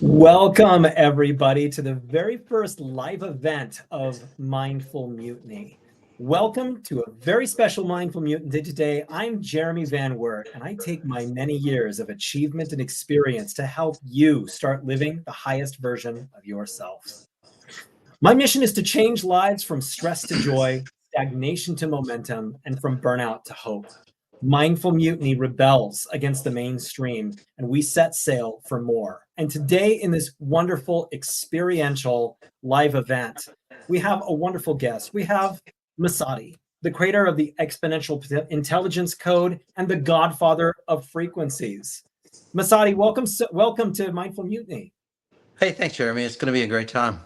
Welcome, everybody, to the very first live event of Mindful Mutiny. Welcome to a very special Mindful Mutiny today. I'm Jeremy Van Wert, and I take my many years of achievement and experience to help you start living the highest version of yourself. My mission is to change lives from stress to joy, stagnation to momentum, and from burnout to hope. Mindful Mutiny rebels against the mainstream, and we set sail for more. And today, in this wonderful experiential live event, we have a wonderful guest. We have Masati, the creator of the Exponential Intelligence Code and the Godfather of Frequencies. Masati, welcome to Mindful Mutiny. Hey, thanks, Jeremy. It's going to be a great time.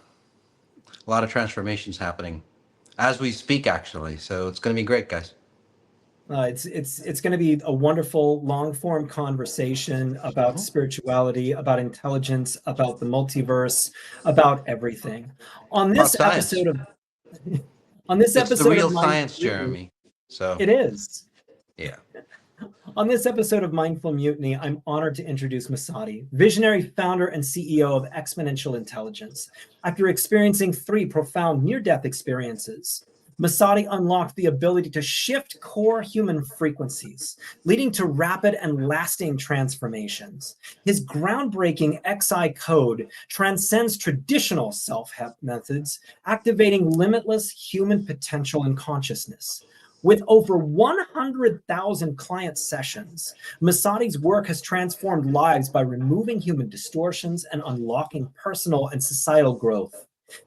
A lot of transformations happening as we speak, actually. So it's going to be great, guys. It's going to be a wonderful long form conversation about Mhm. spirituality, about intelligence, about the multiverse, about everything. On About this science. episode of on this It's the episode of real Mindful science, Mutiny, Jeremy. So, it is. yeah. On this episode of Mindful Mutiny, I'm honored to introduce Masati, visionary founder and CEO of Exponential Intelligence. After experiencing three profound near-death experiences, Masati unlocked the ability to shift core human frequencies, leading to rapid and lasting transformations. His groundbreaking XI code transcends traditional self-help methods, activating limitless human potential and consciousness. With over 100,000 client sessions, Masati's work has transformed lives by removing human distortions and unlocking personal and societal growth.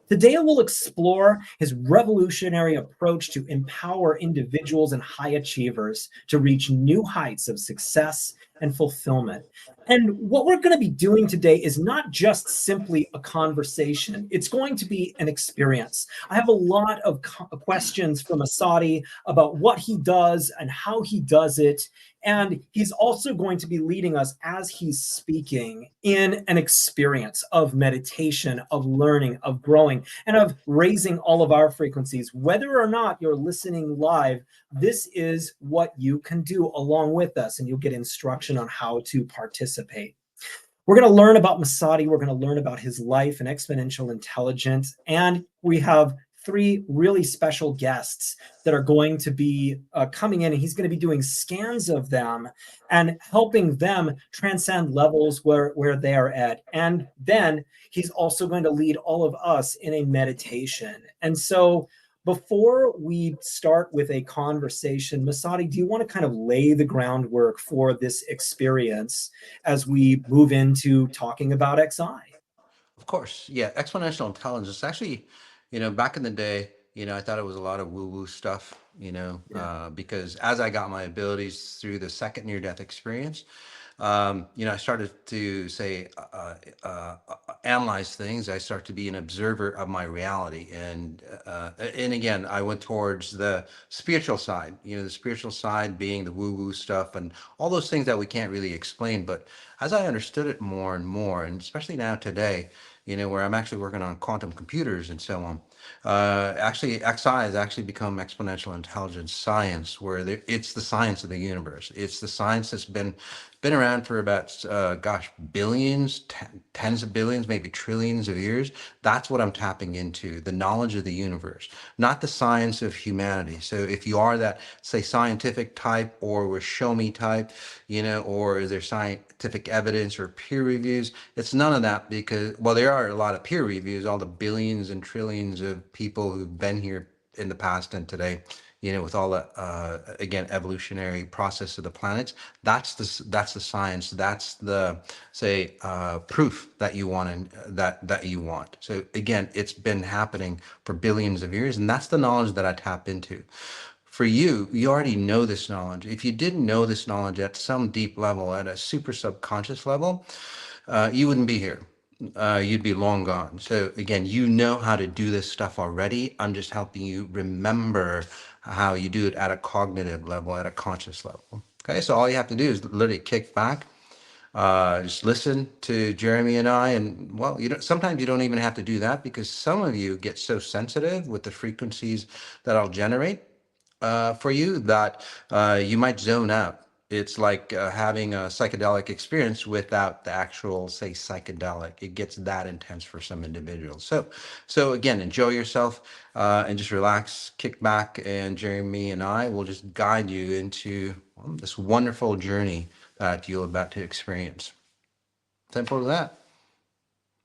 Today, we'll explore his revolutionary approach to empower individuals and high achievers to reach new heights of success and fulfillment. And what we're going to be doing today is not just simply a conversation, it's going to be an experience. I have a lot of questions from Masati about what he does and how he does it. And he's also going to be leading us as he's speaking in an experience of meditation, of learning, of growing, and of raising all of our frequencies. Whether or not you're listening live, this is what you can do along with us, and you'll get instruction on how to participate. We're going to learn about Masati. We're going to learn about his life and exponential intelligence. And we have three really special guests that are going to be coming in, and he's going to be doing scans of them and helping them transcend levels where they are at. And then he's also going to lead all of us in a meditation. And so before we start with a conversation, Masati, do you want to kind of lay the groundwork for this experience as we move into talking about XI? Of course. Yeah. Exponential intelligence. Actually, back in the day, I thought it was a lot of woo woo stuff, Yeah. because as I got my abilities through the second near death experience, I started to say, analyze things. I start to be an observer of my reality, and again, I went towards the spiritual side. The spiritual side being the woo woo stuff and all those things that we can't really explain. But as I understood it more and more, and especially now today, where I'm actually working on quantum computers and so on. Actually, XI has actually become exponential intelligence science, where it's the science of the universe. It's the science that's been around for about, billions, tens of billions, maybe trillions of years. That's what I'm tapping into, the knowledge of the universe, not the science of humanity. So if you are that, say, scientific type or with show me type, or is there scientific evidence or peer reviews? It's none of that because, well, there are a lot of peer reviews, all the billions and trillions of people who've been here in the past and today, with all the, again, evolutionary process of the planets. That's the science. That's the, say, proof that you want and that you want. So again, it's been happening for billions of years, and that's the knowledge that I tap into. For you, you already know this knowledge. If you didn't know this knowledge at some deep level, at a super subconscious level, you wouldn't be here. You'd be long gone. So again, you know how to do this stuff already. I'm just helping you remember how you do it at a cognitive level, at a conscious level. Okay, so all you have to do is literally kick back, just listen to Jeremy and I, and well, sometimes you don't even have to do that because some of you get so sensitive with the frequencies that I'll generate for you that you might zone out. It's like having a psychedelic experience without the actual, say, psychedelic. It gets that intense for some individuals. So again, enjoy yourself and just relax, kick back, and Jeremy and I will just guide you into this wonderful journey that you're about to experience. Simple as that.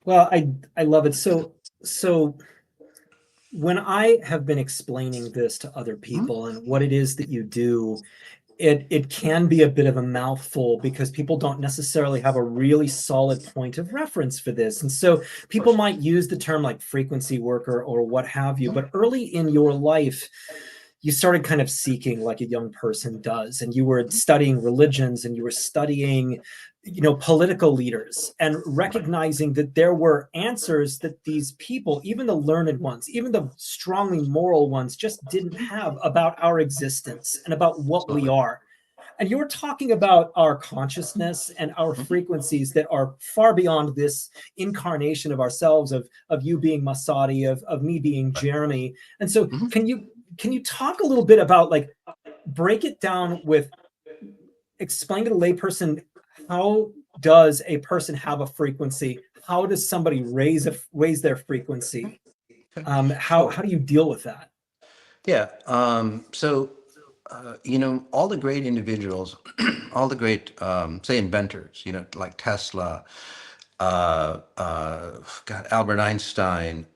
Well, I love it. So when I have been explaining this to other Hmm? people and what it is that you do, it can be a bit of a mouthful because people don't necessarily have a really solid point of reference for this. And so Of people course. might use the term like frequency worker or what have you, Mhm. but early in your life, you started kind of seeking like a young person does, and you were studying religions and you were studying, political leaders, and Right. recognizing that there were answers that these people, even the learned ones, even the strongly moral ones, just didn't have about our existence and about what we Absolutely. are. And you're talking about our consciousness and our Mhm. frequencies that are far beyond this incarnation of ourselves, of you being Masati, of me being Right. Jeremy. And so Mhm. can you talk a little bit about, like, break it down with, explain to the layperson, how does a person have a frequency? How does somebody raise their frequency? Okay. How do you deal with that? Yeah. All the great individuals, all the great, say, inventors, like Tesla, God, Albert Einstein,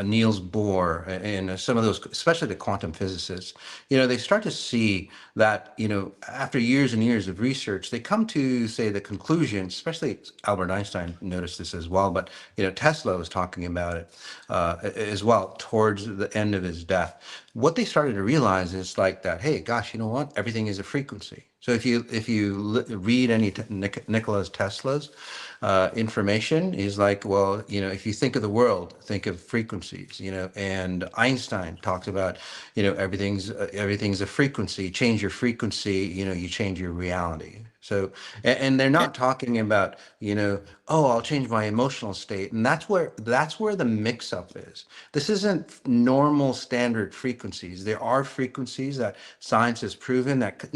Niels Bohr, and some of those, especially the quantum physicists, they start to see that, after years and years of research, they come to, say, the conclusion, especially Albert Einstein noticed this as well, but, Tesla was talking about it as well towards the end of his death. What they started to realize is like that, hey, gosh, you know what? Everything is a frequency. So if you read any Nikola Tesla's information, he's like, well, if you think of the world, think of frequencies, and Einstein talked about, everything's a frequency. Change your frequency, you change your reality. So, and they're not talking about, oh, I'll change my emotional state, and that's where the mix-up is. This isn't normal standard frequencies. There are frequencies that science has proven that,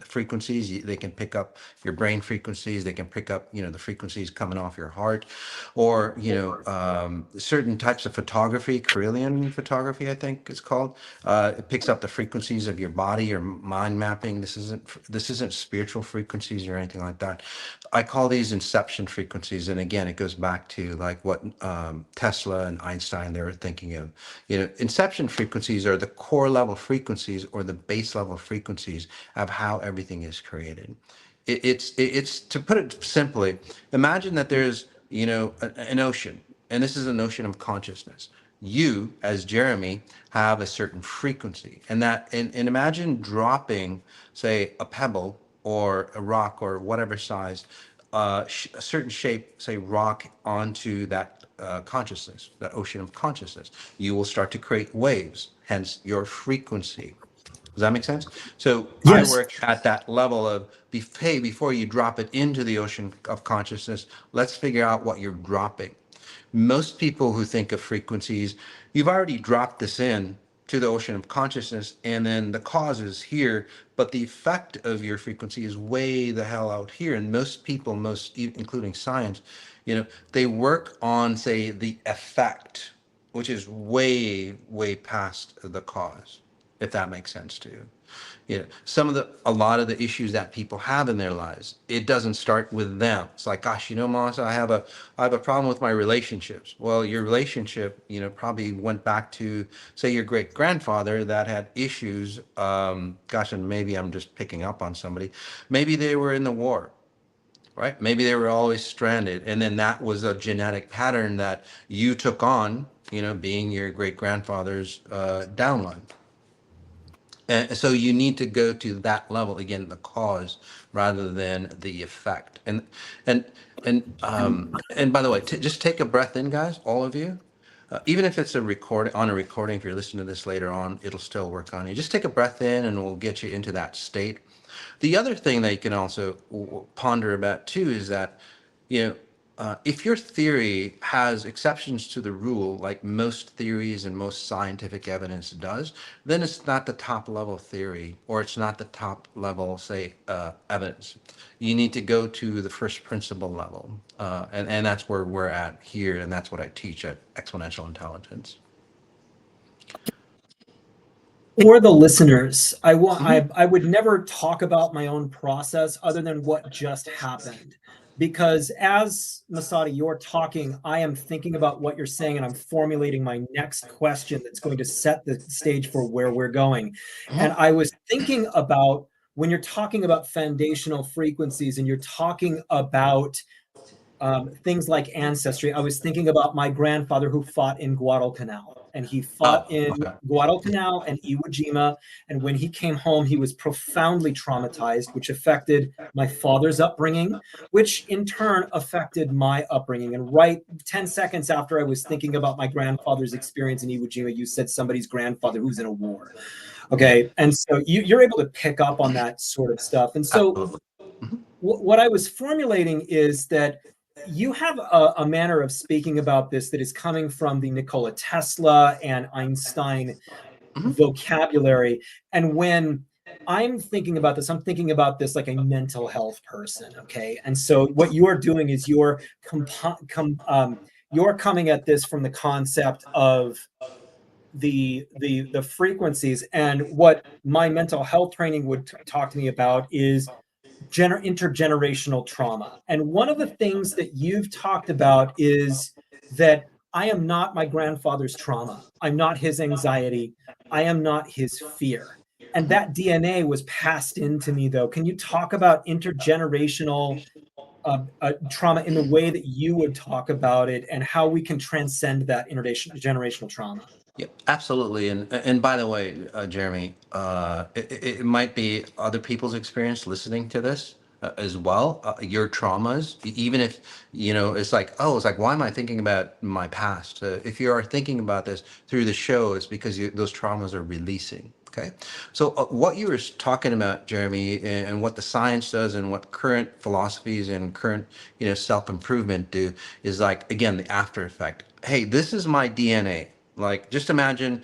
frequencies, they can pick up your brain frequencies, they can pick up, the frequencies coming off your heart, or, certain types of photography, Carillion photography, I think it's called. It picks up the frequencies of your body, your mind mapping. This isn't spiritual frequencies or anything like that. I call these inception frequencies, and again, it goes back to like what Tesla and Einstein they were thinking of. Inception frequencies are the core level frequencies or the base level frequencies of how everything is created. It's to put it simply, imagine that there's an ocean, and this is an ocean of consciousness. You, as Jeremy, have a certain frequency, and imagine dropping, say, a pebble or a rock or whatever size, a certain shape, say rock, onto that consciousness, that ocean of consciousness. You will start to create waves, hence your frequency. Does that make sense? So I Yes. work at that level of, hey, before you drop it into the ocean of consciousness, let's figure out what you're dropping. Most people who think of frequencies, you've already dropped this in to the ocean of consciousness, and then the cause is here, but the effect of your frequency is way the hell out here. And most people, including science, they work on, say, the effect, which is way, way past the cause, if that makes sense to you. A lot of the issues that people have in their lives, it doesn't start with them. It's like, gosh, Melissa, I have a problem with my relationships. Well, your relationship, probably went back to, say, your great grandfather that had issues. Gosh, and maybe I'm just picking up on somebody. Maybe they were in the war. Right? Maybe they were always stranded. And then that was a genetic pattern that you took on, being your great grandfather's downline. And so you need to go to that level again, the cause rather than the effect. And and by the way, just take a breath in, guys, all of you. Even if it's on a recording, if you're listening to this later on, it'll still work on you. Just take a breath in, and we'll get you into that state. The other thing that you can also ponder about too is that, you know, if your theory has exceptions to the rule, like most theories and most scientific evidence does, then it's not the top level theory, or it's not the top level, say, evidence. You need to go to the first principle level. And that's where we're at here. And that's what I teach at Exponential Intelligence. For the listeners, Mhm. I would never talk about my own process other than what just happened. Because as Masati, you're talking, I am thinking about what you're saying and I'm formulating my next question that's going to set the stage for where we're going. And I was thinking about when you're talking about foundational frequencies and you're talking about things like ancestry, I was thinking about my grandfather who fought in Guadalcanal. And he fought Oh, in okay. Guadalcanal and Iwo Jima. And when he came home, he was profoundly traumatized, which affected my father's upbringing, which in turn affected my upbringing. And right 10 seconds after I was thinking about my grandfather's experience in Iwo Jima, you said somebody's grandfather who's in a war. Yeah, Okay. And so you're able to pick up on that sort of stuff. And so absolutely. Mhm. what I was formulating is that you have a manner of speaking about this that is coming from the Nikola Tesla and Einstein Mhm. vocabulary. And when I'm thinking about this, I'm thinking about this like a mental health person. Okay. And so what you're doing is you're coming at this from the concept of the frequencies. And what my mental health training would talk to me about is intergenerational trauma. And one of the things that you've talked about is that I am not my grandfather's trauma. I'm not his anxiety. I am not his fear. And that DNA was passed into me, though. Can you talk about intergenerational trauma in the way that you would talk about it and how we can transcend that intergenerational trauma? Yeah, absolutely. And by the way, Jeremy, it might be other people's experience listening to this as well. Your traumas, even if it's like, oh, it's like, why am I thinking about my past? If you are thinking about this through the show, it's because those traumas are releasing. Okay, so what you were talking about, Jeremy, and what the science does, and what current philosophies and current self improvement do, is like, again, the after effect. Hey, this is my DNA. Like, just imagine,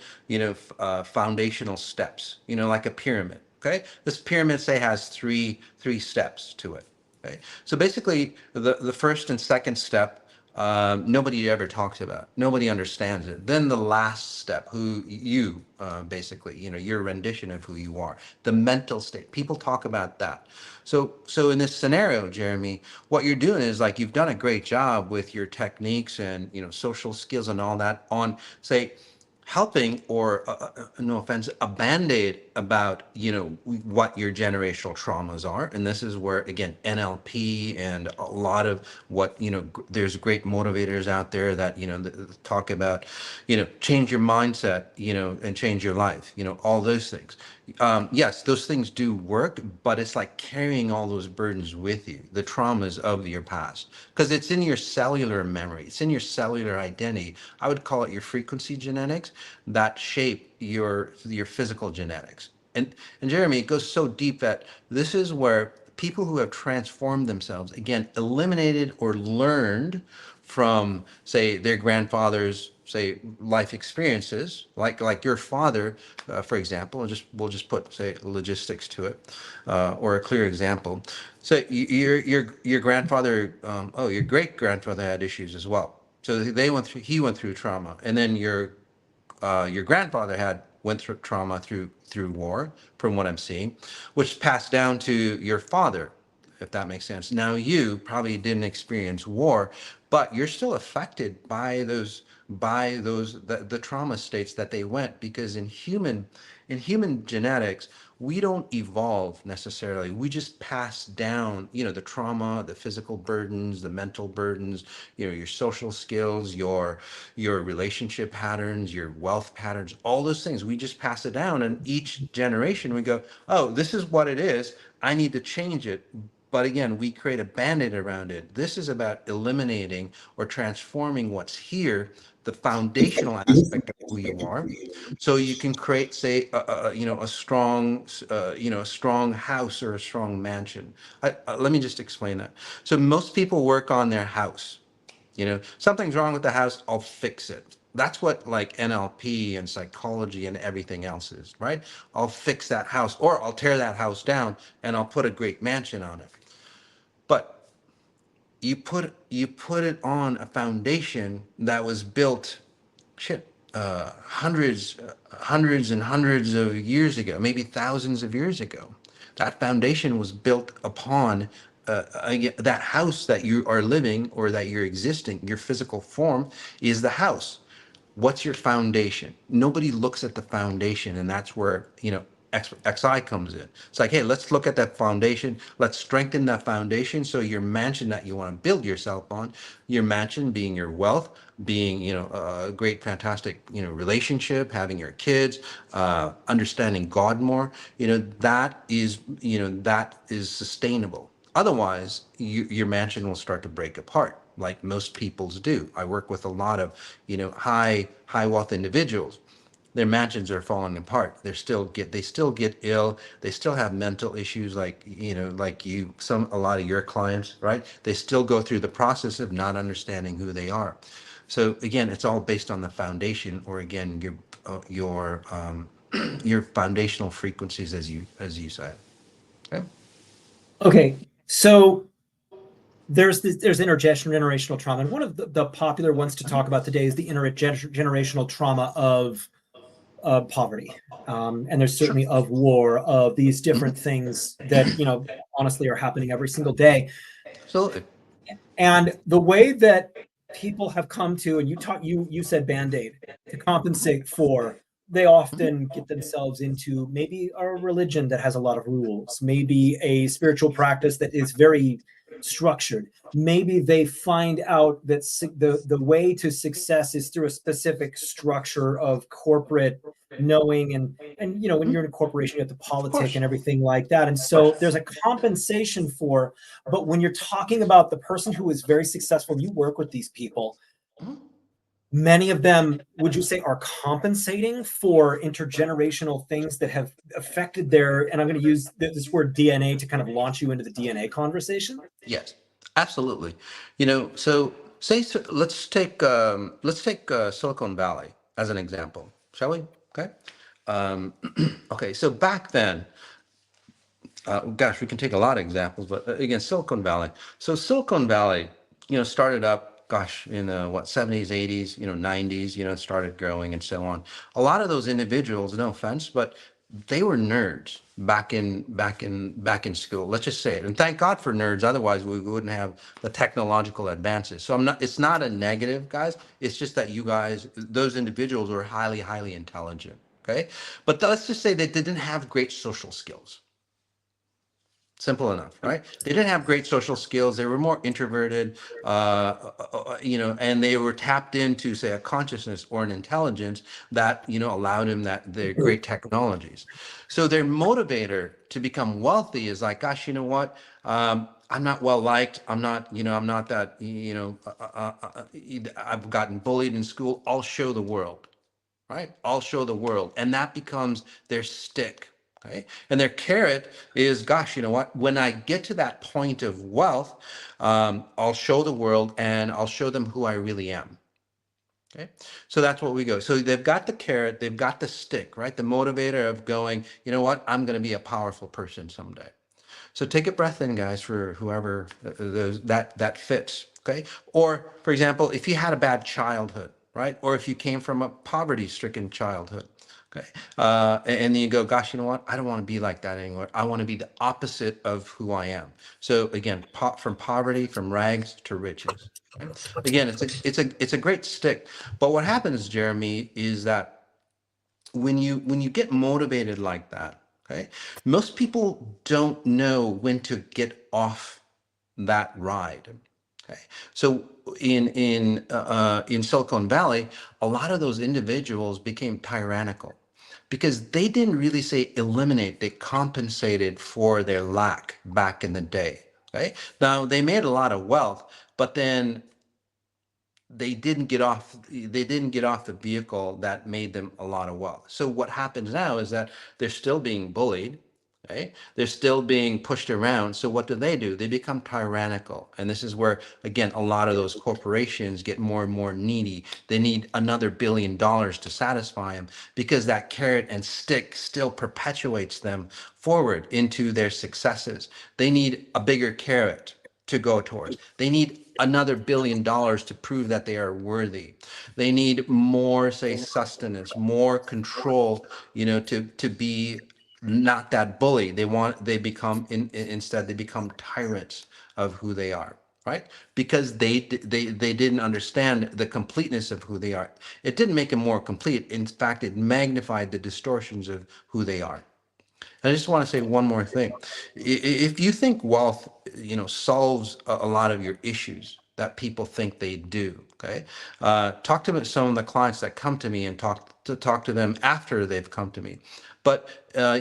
foundational steps, like a pyramid. Okay, this pyramid, say, has three steps to it. Okay, so basically, the first and second step, nobody ever talks about. Nobody understands it. Then the last step, who you basically, your rendition of who you are, the mental state. People talk about that. So in this scenario, Jeremy, what you're doing is, like, you've done a great job with your techniques and social skills and all that on, say, helping, or no offense, a band-aid about what your generational traumas are. And this is where, again, NLP and a lot of what there's great motivators out there that that talk about change your mindset, and change your life, all those things. Yes, those things do work, but it's like carrying all those burdens with you, the traumas of your past, because it's in your cellular memory, it's in your cellular identity. I would call it your frequency genetics that shape your physical genetics. And Jeremy, it goes so deep that this is where people who have transformed themselves, again, eliminated or learned from, say, their grandfather's, say, life experiences, like your father, for example, and we'll just put, say, logistics to it, or a clear example. So your grandfather, oh, your great grandfather had issues as well. So he went through trauma, and then your grandfather went through trauma through war, from what I'm seeing, which passed down to your father, if that makes sense. Now, you probably didn't experience war, but you're still affected by the trauma states that they went, because in human genetics, we don't evolve necessarily. We just pass down, the trauma, the physical burdens, the mental burdens, your social skills, your relationship patterns, your wealth patterns, all those things. We just pass it down, and each generation we go, oh, this is what it is. I need to change it. But again, we create a band-aid around it. This is about eliminating or transforming what's here, the foundational aspect of who you are, so you can create, say, a strong house or a strong mansion. Let me just explain that. So most people work on their house. Something's wrong with the house, I'll fix it. That's what like NLP and psychology and everything else is, right? I'll fix that house, or I'll tear that house down and I'll put a great mansion on it. But you put it on a foundation that was built, shit, hundreds and hundreds of years ago, maybe thousands of years ago. That foundation was built upon that house that you are living, or that you're existing. Your physical form is the house. What's your foundation? Nobody looks at the foundation, and that's where XI comes in. It's like, hey, let's look at that foundation. Let's strengthen that foundation. So your mansion that you want to build yourself on, your mansion being your wealth, being a great, fantastic relationship, having your kids, understanding God more. That is sustainable. Otherwise, your mansion will start to break apart, like most people's do. I work with a lot of, high wealth individuals. Their mansions are falling apart. They still get ill. They still have mental issues, like a lot of your clients, right? They still go through the process of not understanding who they are. So again, it's all based on the foundation, or again, your foundational frequencies, as you said. Okay. Okay, so there's intergenerational trauma, and one of the popular ones to talk about today is the intergenerational trauma of poverty, and there's Sure. certainly of war, of these different things that honestly are happening every single day. Absolutely. And the way that people have come to, and you said Band-Aid, to compensate for, they often get themselves into maybe a religion that has a lot of rules, maybe a spiritual practice that is very structured. Maybe they find out that the way to success is through a specific structure of corporate knowing, and when you're in a corporation, you have to Of politic course. and everything like that. And Of course. so there's a compensation for, but when you're talking about the person who is very successful, you work with these people, many of them, would you say, are compensating for intergenerational things that have affected their, and I'm going to use this word DNA to kind of launch you into the DNA conversation? Yes, absolutely. So let's take Silicon Valley as an example, shall we? Okay. Um, okay. So back then, gosh, we can take a lot of examples, but again, Silicon Valley. So Silicon Valley, started up, gosh, in what, 70s, 80s, 90s, started growing and so on. A lot of those individuals, no offense, but they were nerds back in school. Let's just say it. And thank God for nerds. Otherwise, we wouldn't have the technological advances. So it's not a negative, guys. It's just that you guys, those individuals, were highly, highly intelligent. Okay. But let's just say they didn't have great social skills. Simple enough, right? They didn't have great social skills. They were more introverted, and they were tapped into, say, a consciousness or an intelligence that, allowed them that their great technologies. So their motivator to become wealthy is like, gosh, you know what? I'm not well liked. I'm not that, I've gotten bullied in school. I'll show the world, right? I'll show the world. And that becomes their stick. Okay. And their carrot is, gosh, you know what? When I get to that point of wealth, I'll show the world and I'll show them who I really am. Okay. So that's what we go. So they've got the carrot, they've got the stick, right? The motivator of going, you know what? I'm going to be a powerful person someday. So take a breath in, guys, for whoever that fits. Okay. Or, for example, if you had a bad childhood, right? Or if you came from a poverty-stricken childhood. Okay. And then you go, gosh, you know what? I don't want to be like that anymore. I want to be the opposite of who I am. So again, from poverty, from rags to riches. Okay? Again, it's a great stick. But what happens, Jeremy, is that when you get motivated like that, okay, most people don't know when to get off that ride. Okay, so in Silicon Valley, a lot of those individuals became tyrannical because they didn't really say eliminate; they compensated for their lack back in the day. Okay, now they made a lot of wealth, but then they didn't get off the vehicle that made them a lot of wealth. So what happens now is that they're still being bullied. Right? They're still being pushed around. So what do? They become tyrannical. And this is where, again, a lot of those corporations get more and more needy. They need another $1 billion to satisfy them because that carrot and stick still perpetuates them forward into their successes. They need a bigger carrot to go towards. They need another $1 billion to prove that they are worthy. They need more, say, sustenance, more control, to be not that bully. They become instead they become tyrants of who they are, right? Because they didn't understand the completeness of who they are. It didn't make them more complete. In fact, it magnified the distortions of who they are. I just want to say one more thing. If you think wealth, solves a lot of your issues that people think they do, okay? Talk to some of the clients that come to me and talk to them after they've come to me. But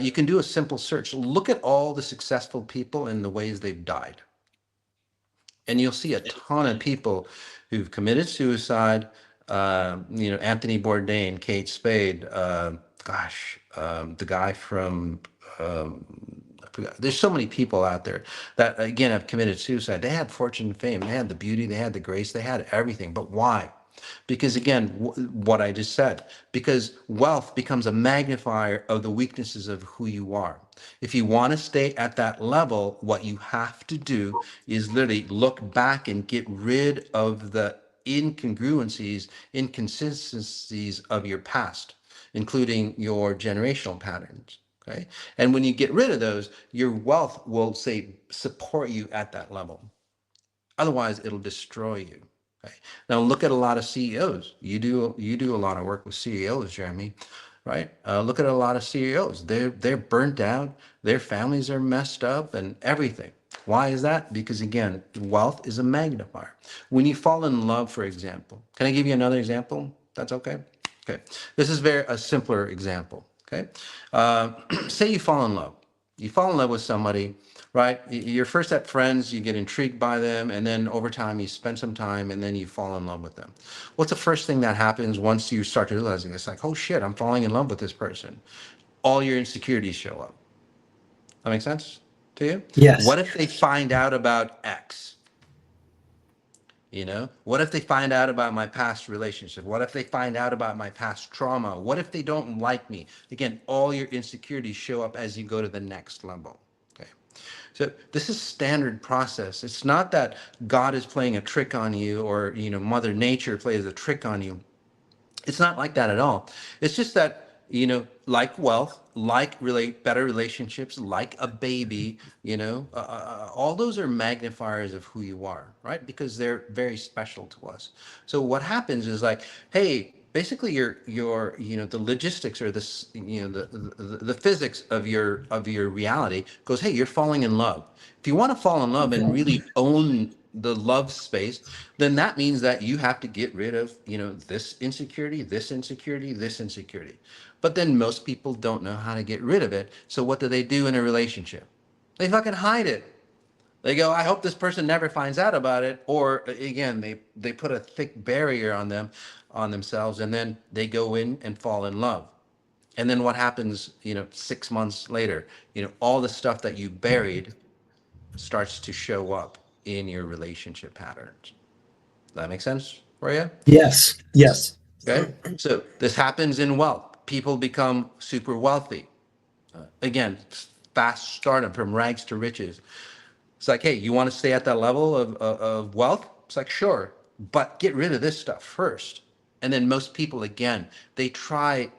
you can do a simple search. Look at all the successful people and the ways they've died. And you'll see a ton of people who've committed suicide. Anthony Bourdain, Kate Spade, the guy from I forgot. There's so many people out there that again have committed suicide. They had fortune and fame, they had the beauty, they had the grace, they had everything. But why? Because again, what I just said, because wealth becomes a magnifier of the weaknesses of who you are. If you want to stay at that level, what you have to do is literally look back and get rid of the incongruencies, inconsistencies of your past, including your generational patterns. Okay. And when you get rid of those, your wealth will say support you at that level. Otherwise, it'll destroy you. Okay? Now look at a lot of CEOs. You do a lot of work with CEOs, Jeremy, right? Look at a lot of CEOs. They're burnt out. Their families are messed up and everything. Why is that? Because again, wealth is a magnifier. When you fall in love, for example, can I give you another example? That's okay. Okay. This is a simpler example. Okay. Say you fall in love. You fall in love with somebody, right? You're first at friends, you get intrigued by them, and then over time you spend some time and then you fall in love with them. What's the first thing that happens once you start to realizing it's like, oh shit, I'm falling in love with this person? All your insecurities show up. That makes sense to you? Yes. What if they find out about X? What if they find out about my past relationship? What if they find out about my past trauma? What if they don't like me? Again, all your insecurities show up as you go to the next level. Okay. So this is standard process. It's not that God is playing a trick on you or, Mother Nature plays a trick on you. It's not like that at all. It's just that, like wealth, like better relationships, like a baby, all those are magnifiers of who you are, right? Because they're very special to us. So what happens is like, hey, basically your the logistics or this the physics of your reality goes, hey, you're falling in love. If you want to fall in love and really own the love space, then that means that you have to get rid of this insecurity, this insecurity, this insecurity. But then most people don't know how to get rid of it. So what do they do in a relationship? They fucking hide it. They go, I hope this person never finds out about it. Or again, they put a thick barrier on themselves, and then they go in and fall in love. And then what happens, 6 months later, all the stuff that you buried starts to show up in your relationship patterns. Does that make sense for you? Yes. Yes. Okay. So this happens in wealth. People become super wealthy. Again, fast startup from rags to riches. It's like, hey, you want to stay at that level of wealth? It's like, sure, but get rid of this stuff first. And then most people, again, they try,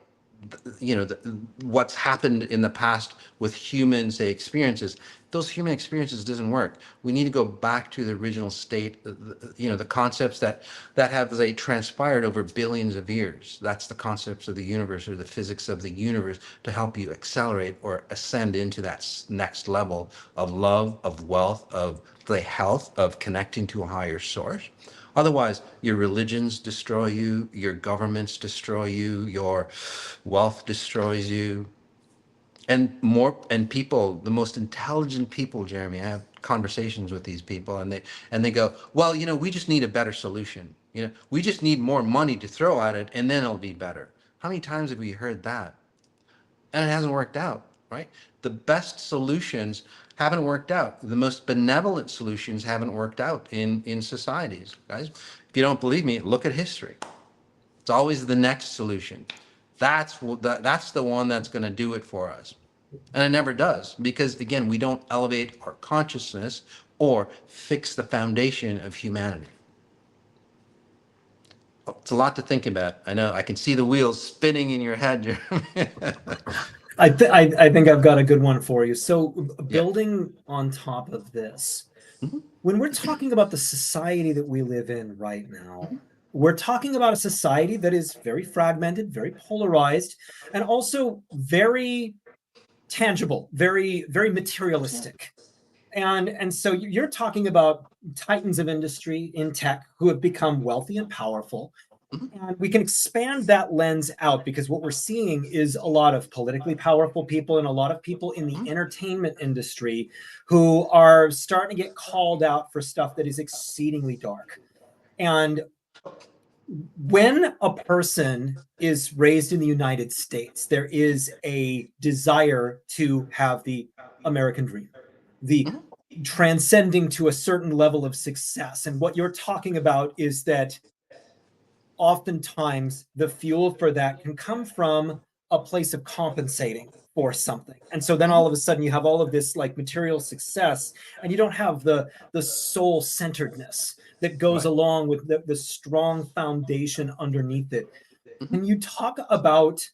what's happened in the past with human, say, experiences. Those human experiences doesn't work. We need to go back to the original state, the concepts that have, say, transpired over billions of years. That's the concepts of the universe or the physics of the universe to help you accelerate or ascend into that next level of love, of wealth, of the health, of connecting to a higher source. Otherwise, your religions destroy you, your governments destroy you, your wealth destroys you. And people, the most intelligent people, Jeremy, I have conversations with these people and they go, well, we just need a better solution. We just need more money to throw at it and then it'll be better. How many times have we heard that? And it hasn't worked out. right? The best solutions haven't worked out. The most benevolent solutions haven't worked out in societies, guys. If you don't believe me, look at history. It's always the next solution. That's the one that's going to do it for us. And it never does, because again, we don't elevate our consciousness or fix the foundation of humanity. It's a lot to think about. I know. I can see the wheels spinning in your head, Jeremy. I think I've got a good one for you. So Yeah. building on top of this, Mhm. when we're talking about the society that we live in right now, we're talking about a society that is very fragmented, very polarized, and also very tangible, very materialistic. And so you're talking about titans of industry in tech who have become wealthy and powerful. And we can expand that lens out, because what we're seeing is a lot of politically powerful people and a lot of people in the entertainment industry who are starting to get called out for stuff that is exceedingly dark. And when a person is raised in the United States, there is a desire to have the American dream, the transcending to a certain level of success. And what you're talking about is that oftentimes the fuel for that can come from a place of compensating for something. And so then all of a sudden you have all of this like material success, and you don't have the soul centeredness that goes Right. along with the strong foundation underneath it. Can you talk about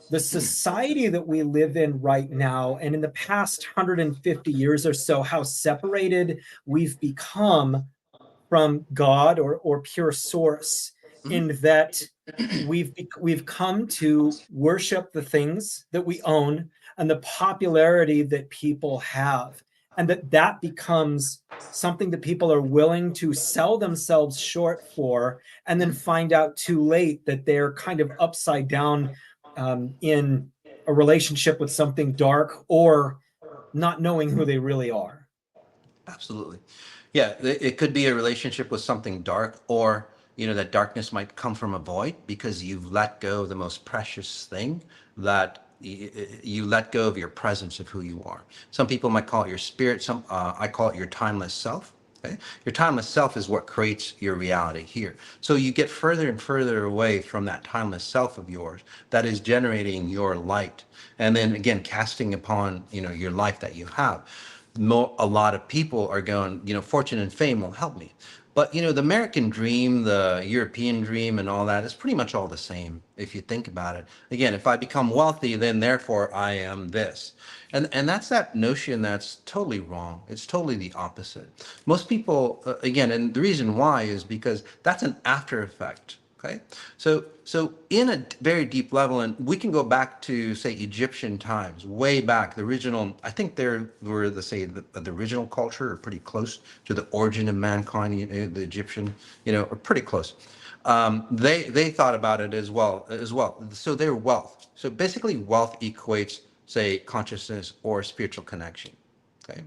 the society that we live in right now, and in the past 150 years or so, how separated we've become from God or pure source, in that we've come to worship the things that we own and the popularity that people have, and that becomes something that people are willing to sell themselves short for, and then find out too late that they're kind of upside down in a relationship with something dark, or not knowing who they really are. Absolutely. Yeah, it could be a relationship with something dark, or that darkness might come from a void because you've let go of the most precious thing, that you let go of your presence of who you are. Some people might call it your spirit. I call it your timeless self. Okay? Your timeless self is what creates your reality here. So you get further and further away from that timeless self of yours that is generating your light, and then again casting upon your life that you have. A lot of people are going, fortune and fame will help me. But, the American dream, the European dream, and all that is pretty much all the same if you think about it. Again, if I become wealthy, then therefore I am this. And that's that notion that's totally wrong. It's totally the opposite. Most people, again, and the reason why is because that's an after effect. Okay, so in a very deep level, and we can go back to say Egyptian times, way back, the original. I think there were the original culture, or pretty close to the origin of mankind. The Egyptian, are pretty close. They thought about it as well. So their wealth. So basically, wealth equates, say, consciousness or spiritual connection. Okay,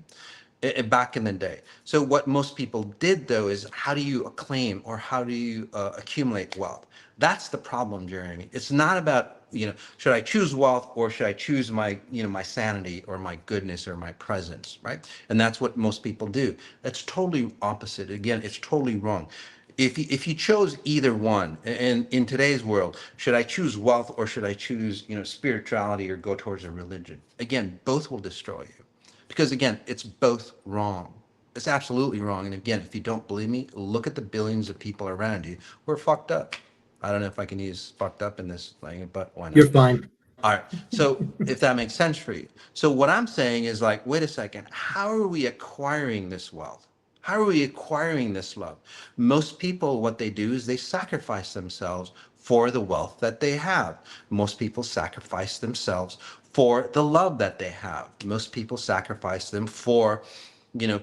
back in the day. So what most people did though is, how do you acclaim, or how do you accumulate wealth? That's the problem, Jeremy. It's not about, should I choose wealth, or should I choose my sanity or my goodness or my presence, right? And that's what most people do. That's totally opposite. Again, it's totally wrong. If you chose either one, and in today's world, should I choose wealth, or should I choose spirituality, or go towards a religion? Again, both will destroy you. Because again, it's both wrong. It's absolutely wrong. And again, if you don't believe me, look at the billions of people around you who are fucked up. I don't know if I can use fucked up in this language, but why You're not? fine. All right. So if that makes sense for you. So what I'm saying is, like, wait a second, how are we acquiring this wealth? How are we acquiring this love? Most people, what they do is they sacrifice themselves for the wealth that they have. Most people sacrifice themselves for the love that they have. Most people sacrifice them for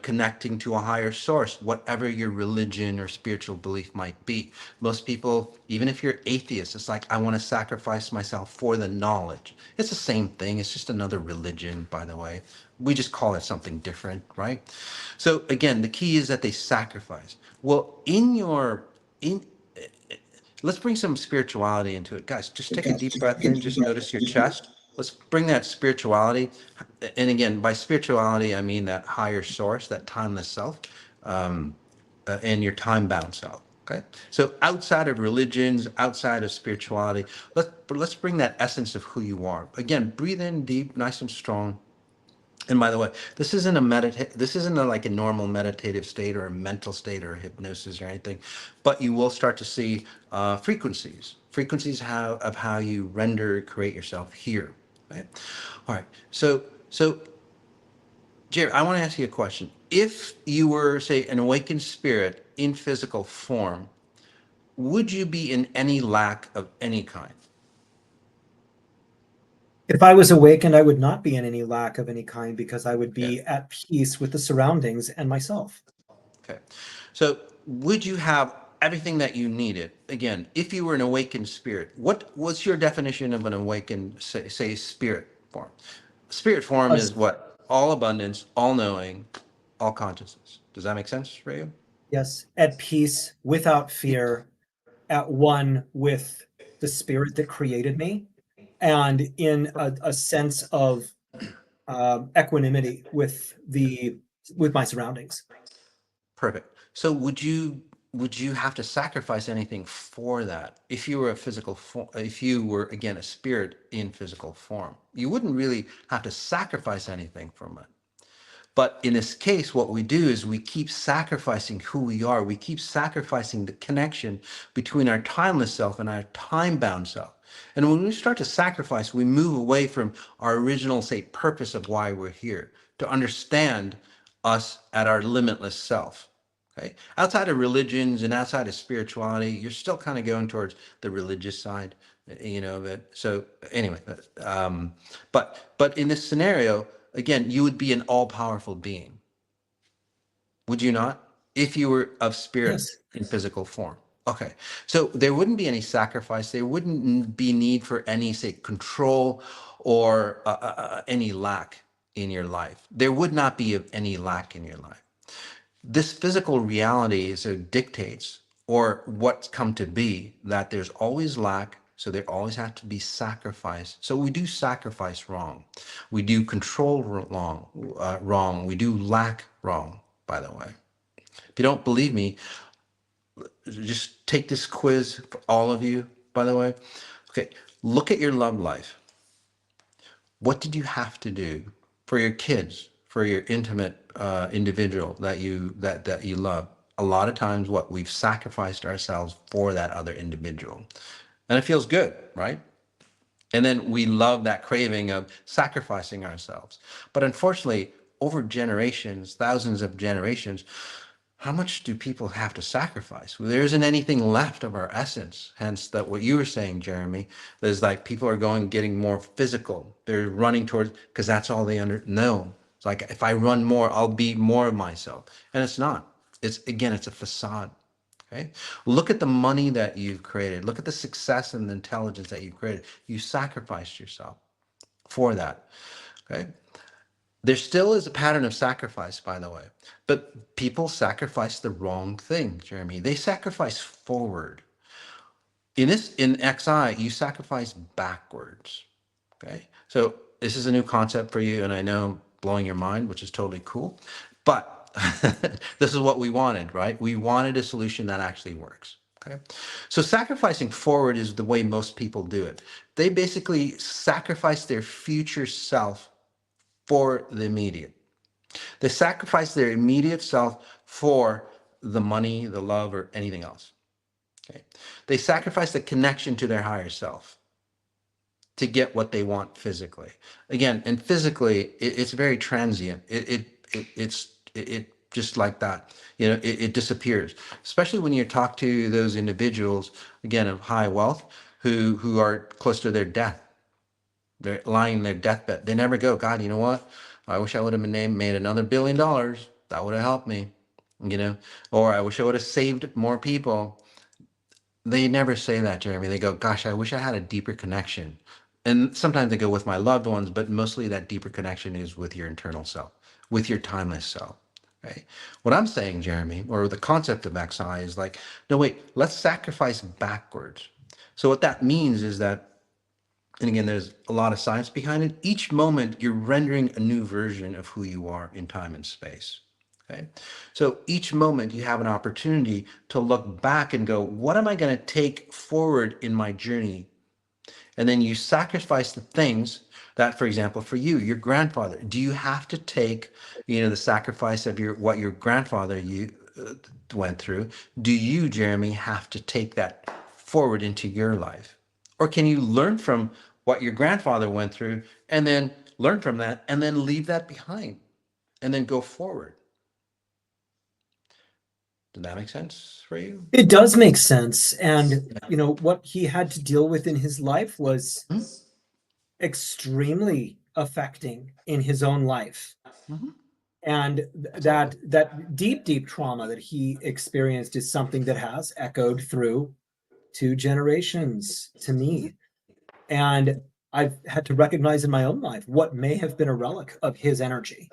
connecting to a higher source, whatever your religion or spiritual belief might be. Most people, even if you're atheist, it's like, I want to sacrifice myself for the knowledge. It's the same thing. It's just another religion, by the way. We just call it something different, right? So again, the key is that they sacrifice. Well, in let's bring some spirituality into it. Guys, just take a deep breath in. Just notice your chest. let's bring that spirituality, and again, by spirituality, I mean that higher source, that timeless self, and your time-bound self. Okay, so outside of religions, outside of spirituality, let's bring that essence of who you are. Again, breathe in deep, nice and strong. And by the way, this isn't like a normal meditative state or a mental state or a hypnosis or anything, but you will start to see frequencies of how you render, create yourself here. Right? All right. So Jerry, I want to ask you a question. If you were, say, an awakened spirit in physical form, would you be in any lack of any kind? If I was awakened, I would not be in any lack of any kind because I would Yeah. be at peace with the surroundings and myself. Okay. So would you have everything that you needed? Again, if you were an awakened spirit, what's your definition of an awakened, say spirit form? Spirit form is Us- what? All abundance, all knowing, all consciousness. Does that make sense for you? Yes, at peace, without fear, at one with the spirit that created me, and in a sense of equanimity with my surroundings. Perfect. So would you have to sacrifice anything for that if you were a physical form, if you were again a spirit in physical form? You wouldn't really have to sacrifice anything from it. But in this case, what we do is we keep sacrificing who we are. We keep sacrificing the connection between our timeless self and our time-bound self. And when we start to sacrifice, we move away from our original, say, purpose of why we're here, to understand us at our limitless self. Okay. Outside of religions and outside of spirituality, you're still kind of going towards the religious side, of it. So anyway, but in this scenario, again, you would be an all-powerful being, would you not? If you were of spirit Yes. in physical form. Okay. So there wouldn't be any sacrifice. There wouldn't be need for any, say, control or any lack in your life. There would not be any lack in your life. This physical reality so dictates, or what's come to be, that there's always lack, so there always has to be sacrifice. So we do sacrifice wrong, we do control wrong, we do lack wrong. By the way, if you don't believe me, just take this quiz for all of you. By the way, okay, look at your love life. What did you have to do for your kids, for your intimate individual that you love? A lot of times, what we've sacrificed ourselves for that other individual, and it feels good, right? And then we love that craving of sacrificing ourselves. But unfortunately, over generations, thousands of generations, how much do people have to sacrifice? Well, there isn't anything left of our essence. Hence, that what you were saying, Jeremy, is like people are getting more physical. They're running towards, because that's all they know. It's like, if I run more, I'll be more of myself. And it's not. It's a facade. Okay. Look at the money that you've created. Look at the success and the intelligence that you've created. You sacrificed yourself for that. Okay. There still is a pattern of sacrifice, by the way, but people sacrifice the wrong thing, Jeremy. They sacrifice forward. In XI, you sacrifice backwards. Okay. So this is a new concept for you, and I know I'm blowing your mind, which is totally cool. But this is what we wanted, right? We wanted a solution that actually works. Okay. So sacrificing forward is the way most people do it. They basically sacrifice their future self for the immediate. They sacrifice their immediate self for the money, the love, or anything else. Okay. They sacrifice the connection to their higher self to get what they want physically. Again, and physically, it's very transient. It just like that. It disappears. Especially when you talk to those individuals, again, of high wealth, who are close to their death. They're lying in their deathbed. They never go, God, you know what? I wish I would have made another $1 billion. That would have helped me, or I wish I would have saved more people. They never say that, Jeremy. They go, gosh, I wish I had a deeper connection. And sometimes they go with my loved ones, but mostly that deeper connection is with your internal self, with your timeless self. Right? What I'm saying, Jeremy, or the concept of XI is like, no, wait, let's sacrifice backwards. So what that means is that and again, there's a lot of science behind it. Each moment, you're rendering a new version of who you are in time and space. Okay. So each moment, you have an opportunity to look back and go, what am I going to take forward in my journey? And then you sacrifice the things that, for example, for you, your grandfather, do you have to take, the sacrifice of what your grandfather went through? Do you, Jeremy, have to take that forward into your life? Or can you learn from what your grandfather went through and then learn from that and then leave that behind and then go forward? Does that make sense for you? It does make sense. And, what he had to deal with in his life was Mhm. extremely affecting in his own life. Mhm. And Absolutely. that deep trauma that he experienced is something that has echoed through 2 generations to me. And I've had to recognize in my own life what may have been a relic of his energy.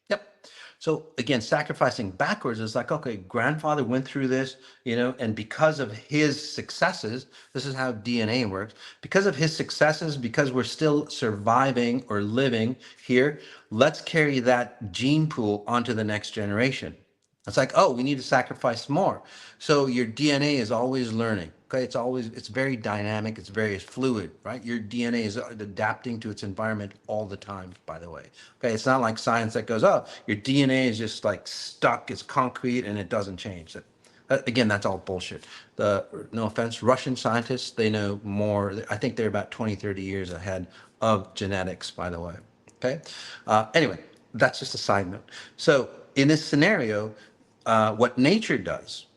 Yep. So again, sacrificing backwards is like, okay, grandfather went through this, and because of his successes, this is how DNA works. Because of his successes, because we're still surviving or living here, let's carry that gene pool onto the next generation. It's like, oh, we need to sacrifice more. So your DNA is always learning. Okay, it's very dynamic, it's very fluid, right? Your DNA is adapting to its environment all the time, by the way. Okay, it's not like science that goes, oh, your DNA is just like stuck, it's concrete and it doesn't change. Again, that's all bullshit. No offense, Russian scientists, they know more. I think they're about 20, 30 years ahead of genetics, by the way. Okay. Anyway, that's just a side note. So in this scenario, what nature does,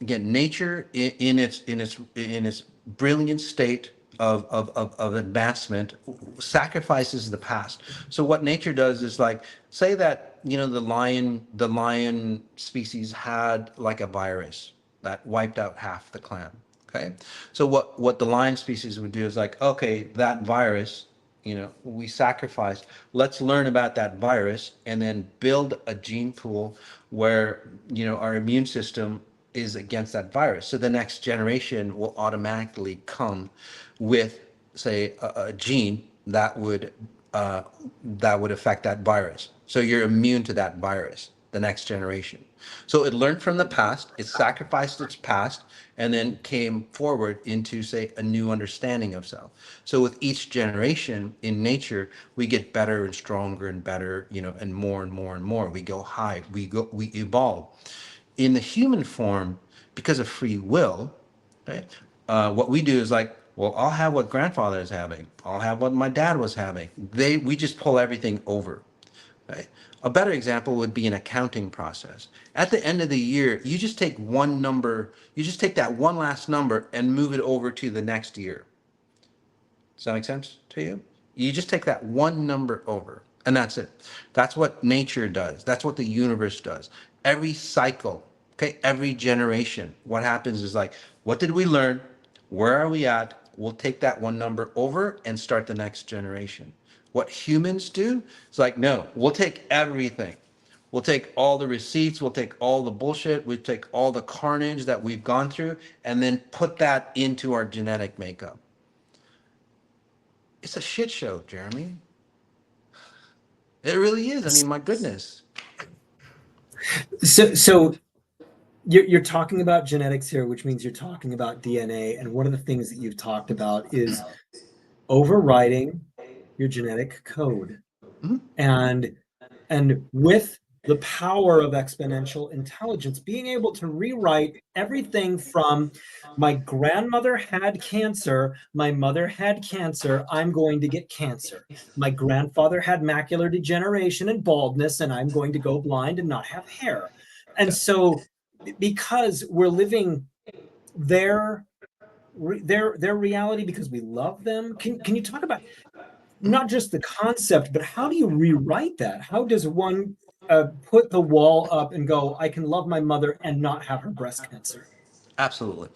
again, nature in its brilliant state of advancement sacrifices the past. So what nature does is, like, say that the lion species had like a virus that wiped out half the clan. Okay, so what the lion species would do is like, okay, that virus, we sacrifice. Let's learn about that virus and then build a gene pool where, our immune system is against that virus. So the next generation will automatically come with, say, a gene uh, that would affect that virus. So you're immune to that virus, the next generation. So it learned from the past, it sacrificed its past, and then came forward into, say, a new understanding of self. So with each generation in nature, we get better and stronger and better, and more and more and more. We go high, we evolve. In the human form, because of free will, right? What we do is like, well, I'll have what grandfather is having. I'll have what my dad was having. We just pull everything over. Right? A better example would be an accounting process. At the end of the year, you just take one number, you just take that one last number and move it over to the next year. Does that make sense to you? You just take that one number over, and that's it. That's what nature does. That's what the universe does. Every cycle, okay, every generation, what happens is like, what did we learn? Where are we at? We'll take that one number over and start the next generation. What humans do is like, no, we'll take everything. We'll take all the receipts, we'll take all the bullshit, we'll take all the carnage that we've gone through, and then put that into our genetic makeup. It's a shit show, Jeremy. It really is. I mean, my goodness. So you're talking about genetics here, which means you're talking about DNA. And one of the things that you've talked about is overriding your genetic code. Mhm. And with the power of exponential intelligence, being able to rewrite everything from my grandmother had cancer, my mother had cancer, I'm going to get cancer. My grandfather had macular degeneration and baldness, and I'm going to go blind and not have hair. And so, because we're living their their reality because we love them, can you talk about not just the concept, but how do you rewrite that? How does one put the wall up and go, I can love my mother and not have her breast cancer? Absolutely.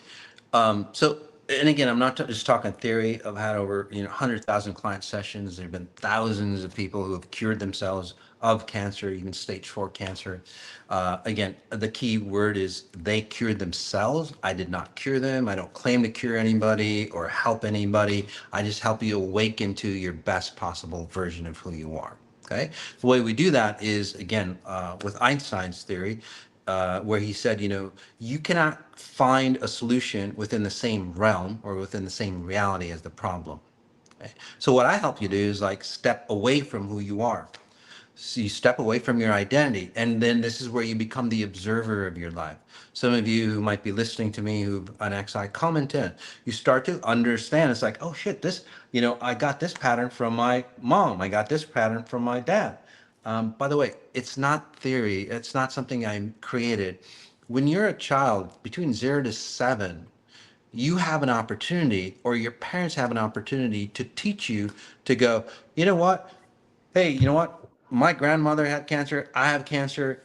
So, and again, I'm not just talking theory. I've had over 100,000 client sessions. There have been thousands of people who have cured themselves of cancer, even stage 4 cancer. Again, the key word is they cured themselves. I did not cure them. I don't claim to cure anybody or help anybody. I just help you awaken to your best possible version of who you are. Okay. The way we do that is, again, with Einstein's theory, where he said, you cannot find a solution within the same realm or within the same reality as the problem. Okay? So what I help you do is like step away from who you are. So you step away from your identity, and then this is where you become the observer of your life. Some of you who might be listening to me who an XI comment in, you start to understand. It's like, oh shit, this, I got this pattern from my mom. I got this pattern from my dad. By the way, it's not theory. It's not something I created. When you're a child between 0 to 7, you have an opportunity, or your parents have an opportunity to teach you to go, you know what? Hey, you know what? My grandmother had cancer. I have cancer.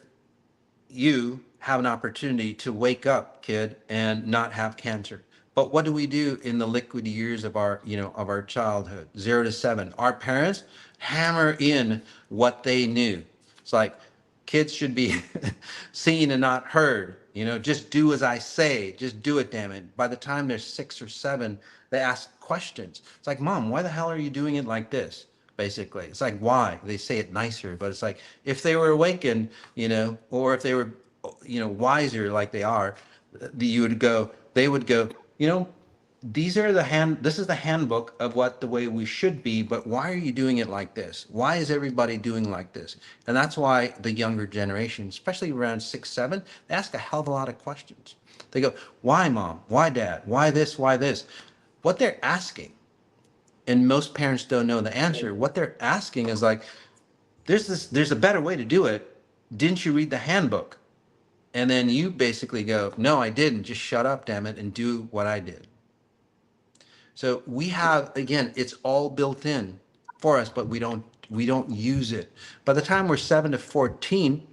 You have an opportunity to wake up, kid, and not have cancer. But what do we do in the liquid years of our childhood, 0 to 7? Our parents hammer in what they knew. It's like kids should be seen and not heard. Just do as I say. Just do it, damn it. By the time they're 6 or 7, they ask questions. It's like, Mom, why the hell are you doing it like this? Basically, it's like, why? They say it nicer, but it's like, if they were awakened, or if they were, wiser like they are, they would go, this is the handbook of what the way we should be, but why are you doing it like this? Why is everybody doing like this? And that's why the younger generation, especially around 6, 7, they ask a hell of a lot of questions. They go, why, Mom? Why, Dad? Why this? Why this? What they're asking, and most parents don't know the answer. What they're asking is like, there's a better way to do it. Didn't you read the handbook? And then you basically go, no, I didn't. Just shut up, damn it, and do what I did. So we have, again, it's all built in for us, but we don't use it. By the time we're 7 to 14,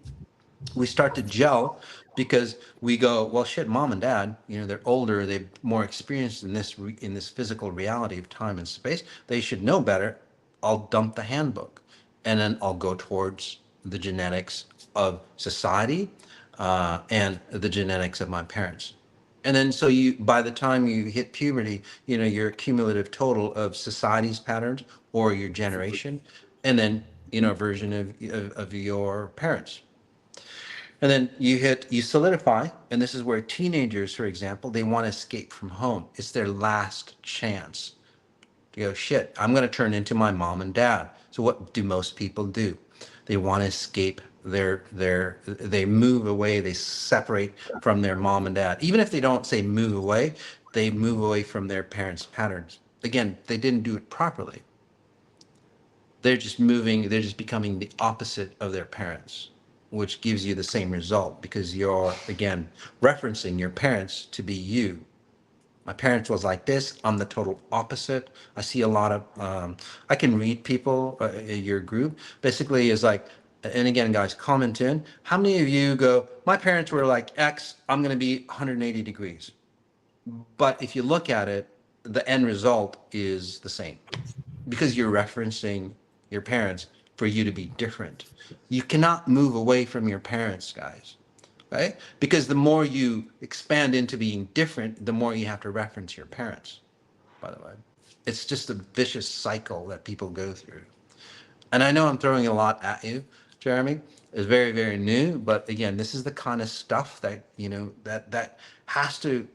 we start to gel, because we go, well, shit, Mom and Dad, they're older, they're more experienced in this physical reality of time and space. They should know better. I'll dump the handbook, and then I'll go towards the genetics of society, and the genetics of my parents. And then so by the time you hit puberty, your cumulative total of society's patterns or your generation, and then a version of your parents. And then you solidify, and this is where teenagers, for example, they want to escape from home. It's their last chance to go, shit, I'm going to turn into my mom and dad. So what do most people do? They want to escape they move away, they separate from their mom and dad. Even if they don't say move away, they move away from their parents' patterns. Again, they didn't do it properly. They're just becoming the opposite of their parents, which gives you the same result, because you're, again, referencing your parents to be you. My parents was like this. I'm the total opposite. I see a lot of, I can read people in your group. Basically is like, and again, guys, comment in. How many of you go, my parents were like X, I'm going to be 180 degrees. But if you look at it, the end result is the same, because you're referencing your parents for you to be different. You cannot move away from your parents, guys. Right? Because the more you expand into being different, the more you have to reference your parents, by the way. It's just a vicious cycle that people go through. And I know I'm throwing a lot at you, Jeremy. It's very, very new, but again, this is the kind of stuff that, that has to,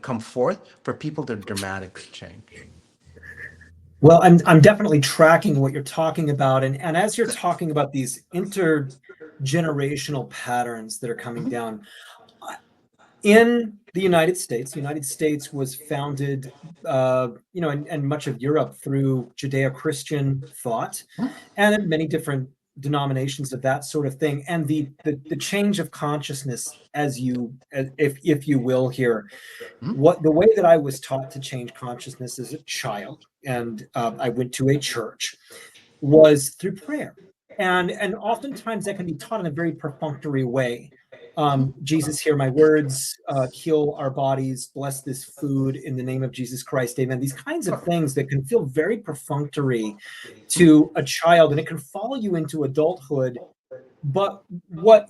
come forth for people to dramatically change. Well, I'm definitely tracking what you're talking about, and as you're talking about these intergenerational patterns that are coming down in the United States was founded, and much of Europe through Judeo-Christian thought, and in many different denominations of that sort of thing, and the change of consciousness, if you will here. What the way that I was taught to change consciousness as a child, and I went to a church, was through prayer, and oftentimes that can be taught in a very perfunctory way. Jesus, hear my words, heal our bodies, bless this food in the name of Jesus Christ, amen. These kinds of things that can feel very perfunctory to a child, and it can follow you into adulthood. But what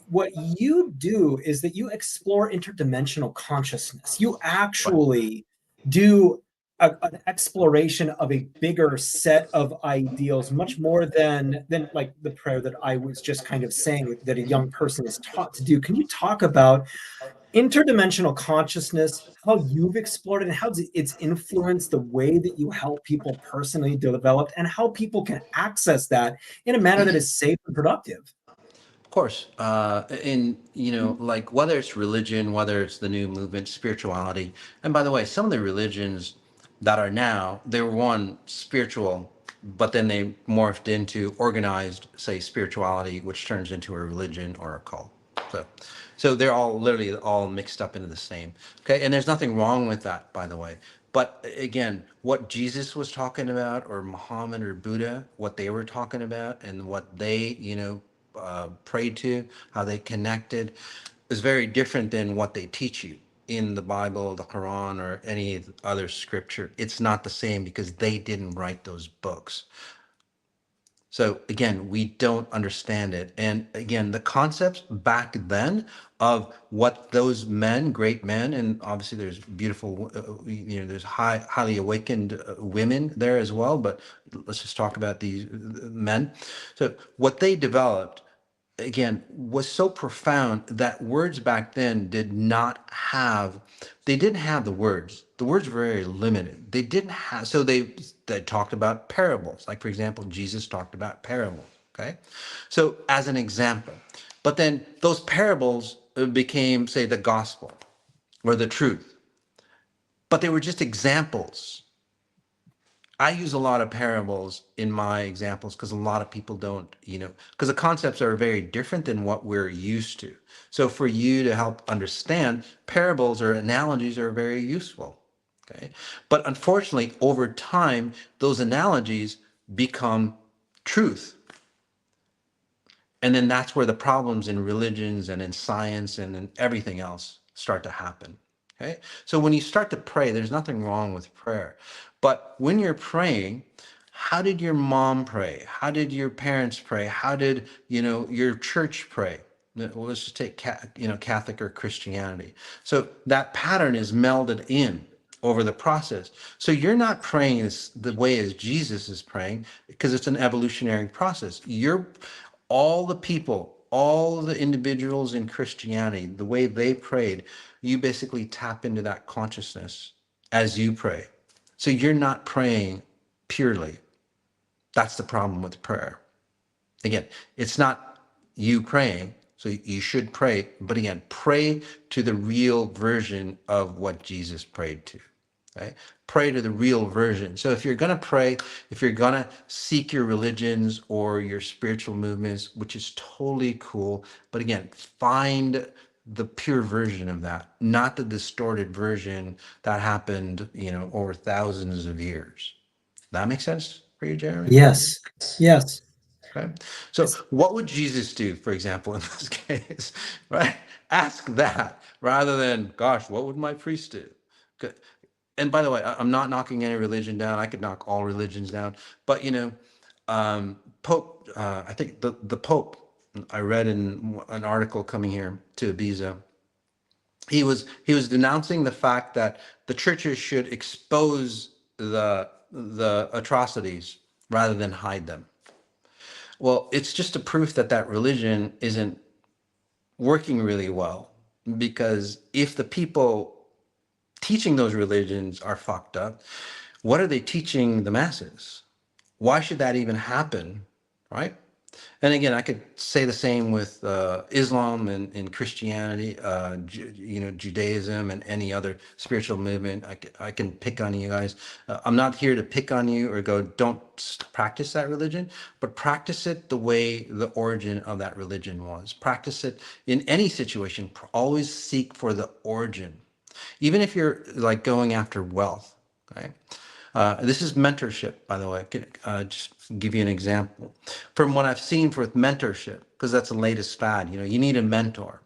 you do is that you explore interdimensional consciousness. You actually do an exploration of a bigger set of ideals, much more than like the prayer that I was just kind of saying that a young person is taught to do. Can you talk about interdimensional consciousness, how you've explored it, and how it's influenced the way that you help people personally develop, and how people can access that in a manner that is safe and productive? Of course, like whether it's religion, whether it's the new movement, spirituality, and by the way, some of the religions that are now, they were one spiritual, but then they morphed into organized, say, spirituality, which turns into a religion or a cult. So, so they're all literally all mixed up into the same. Okay, and there's nothing wrong with that, by the way. But again, what Jesus was talking about, or Muhammad or Buddha, what they were talking about, and what they, prayed to, how they connected, is very different than what they teach you in the Bible, the Quran, or any other scripture. It's not the same because they didn't write those books. So again, we don't understand it. And again, the concepts back then of what those men, great men, and obviously there's beautiful, there's highly awakened women there as well. But let's just talk about these men. So what they developed, again, was so profound that words back then they didn't have the words. The words were very limited. They didn't have, so they talked about parables. Like, for example, Jesus talked about parables. Okay. So as an example, but then those parables became, say, the gospel or the truth, but they were just examples. I use a lot of parables in my examples because a lot of people don't, because the concepts are very different than what we're used to. So for you to help understand, parables or analogies are very useful. Okay. But unfortunately, over time, those analogies become truth. And then that's where the problems in religions and in science and in everything else start to happen. Okay. So when you start to pray, there's nothing wrong with prayer. But when you're praying, how did your mom pray? How did your parents pray? How did, your church pray? Well, let's just take, Catholic or Christianity. So that pattern is melded in over the process. So you're not praying the way as Jesus is praying because it's an evolutionary process. All the people, all the individuals in Christianity, the way they prayed, you basically tap into that consciousness as you pray. So you're not praying purely. That's the problem with prayer. Again, it's not you praying, so you should pray, but again, pray to the real version of what Jesus prayed to. Right? Pray to the real version. So if you're going to pray, if you're going to seek your religions or your spiritual movements, which is totally cool, but again, find the pure version of that, not the distorted version that happened, over thousands of years. That makes sense for you, Jeremy? Yes. Yes. Okay. So what would Jesus do, for example, in this case, right? Ask that rather than, gosh, what would my priest do? Okay. And by the way, I'm not knocking any religion down. I could knock all religions down. But, Pope, I think the Pope, I read in an article coming here to Ibiza, he was denouncing the fact that the churches should expose the atrocities rather than hide them. Well, it's just a proof that that religion isn't working really well, because if the people teaching those religions are fucked up, what are they teaching the masses? Why should that even happen, right? And again, I could say the same with Islam and Christianity, Judaism and any other spiritual movement. I can pick on you guys. I'm not here to pick on you or go, don't practice that religion, but practice it the way the origin of that religion was. Practice it in any situation. Always seek for the origin, even if you're like going after wealth, right? This is mentorship, by the way. I could just give you an example from what I've seen with mentorship, because that's the latest fad. You need a mentor.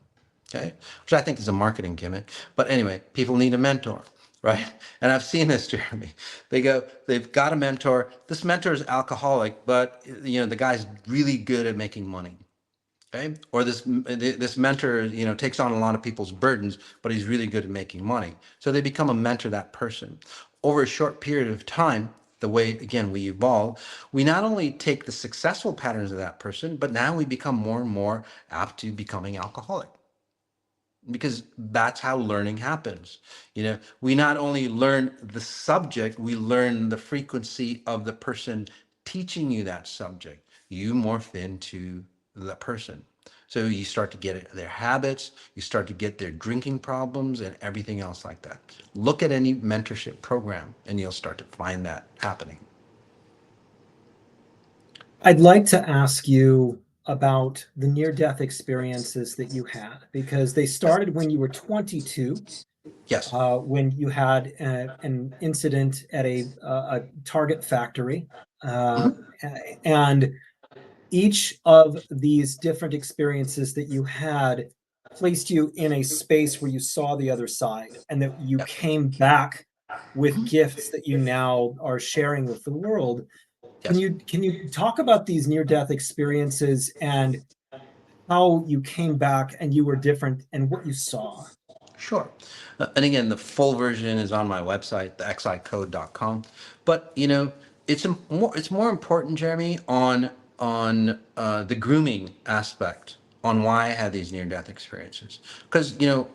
Okay, which I think is a marketing gimmick. But anyway, people need a mentor, right? And I've seen this, Jeremy. They've got a mentor. This mentor is alcoholic, but the guy's really good at making money. Okay, or this mentor, takes on a lot of people's burdens, but he's really good at making money. So they become a mentor to that person. Over a short period of time, the way again we evolve, we not only take the successful patterns of that person, but now we become more and more apt to becoming alcoholic, because that's how learning happens. We not only learn the subject, we learn the frequency of the person teaching you that subject. You morph into the person. So you start to get their habits, you start to get their drinking problems and everything else like that. Look at any mentorship program and you'll start to find that happening. I'd like to ask you about the near-death experiences that you had, because they started when you were 22, Yes. when you had an incident at a Target factory, uh, Mhm. and each of these different experiences that you had placed you in a space where you saw the other side, and that you Yep. came back with gifts that you now are sharing with the world. Can Yes. you talk about these near-death experiences and how you came back and you were different and what you saw? Sure. And again, the full version is on my website, thexicode.com. But it's more important, Jeremy, on the grooming aspect, on why I had these near death experiences. Because a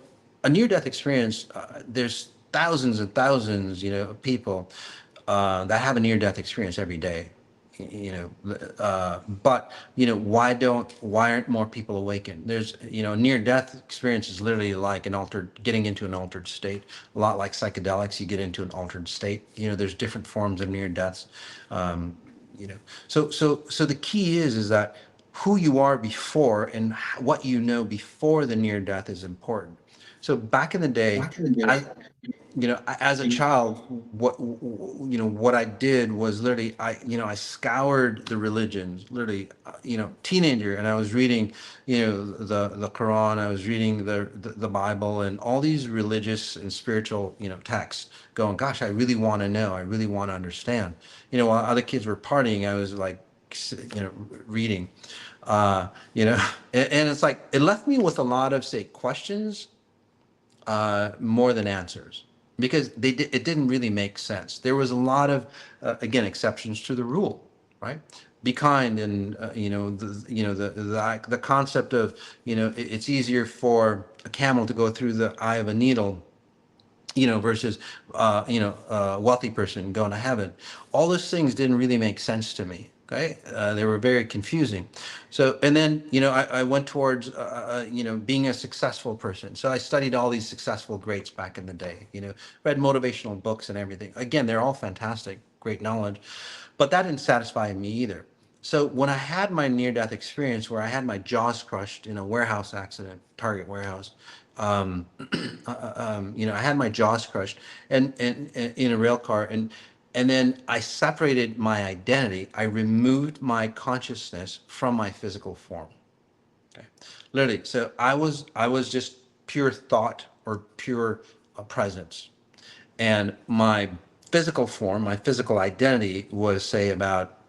near death experience, there's thousands and thousands, of people that have a near death experience every day. But why aren't more people awakened? There's near death experience is literally like getting into an altered state, a lot like psychedelics. You get into an altered state. There's different forms of near deaths. um, so the key is that who you are before and what before the near death is important. So back in the day, I, as a child, what I did was literally, I scoured the religions, literally, teenager, and I was reading, the Quran, I was reading the Bible and all these religious and spiritual, texts, going, gosh, I really want to know, I really want to understand. While other kids were partying, I was like, reading, and it's like, it left me with a lot of, say, questions, more than answers, because it didn't really make sense. There was a lot of, again, exceptions to the rule, right? Be kind, and the concept of, it's easier for a camel to go through the eye of a needle, versus, a wealthy person going to heaven. All those things didn't really make sense to me. Okay, they were very confusing. So, and then, I went towards, being a successful person. So I studied all these successful greats back in the day. Read motivational books and everything. Again, they're all fantastic, great knowledge, but that didn't satisfy me either. So when I had my near-death experience, where I had my jaws crushed in a warehouse accident, Target warehouse, um, I had my jaws crushed, and in a rail car, and then I separated my identity. I removed my consciousness from my physical form. Okay, literally. So I was just pure thought, or pure, presence, and my physical form, my physical identity was, say, about,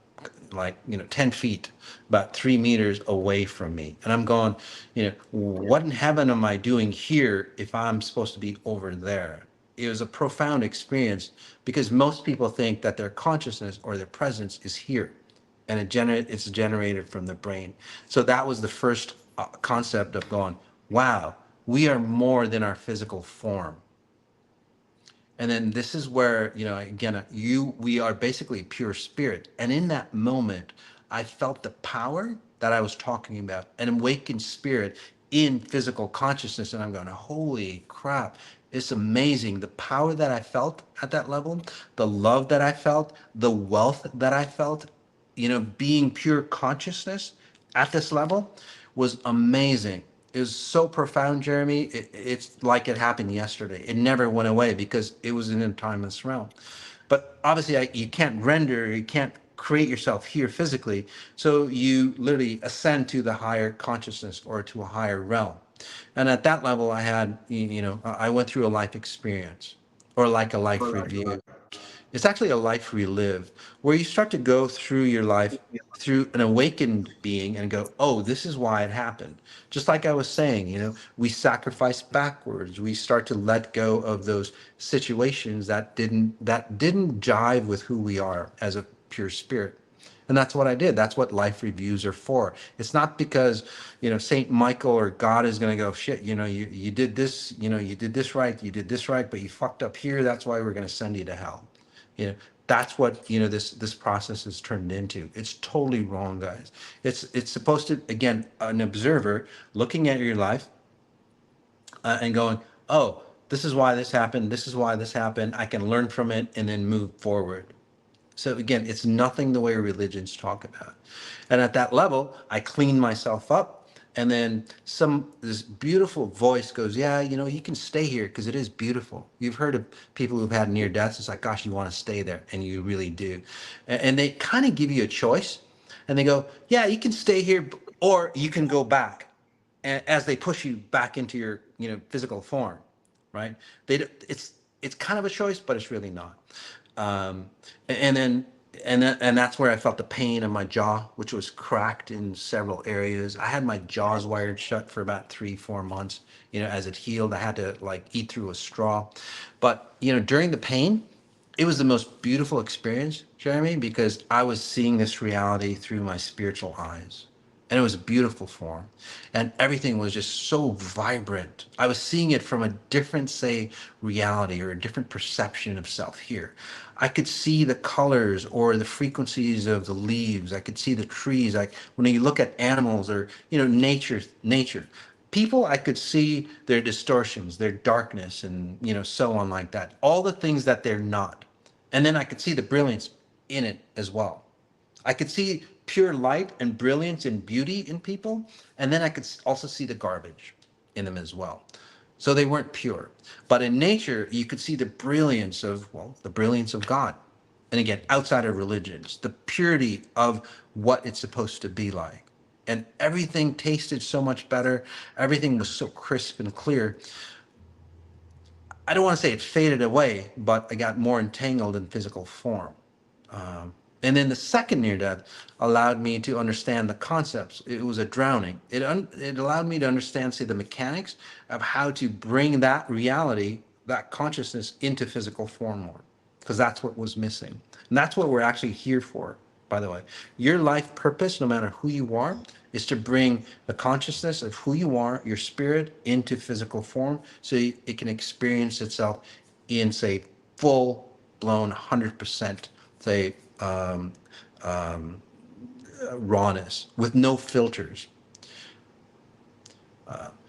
like, 10 feet, about 3 meters away from me. And I'm going, what in heaven am I doing here if I'm supposed to be over there? It was a profound experience, because most people think that their consciousness or their presence is here, and it's generated from the brain. So that was the first, concept of going, wow, we are more than our physical form. And then this is where, again, we are basically pure spirit. And in that moment, I felt the power that I was talking about, an awakened spirit in physical consciousness. And I'm going, holy crap, it's amazing. The power that I felt at that level, the love that I felt, the wealth that I felt, being pure consciousness at this level was amazing. It was so profound, Jeremy. It's like it happened yesterday. It never went away, because it was in a timeless realm. But obviously, you can't render, you can't create yourself here physically. So you literally ascend to the higher consciousness, or to a higher realm. And at that level, I had, I went through a life experience, or like a life review. It's actually a life relive, where you start to go through your life through an awakened being and go, oh, this is why it happened. Just like I was saying, we sacrifice backwards. We start to let go of those situations that didn't jive with who we are as a pure spirit. And that's what I did. That's what life reviews are for. It's not because, Saint Michael or God is going to go, shit, you did this, you did this right, but you fucked up here. That's why we're going to send you to hell. You know, that's what, this process is turned into. It's totally wrong, guys. It's supposed to, again, an observer looking at your life and going, oh, this is why this happened. This is why this happened. I can learn from it and then move forward. So again, it's nothing the way religions talk about. And at that level, I clean myself up. And then this beautiful voice goes, yeah, you can stay here because it is beautiful. You've heard of people who've had near deaths. It's like, gosh, you want to stay there. And you really do. And they kind of give you a choice. And they go, yeah, you can stay here or you can go back. And as they push you back into your, physical form, right? It's kind of a choice, but it's really not. Um, and then and that's where I felt the pain in my jaw, which was cracked in several areas. I had my jaws wired shut for about 3-4 months. As it healed, I had to like eat through a straw. But during the pain, it was the most beautiful experience, Jeremy, because I was seeing this reality through my spiritual eyes. And it was a beautiful form. And everything was just so vibrant. I was seeing it from a different, say, reality or a different perception of self here. I could see the colors or the frequencies of the leaves. I could see the trees. Like when you look at animals or, nature. People, I could see their distortions, their darkness, and, so on like that. All the things that they're not. And then I could see the brilliance in it as well. I could see pure light and brilliance and beauty in people, and then I could also see the garbage in them as well. So they weren't pure. But in nature, you could see the brilliance of, well, the brilliance of God. And again, outside of religions, the purity of what it's supposed to be like. And everything tasted so much better. Everything was so crisp and clear. I don't want to say it faded away, but I got more entangled in physical form. And then the second near death allowed me to understand the concepts. It was a drowning. It allowed me to understand, say, the mechanics of how to bring that reality, that consciousness into physical form more, because that's what was missing. And that's what we're actually here for, by the way. Your life purpose, no matter who you are, is to bring the consciousness of who you are, your spirit, into physical form so it can experience itself in, say, full blown 100%, say, rawness with no filters.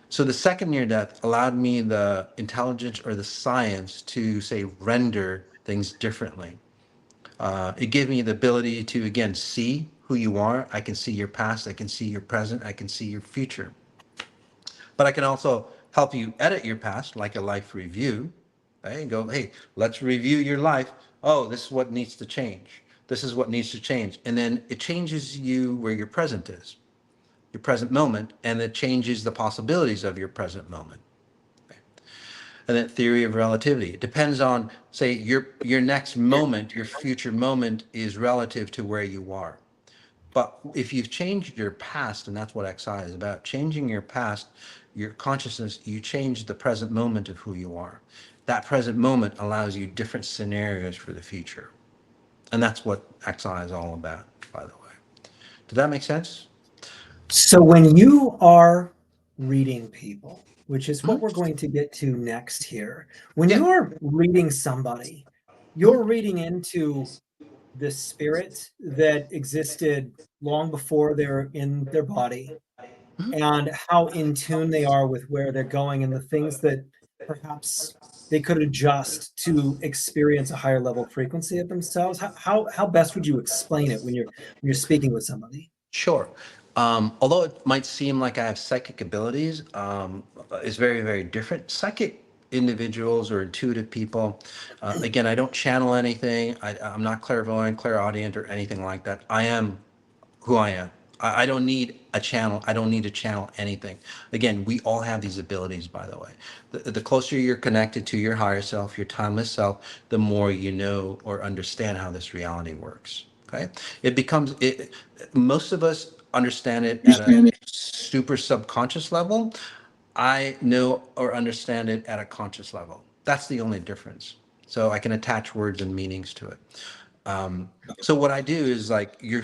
So the second near death allowed me the intelligence or the science to, say, render things differently. It gave me the ability to, again, see who you are. I can see your past. I can see your present. I can see your future. But I can also help you edit your past, like a life review. Right? And go, hey, let's review your life. Oh, this is what needs to change. This is what needs to change. And then it changes you where your present is, your present moment, and it changes the possibilities of your present moment. And that theory of relativity. It depends on, say, your next moment, your future moment is relative to where you are. But if you've changed your past, and that's what XI is about, changing your past, your consciousness, you change the present moment of who you are. That present moment allows you different scenarios for the future. And that's what XI is all about, by the way. Does that make sense? So when you are reading people, which is what Mhm. we're going to get to next here, when Yeah. you're reading somebody, Mhm. you're reading into the spirit that existed long before they're in their body Mhm. and how in tune they are with where they're going and the things that perhaps they could adjust to experience a higher level frequency of themselves. How best would you explain it when you're speaking with somebody? Sure. Although it might seem like I have psychic abilities, it's very, very different. Psychic individuals or intuitive people, again, I don't channel anything. I'm not clairvoyant, clairaudient, or anything like that. I am who I am. I don't need a channel. I don't need to channel anything. Again, we all have these abilities, by the way. The closer you're connected to your higher self, your timeless self, the more you know or understand how this reality works. Okay. It becomes it. Most of us understand it at a super subconscious level. I know or understand it at a conscious level. That's the only difference. So I can attach words and meanings to it. So what I do is like your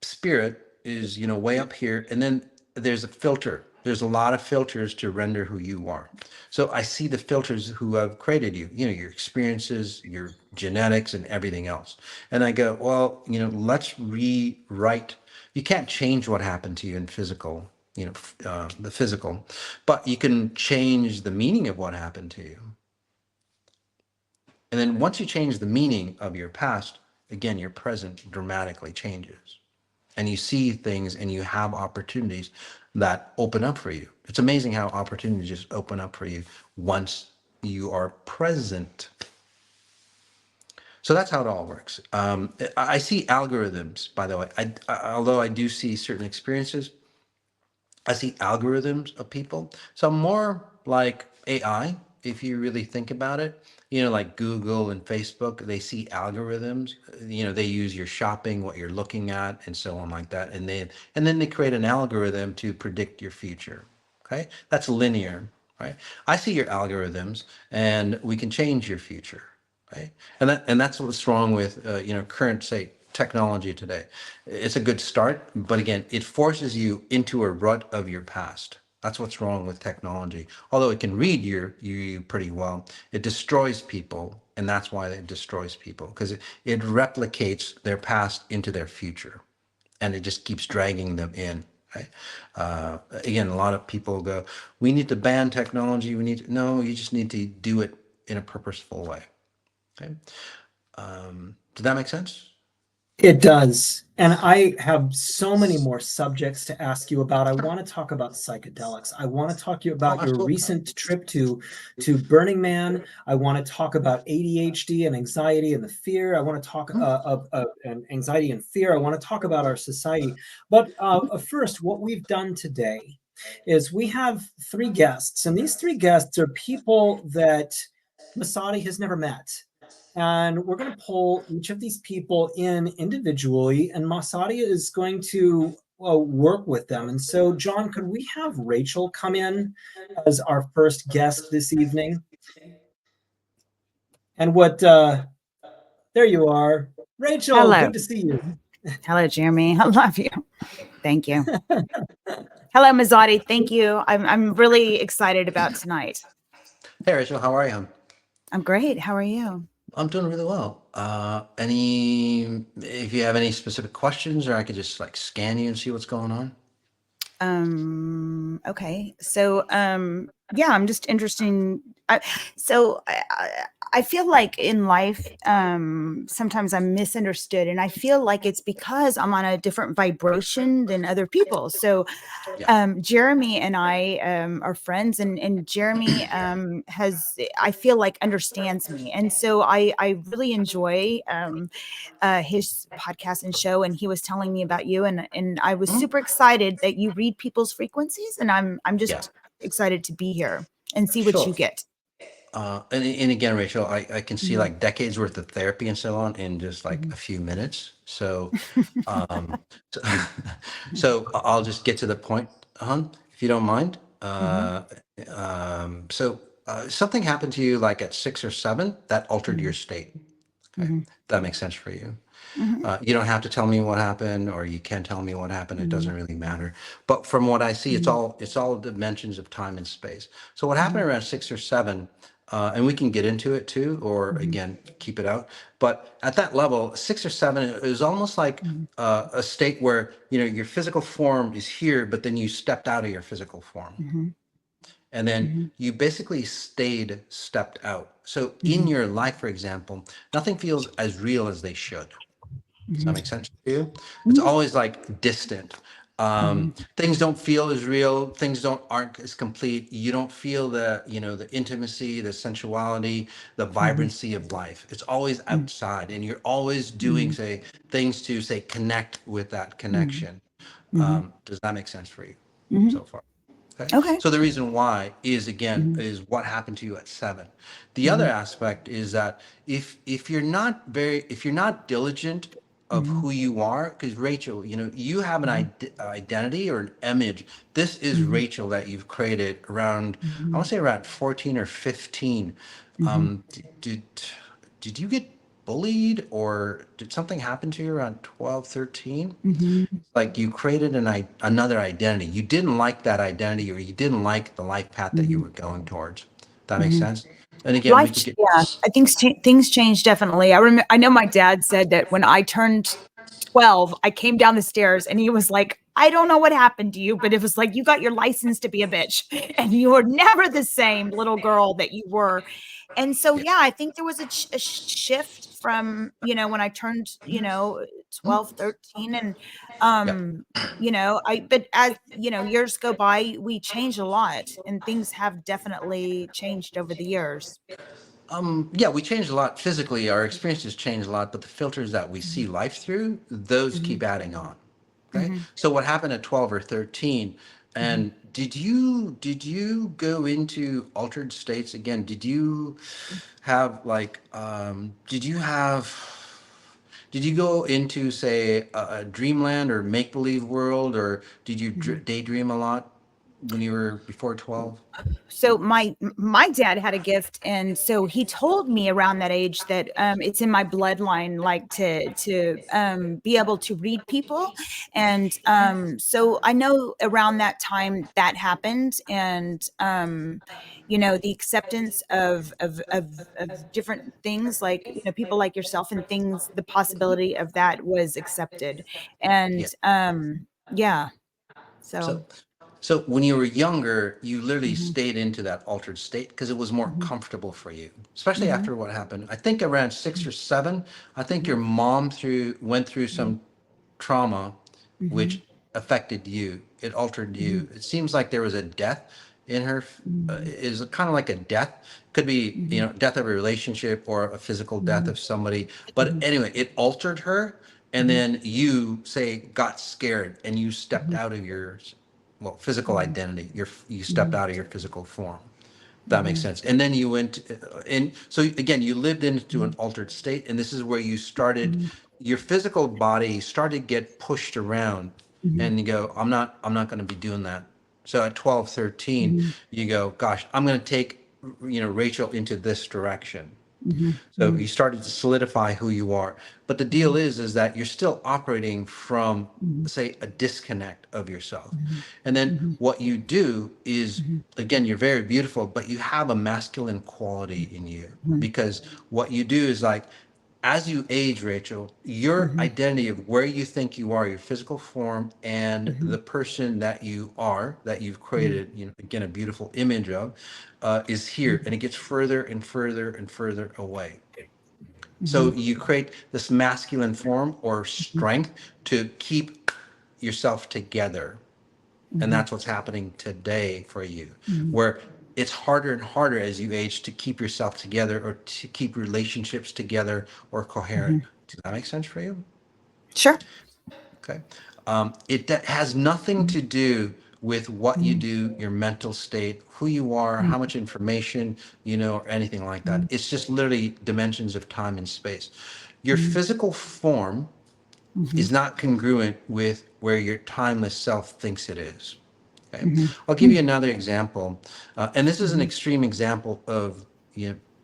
spirit is, way up here, and then there's a filter. There's a lot of filters to render who you are. So I see the filters who have created you, your experiences, your genetics, and everything else. And I go, well, let's rewrite. You can't change what happened to you in physical, the physical, but you can change the meaning of what happened to you. And then once you change the meaning of your past, again, your present dramatically changes. And you see things and you have opportunities that open up for you. It's amazing how opportunities just open up for you once you are present. So that's how it all works. I see algorithms, by the way. Although I do see certain experiences, I see algorithms of people. So I'm more like AI, if you really think about it. Like Google and Facebook, they see algorithms. They use your shopping, what you're looking at, and so on like that. And then they create an algorithm to predict your future. Okay, that's linear, right? I see your algorithms, and we can change your future, right? And that's what's wrong with current, say, technology today. It's a good start, but again, it forces you into a rut of your past. That's what's wrong with technology. Although it can read you pretty well, it destroys people, and that's why it destroys people, because it replicates their past into their future, and it just keeps dragging them in. Right? Again, a lot of people go, "We need to ban technology. No, you just need to do it in a purposeful way." Okay. Did that make sense? It does. And I have so many more subjects to ask you about. I want to talk about psychedelics. I want to talk to you Oh, about your absolutely. recent trip to Burning Man. I want to talk about ADHD and anxiety and the fear. I want to talk of and anxiety and fear. I want to talk about our society. But first, what we've done today is we have three guests, and these three guests are people that Masati has never met. And we're going to pull each of these people in individually, and Masati is going to work with them. And so, John, could we have Rachel come in as our first guest this evening? And there you are. Rachel, Hello. good to see you. Hello, Jeremy. I love you. Thank you. Hello, Masati. Thank you. I'm really excited about tonight. Hey, Rachel, how are you? I'm great. How are you? I'm doing really well. If you have any specific questions, or I could just like scan you and see what's going on. Okay. So, yeah, I'm just interested. I feel like in life, sometimes I'm misunderstood, and I feel like it's because I'm on a different vibration than other people. So, Yeah. Jeremy and I are friends, and Jeremy I feel like understands me, and so I really enjoy his podcast and show. And he was telling me about you, and I was Mhm. super excited that you read people's frequencies, and I'm Yeah. just excited to be here and see what you Sure. get. And again, Rachel, I can see Mhm, like decades worth of therapy and so on in just like mhm. a few minutes. Um, so, I'll just get to the point, if you don't mind. Mhm, Something happened to you like at 6 or 7 that altered your mhm, state. Okay, mhm, that makes sense for you. mhm, You don't have to tell me what happened, or you can tell me what happened. It mhm, doesn't really matter. But from what I see, it's mhm, all dimensions of time and space. So what happened mhm, around 6 or 7, and we can get into it too, or mhm, again keep it out. But at that level, 6 or 7, it was almost like mhm, a state where your physical form is here, but then you stepped out of your physical form, mhm, and then mhm, you basically stepped out. So in mhm, your life, for example, nothing feels as real as they should. Does that mhm, make sense to you? It's mhm, always like distant. mhm, Things don't feel as real. Things aren't as complete. You don't feel the intimacy, the sensuality, the mhm, vibrancy of life. It's always mhm, outside, and you're always doing, mhm, say, things to say connect with that mhm, connection. Does that make sense for you Hmm. so far? Okay. Okay. So the reason why is, again, Hmm. is what happened to you at 7. The other Hmm. aspect is that if you're not diligent of Hmm. who you are, because Rachel, you have an Hmm. identity or an image. This is Hmm. Rachel that you've created around, I Hmm. want to say around 14 or 15. Hmm. Did you get bullied, or did something happen to you around 12, 13? Hmm. Like you created another identity. You didn't like that identity, or you didn't like the life path that you Hmm. were going towards. That makes Hmm. sense. And again, we could get Yeah, I think things changed definitely. I know my dad said that when I turned 12, I came down the stairs and he was like, I don't know what happened to you, but it was like you got your license to be a bitch and you were never the same little girl that you were. And so, yeah, yeah, I think there was a shift from, when I turned, 12, 13, and, yeah. um, but as, years go by, we change a lot and things have definitely changed over the years. Yeah, we changed a lot physically. Our experiences changed a lot, but the filters that we see life through, those Mhm, keep adding on. Okay. mhm, So what happened at 12 or 13? mhm. And did you go into altered states again? Did you have like did you go into, say, a dreamland or make believe world, or did you Mhm. daydream a lot when you were before 12? So my dad had a gift, and so he told me around that age that it's in my bloodline, like to be able to read people, and so I know around that time that happened, and the acceptance of different things, like people like yourself and things, the possibility of that was accepted, and Yeah. yeah, so. So So when you were younger, you literally Mhm, stayed into that altered state because it was more mhm, comfortable for you, especially mhm, after what happened. I think around 6 or 7, I think mhm, your mom went through mhm, some trauma, mhm, which affected you. It altered mhm, you. It seems like there was a death in her. mhm, Is kind of like a death. Could be, mhm, death of a relationship or a physical death mhm, of somebody. But mhm, anyway, it altered her, and mhm, then you say got scared and you stepped mhm, out of your, well, physical mhm, identity. You stepped mhm, out of your physical form. That makes mhm, sense. And then you went, and so again, you lived into an mhm, altered state, and this is where you started, mhm, your physical body started to get pushed around, mhm, and you go, I'm not going to be doing that. So at 12, 13, mhm, you go, gosh, I'm going to take, Rachel into this direction. mhm, So you started to solidify who you are. But the deal is that you're still operating from, mhm, say, a disconnect of yourself. mhm, And then mhm, what you do is, mhm, again, you're very beautiful, but you have a masculine quality in you, mhm, because what you do is like, as you age, Rachel, your mhm, identity of where you think you are, your physical form, and mhm, the person that you are, that you've mhm, created, again, a beautiful image of, is here, and it gets further and further and further away. So mhm, you create this masculine form or strength to keep yourself together. And mhm, that's what's happening today for you, mhm, where it's harder and harder as you age to keep yourself together, or to keep relationships together or coherent. mhm. Does that make sense for you? Sure. Okay. That has nothing Mhm, to do with what you mhm, do, your mental state, who you are, how much information you know, or anything like that. mhm, It's just literally dimensions of time and space. Your mhm, physical form mhm, is not congruent with where your timeless self thinks it is. Okay. mhm, I'll give you mhm, another example. And this is an mhm. extreme example of,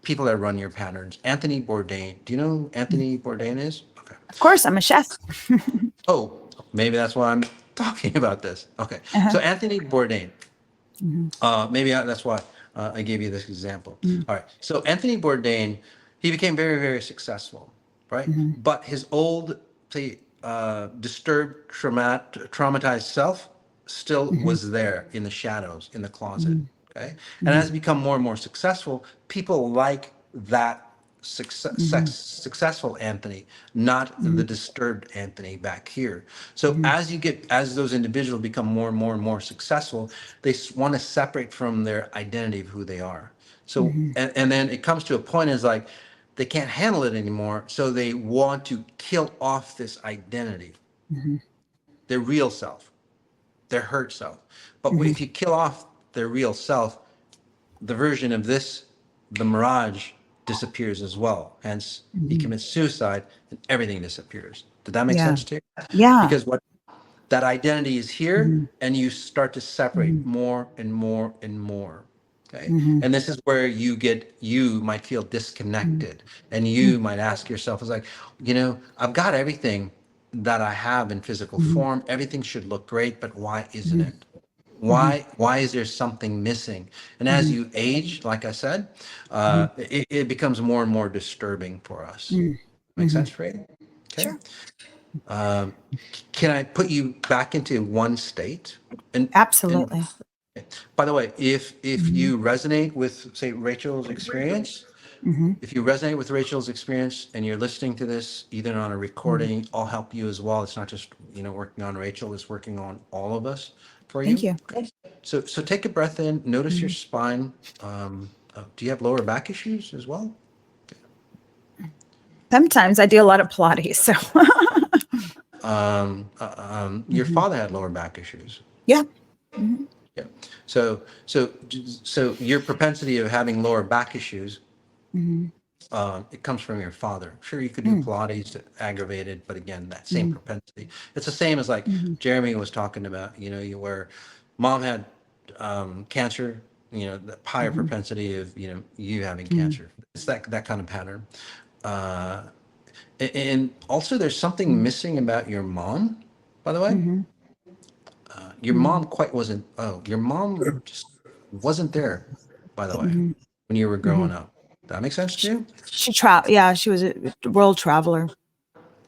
people that run your patterns. Anthony Bourdain. Do you know who Anthony Bourdain is? Okay. Of course, I'm a chef. Oh, maybe that's why I'm talking about this. Okay. Uh-huh. So Anthony Bourdain, Mhm, that's why I gave you this example. mhm, All right. So Anthony Bourdain, he became very, very successful, right? mhm, But his old, say, disturbed, traumatized self still mhm, was there in the shadows, in the closet. mhm, Okay. And mhm, as he become more and more successful, people like that mhm, successful Anthony, not the mhm, disturbed Anthony back here. So mhm, as those individuals become more and more and more successful, they want to separate from their identity of who they are. So, mhm, and then it comes to a point is like, they can't handle it anymore. So they want to kill off this identity, mhm, their real self. their hurt self. But if you kill off their real self, the version of this, the mirage, disappears as well. Hence, he commits suicide and everything disappears. Did that make Yeah. sense to you? Yeah. Because what that identity is here, and you start to separate more and more and more. Okay. And this is where you might feel disconnected, and you might ask yourself, it's like, I've got everything that I have in physical form. Everything should look great, but why isn't it? Why is there something missing? And as you age, like I said, it becomes more and more disturbing for us. Make sense, Freddie? Okay. Sure. Can I put you back into one state? And Absolutely. by the way, if you resonate with, say, Rachel's experience, if you resonate with Rachel's experience and you're listening to this either on a recording, I'll help you as well. It's not just working on Rachel, it's working on all of us for you. Thank you. Okay. So take a breath in. Notice your spine. Do you have lower back issues as well? Sometimes I do a lot of Pilates. So your father had lower back issues. yeah. Yeah. So your propensity of having lower back issues, it comes from your father. Sure, you could do Pilates to aggravate it, but again, that same propensity. It's the same as like Jeremy was talking about. Where mom had cancer. The higher propensity of you having cancer. It's that kind of pattern. And also, there's something missing about your mom. By the way. Your mom your mom just wasn't there, by the way, when you were growing up. That makes sense to you? She was a world traveler.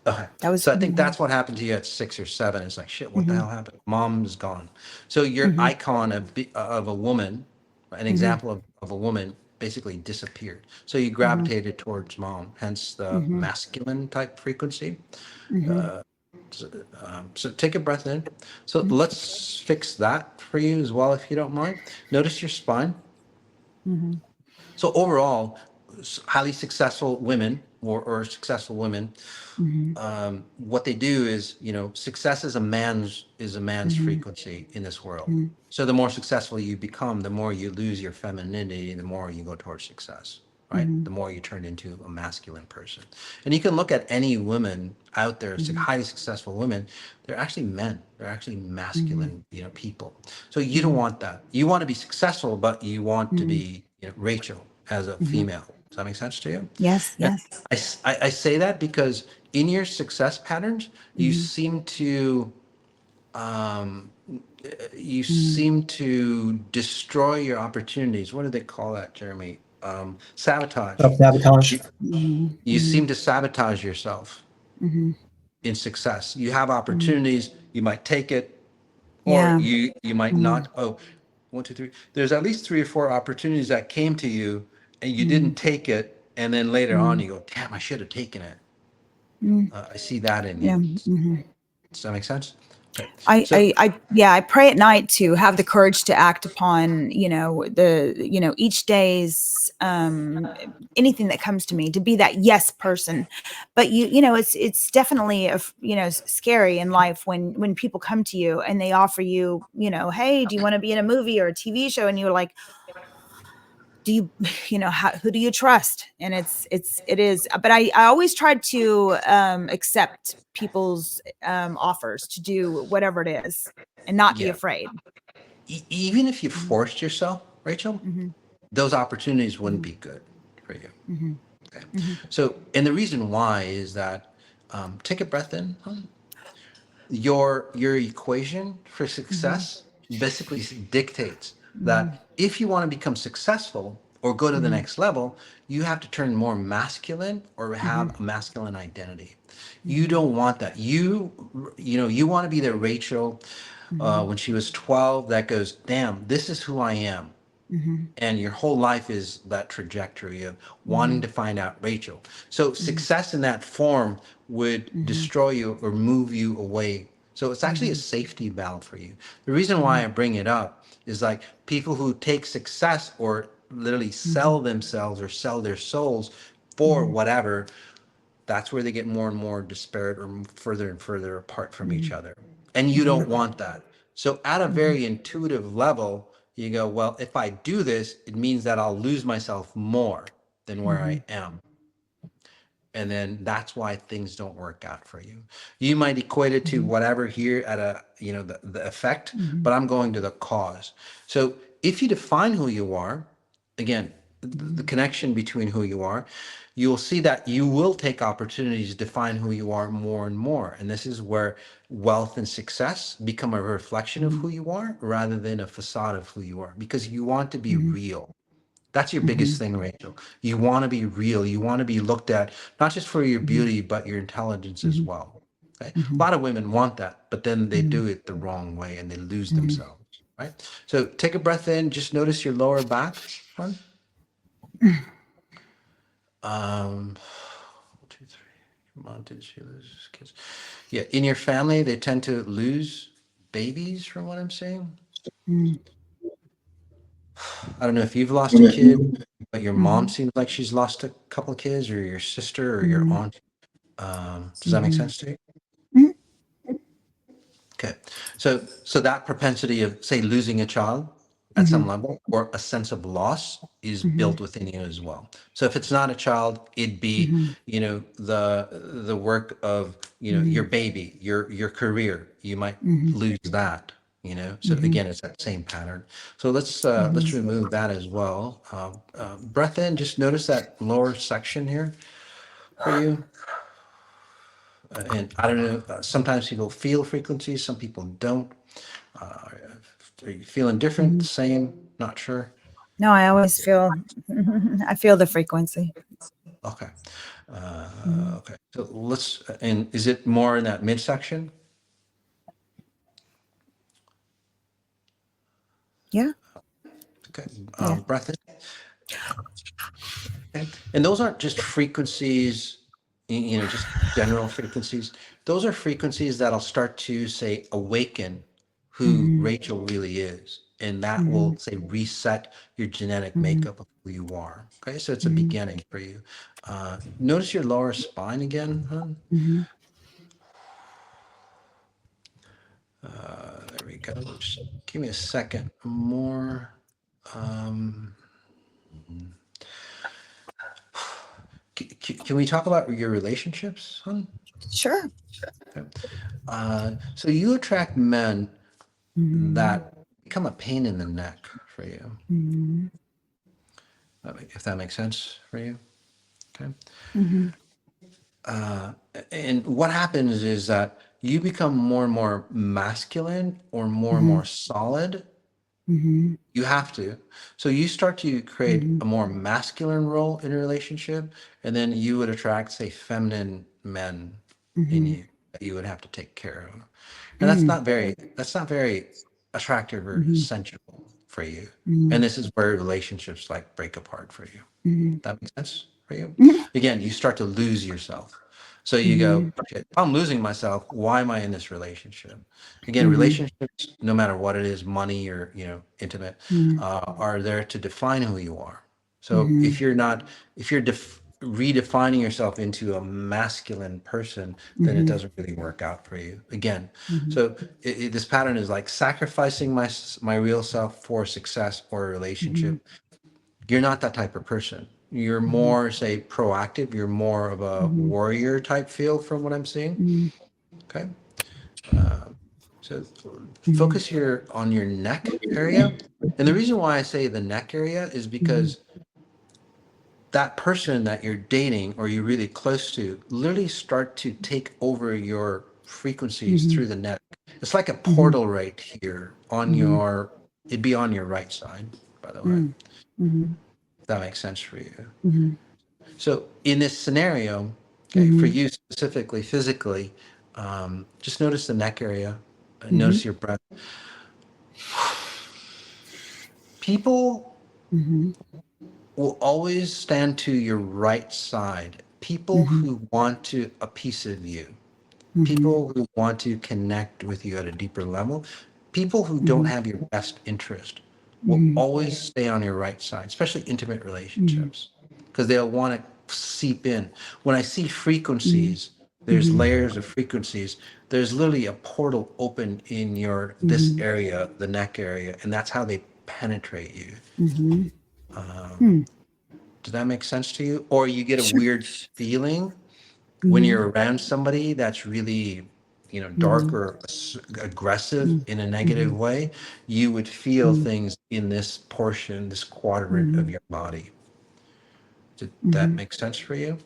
Okay. So I think that's what happened to you at 6 or 7. It's like, shit, what the hell happened? Mom's gone. So your icon of a woman, an example of a woman, basically disappeared. So you gravitated towards mom, hence the masculine type frequency. So take a breath in. So let's fix that for you as well, if you don't mind. Notice your spine. So overall, highly successful women or successful women, what they do is, success is a man's frequency in this world. So the more successful you become, the more you lose your femininity, the more you go towards success. Right? The more you turn into a masculine person. And you can look at any woman out there, highly successful women, they're actually men. They're actually masculine, people. So you don't want that. You want to be successful, but you want to be Rachel as a female. Does that make sense to you? Yes. I say that because in your success patterns, you seem to destroy your opportunities. What do they call that, Jeremy? Sabotage. Self-sabotage. You seem to sabotage yourself in success. You have opportunities, you might take it, or you might not. Oh, 1, 2, 3. There's at least 3 or 4 opportunities that came to you and you didn't take it, and then later on you go, damn, I should have taken it. I see that in you. Does that make sense? Okay. I pray at night to have the courage to act upon, each day's, anything that comes to me, to be that yes person. But it's definitely scary in life when people come to you and they offer you, hey, do you want to be in a movie or a TV show? And you're like, do you, who do you trust? And it is, but I always tried to accept people's offers to do whatever it is and not be afraid. Even if you forced yourself, Rachel, those opportunities wouldn't be good for you. Okay. So, and the reason why is that, take a breath in. Your equation for success basically dictates that if you want to become successful or go to the next level, you have to turn more masculine or have a masculine identity. You don't want that. You want to be the Rachel when she was 12 that goes, damn, this is who I am. And your whole life is that trajectory of wanting to find out Rachel. So success in that form would destroy you or move you away. So it's actually a safety valve for you. The reason why I bring it up is like people who take success or literally sell themselves or sell their souls for whatever, that's where they get more and more disparate or further and further apart from each other. And you don't want that. So at a very intuitive level, you go, well, if I do this, it means that I'll lose myself more than where I am. And then that's why things don't work out for you. You might equate it to whatever here at a, the effect, but I'm going to the cause. So if you define who you are, again, the connection between who you are, you'll see that you will take opportunities to define who you are more and more. And this is where wealth and success become a reflection of who you are rather than a facade of who you are, because you want to be real. That's your biggest thing, Rachel. You want to be real. You want to be looked at, not just for your beauty, but your intelligence as well. Okay? A lot of women want that, but then they do it the wrong way and they lose themselves, right? So take a breath in. Just notice your lower back. One, 2, 3. Come on, did she lose kids? Yeah, in your family, they tend to lose babies, from what I'm saying. I don't know if you've lost a kid, but your mom seems like she's lost a couple of kids, or your sister, or your aunt. Does that make sense to you? Okay, so that propensity of, say, losing a child at some level, or a sense of loss, is built within you as well. So if it's not a child, it'd be, the work of, your baby, your career. You might lose that. So again, it's that same pattern. So let's remove that as well. Breath in, just notice that lower section here for you. And I don't know, sometimes people feel frequencies, some people don't. Are you feeling different, same, not sure? No, I always feel, I feel the frequency. Okay. Okay. So and is it more in that midsection? Yeah. Okay. Yeah. Breath in. Okay. And those aren't just frequencies, just general frequencies. Those are frequencies that'll start to, say, awaken who Rachel really is. And that will, say, reset your genetic makeup of who you are. Okay, so it's a beginning for you. Notice your lower spine again, hon. There we go. Just give me a second more. Can we talk about your relationships, hon? Sure. So you attract men that become a pain in the neck for you. If that makes sense for you. Okay. And what happens is that you become more and more masculine, or more and more solid. You have to. So you start to create a more masculine role in a relationship, and then you would attract, say, feminine men in you that you would have to take care of. And that's not very attractive or sensual for you. And this is where relationships like break apart for you. That makes sense for you? Again, you start to lose yourself. So you go, okay, if I'm losing myself, why am I in this relationship? Again, relationships, no matter what it is, money or, intimate, are there to define who you are. So if you're redefining yourself into a masculine person, then it doesn't really work out for you. Again, so this pattern is like sacrificing my real self for success or a relationship. You're not that type of person. You're more, say, proactive. You're more of a warrior type feel, from what I'm seeing. Okay. So focus here on your neck area. And the reason why I say the neck area is because that person that you're dating or you're really close to literally start to take over your frequencies through the neck. It's like a portal right here on it'd be on your right side, by the way. If that makes sense for you. So in this scenario, okay, for you specifically, physically, just notice the neck area, notice your breath. People will always stand to your right side. People who want a piece of you, people who want to connect with you at a deeper level, people who don't have your best interest will always stay on your right side, especially intimate relationships, because they'll want to seep in. When I see frequencies, there's layers of frequencies. there's literally a portal open in your this area, the neck area, and that's how they penetrate you. Does that make sense to you? Or you get a Sure. weird feeling when you're around somebody that's really, dark or aggressive in a negative way. You would feel things in this portion, this quadrant of your body. Did that make sense for you?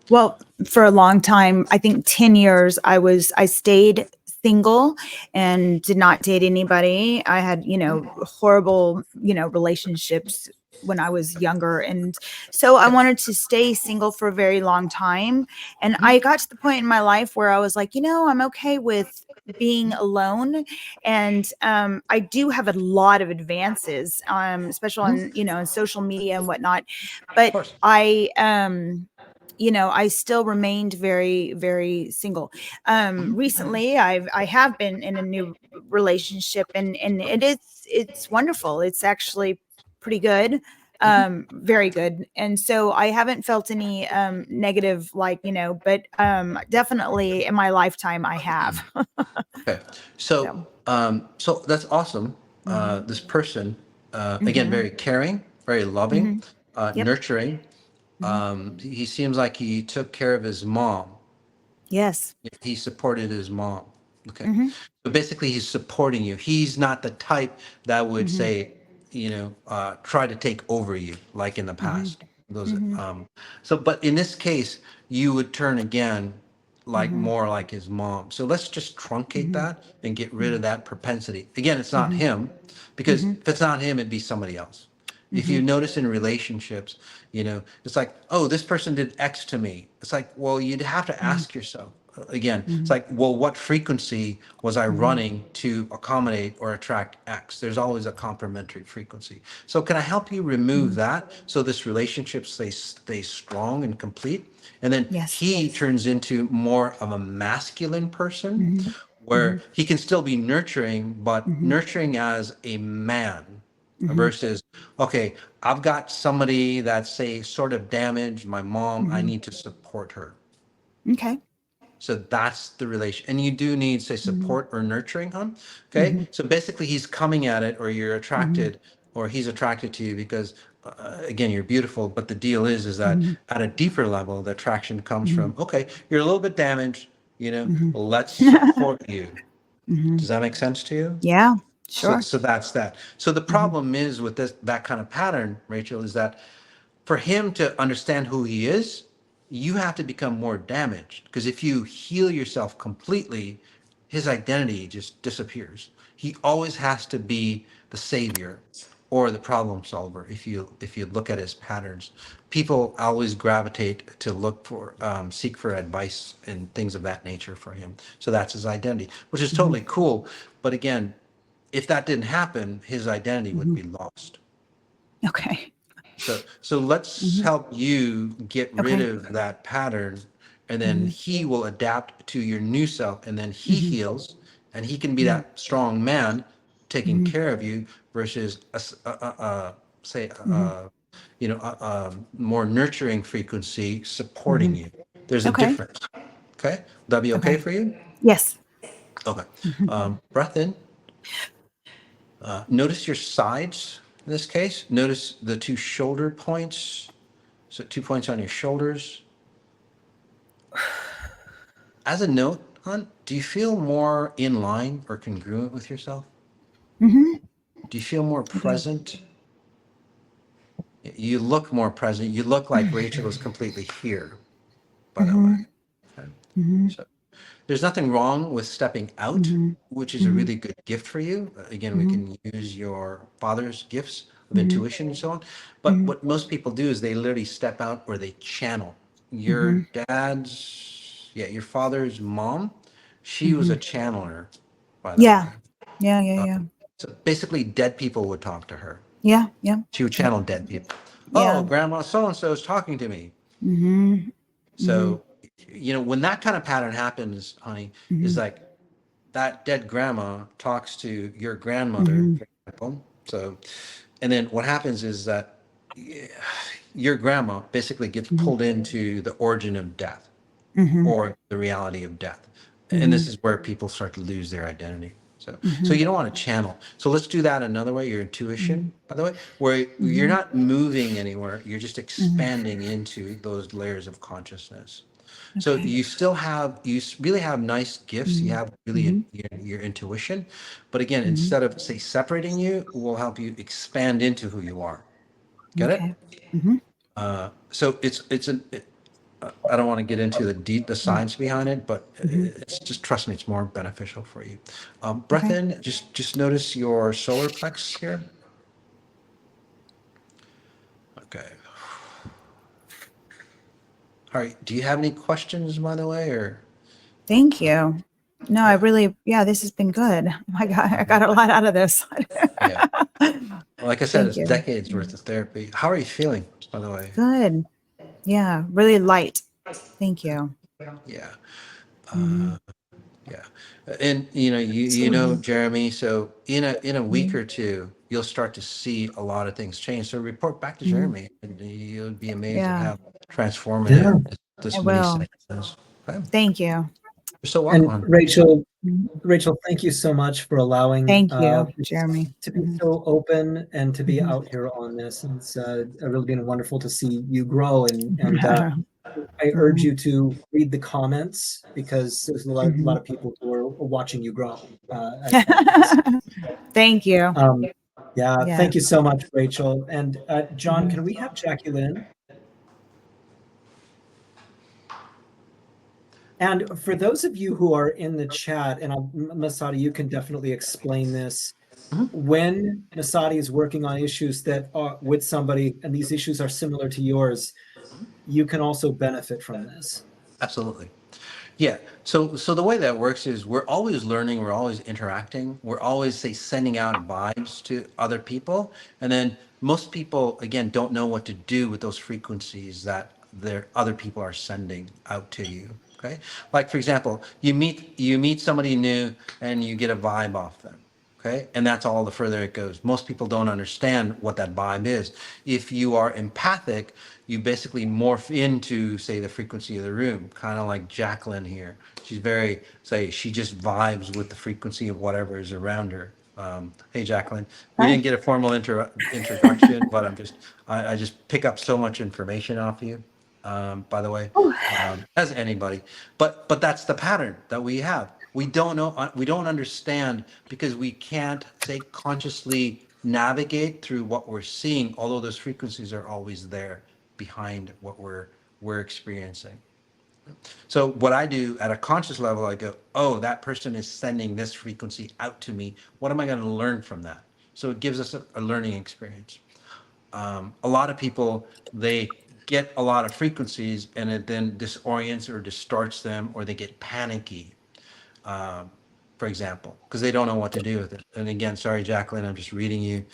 Well, for a long time, I think 10 years, I stayed single and did not date anybody. I had, horrible, relationships when I was younger. And so I wanted to stay single for a very long time. And I got to the point in my life where I was like, I'm okay with being alone. And I do have a lot of advances, especially on, on social media and whatnot. Of But course. I still remained very, very single. Recently I have been in a new relationship, and it's wonderful. It's actually pretty good, very good. And so I haven't felt any negative, but definitely in my lifetime I have. Okay. So So that's awesome. This person, again, very caring, very loving, yep. nurturing. He seems like he took care of his mom. Yes. He supported his mom. Okay. So basically, he's supporting you. He's not the type that would say, try to take over you like in the past. Those, but in this case, you would turn again like more like his mom. So let's just truncate that and get rid of that propensity. Again, it's not him, because if it's not him, it'd be somebody else. If you notice in relationships, it's like, oh, this person did X to me. It's like, well, you'd have to ask yourself again. It's like, well, what frequency was I running to accommodate or attract X? There's always a complementary frequency. So can I help you remove that so this relationship stays strong and complete? And then Yes. he turns into more of a masculine person where he can still be nurturing, but nurturing as a man. Versus, okay, I've got somebody that's, say, sort of damaged, my mom, I need to support her. Okay. So that's the relation. And you do need, say, support or nurturing him. Okay. So basically, he's coming at it, or you're attracted, or he's attracted to you because, again, you're beautiful. But the deal is that at a deeper level, the attraction comes from, okay, you're a little bit damaged, let's support you. Does that make sense to you? Yeah, So, sure. so that's that. So the problem is with that kind of pattern, Rachel, is that for him to understand who he is, you have to become more damaged. Because if you heal yourself completely, his identity just disappears. He always has to be the savior or the problem solver. If you look at his patterns, people always gravitate to seek for advice and things of that nature for him. So that's his identity, which is totally cool. But again, if that didn't happen, his identity would be lost. Okay. So let's help you get rid of that pattern, and then he will adapt to your new self, and then he heals, and he can be that strong man taking care of you versus more nurturing frequency supporting you. There's a Okay. difference. Okay, would that be okay for you? Yes. Okay. Breath in. Notice your sides in this case. Notice the two shoulder points. So 2 points on your shoulders. As a note, hon, do you feel more in line or congruent with yourself? Do you feel more present? You look more present. You look like Rachel is completely here, by the way. Okay. So there's nothing wrong with stepping out, which is a really good gift for you. Again, we can use your father's gifts of intuition and so on. But what most people do is they literally step out or they channel. Your your father's mom, she was a channeler, by the way. Yeah. Yeah. Yeah. Yeah. So basically, dead people would talk to her. Yeah. Yeah. She would channel dead people. Yeah. Oh, Grandma so-and-so is talking to me. Mm-hmm. So, when that kind of pattern happens, honey, is like that dead grandma talks to your grandmother, for example. So, and then what happens is that your grandma basically gets pulled into the origin of death or the reality of death. And this is where people start to lose their identity. So you don't want to channel. So let's do that another way. Your intuition, by the way, where you're not moving anywhere, you're just expanding into those layers of consciousness. So Okay. you really have nice gifts. You have really your intuition, but again, instead of say separating you, will help you expand into who you are. Get it? Okay. Mm-hmm. So I don't want to get into the science behind it, but it's just trust me, it's more beneficial for you. Breath Okay. in, just notice your solar plex here. Okay. All right. Do you have any questions, by the way, or? Thank you. No, I really, this has been good. Oh my God, I got a lot out of this. Yeah. Like I said, Thank it's you. decades worth of therapy. How are you feeling, by the way? Good. Yeah, really light. Thank you. Yeah. Mhm. Yeah. And you know, Jeremy, so in a week or two, you'll start to see a lot of things change. So report back to Jeremy, and you'll be amazed at Yeah, how transformative Yeah. I this mini will. site is. Okay. Thank you. You're so welcome, And hon. Rachel, thank you so much for allowing Thank you, Jeremy. to be Mhm. so open and to be Mhm. out here on this. And it's really been wonderful to see you grow. And I urge you to read the comments because there's a lot of people who are watching you grow at this. Thank you. Yeah, Yeah. thank you so much, Rachel. And John, can we have Jackie Lynn? And for those of you who are in the chat, and Masati, you can definitely explain this. When Masati is working on issues that are with somebody, and these issues are similar to yours, you can also benefit from this. Absolutely. Yeah. So the way that works is we're always learning, we're always interacting, we're always say sending out vibes to other people, and then most people again don't know what to do with those frequencies that their other people are sending out to you. Okay. Like for example, you meet somebody new and you get a vibe off them. Okay. And that's all the further it goes. Most people don't understand what that vibe is. If you are empathic, you basically morph into, say, the frequency of the room, kind of like Jacqueline here. She's very, say, she just vibes with the frequency of whatever is around her. Hey, Jacqueline, we Hi. didn't get a formal introduction, but I just pick up so much information off you, by the way, Oh, as anybody. But that's the pattern that we have. We don't know, we don't understand because we can't say consciously navigate through what we're seeing, although those frequencies are always there behind what we're experiencing. So what I do at a conscious level, I go, oh, that person is sending this frequency out to me. What am I going to learn from that? So it gives us a learning experience. A lot of people, they get a lot of frequencies and it then disorients or distorts them, or they get panicky, for example, because they don't know what to do with it. And again, sorry, Jacqueline, I'm just reading you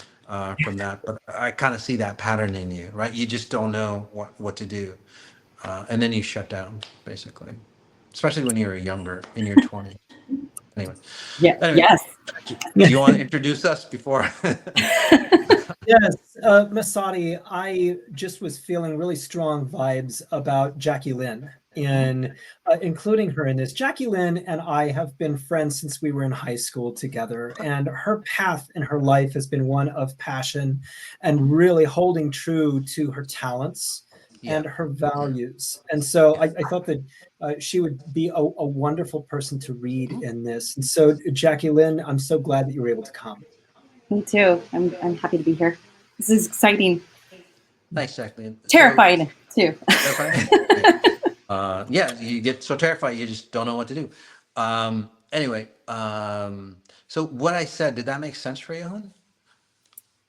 from that, but I kind of see that pattern in you, right? You just don't know what to do. And then you shut down, basically, especially when you're younger, in your 20s. Anyway, yeah. anyway, Yes. do you want to introduce us before? Yes, Masati, I just was feeling really strong vibes about Jackie Lynn, in including her in this. Jackie Lynn and I have been friends since we were in high school together, and her path in her life has been one of passion and really holding true to her talents Yeah. and her values. And so I thought that she would be a wonderful person to read in this. And so, Jackie Lynn, I'm so glad that you were able to come. Me too. I'm happy to be here. This is exciting. Thanks, Jacqueline. Terrified too. Terrified? Yeah, you get so terrified you just don't know what to do. Anyway, so what I said, did that make sense for you, hon?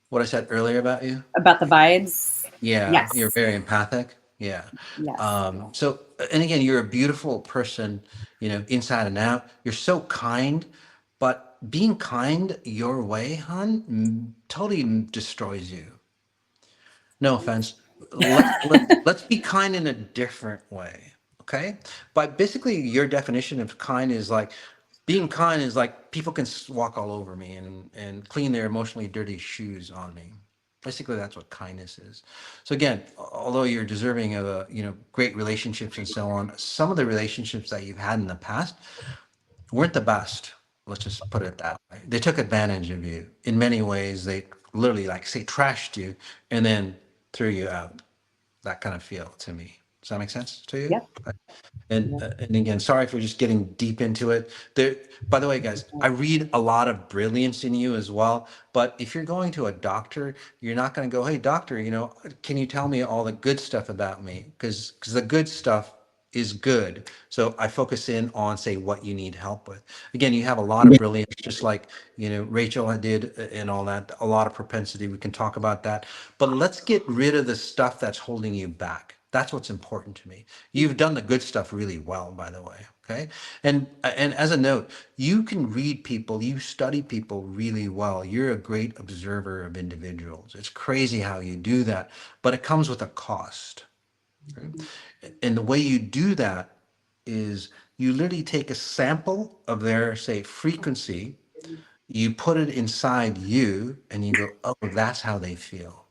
What I said earlier about you? About the vibes. Yeah, Yes. you're very empathic. Yeah. Yes. So, and again, you're a beautiful person, inside and out. You're so kind, but being kind your way, hon, totally destroys you. No offense. Let's be kind in a different way, okay? But basically, your definition of kind is like being kind is like people can walk all over me and clean their emotionally dirty shoes on me. Basically, that's what kindness is. So again, although you're deserving of great relationships and so on, some of the relationships that you've had in the past, weren't the best. Let's just put it that way. They took advantage of you in many ways. They literally, like, say, trashed you and then threw you out. That kind of feel to me. Does that make sense to you? Yep. Yep. And again, sorry for just getting deep into it. There, by the way, guys, I read a lot of brilliance in you as well. But if you're going to a doctor, you're not going to go, "Hey, doctor, can you tell me all the good stuff about me?" Because the good stuff is good. So I focus in on, say, what you need help with. Again, you have a lot of brilliance, just like Rachel did, and all that. A lot of propensity. We can talk about that. But let's get rid of the stuff that's holding you back. That's what's important to me. You've done the good stuff really well, by the way. Okay. And as a note, you can read people, you study people really well. You're a great observer of individuals. It's crazy how you do that, but it comes with a cost. Okay? And the way you do that is you literally take a sample of their, say, frequency, you put it inside you, and you go, "Oh, that's how they feel."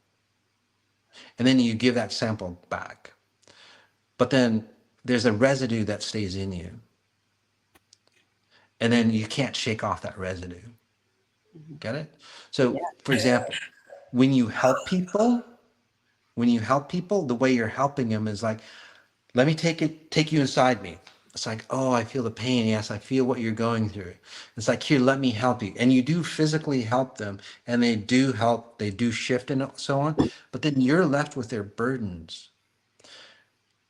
And then you give that sample back. But then there's a residue that stays in you. And then you can't shake off that residue. Get it? So, for example, when you help people, the way you're helping them is like, "Let me take you inside me." It's like, "Oh, I feel the pain. Yes, I feel what you're going through." It's like, "Here, let me help you." And you do physically help them, and they do help, they do shift and so on. But then you're left with their burdens.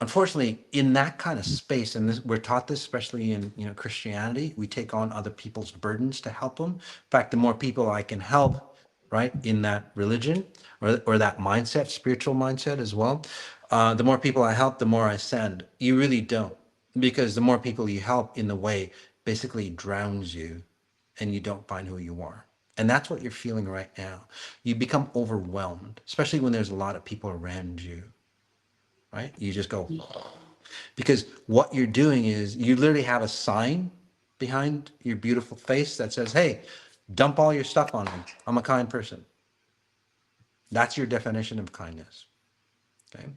Unfortunately, in that kind of space, and we're taught this, especially in Christianity, we take on other people's burdens to help them. In fact, the more people I can help, right, in that religion or that mindset, spiritual mindset as well, the more people I help, the more I send. You really don't, because the more people you help in the way basically drowns you, and you don't find who you are. And that's what you're feeling right now. You become overwhelmed, especially when there's a lot of people around you. Right? You just go, because what you're doing is you literally have a sign behind your beautiful face that says, "Hey, dump all your stuff on me. I'm a kind person." That's your definition of kindness. Okay.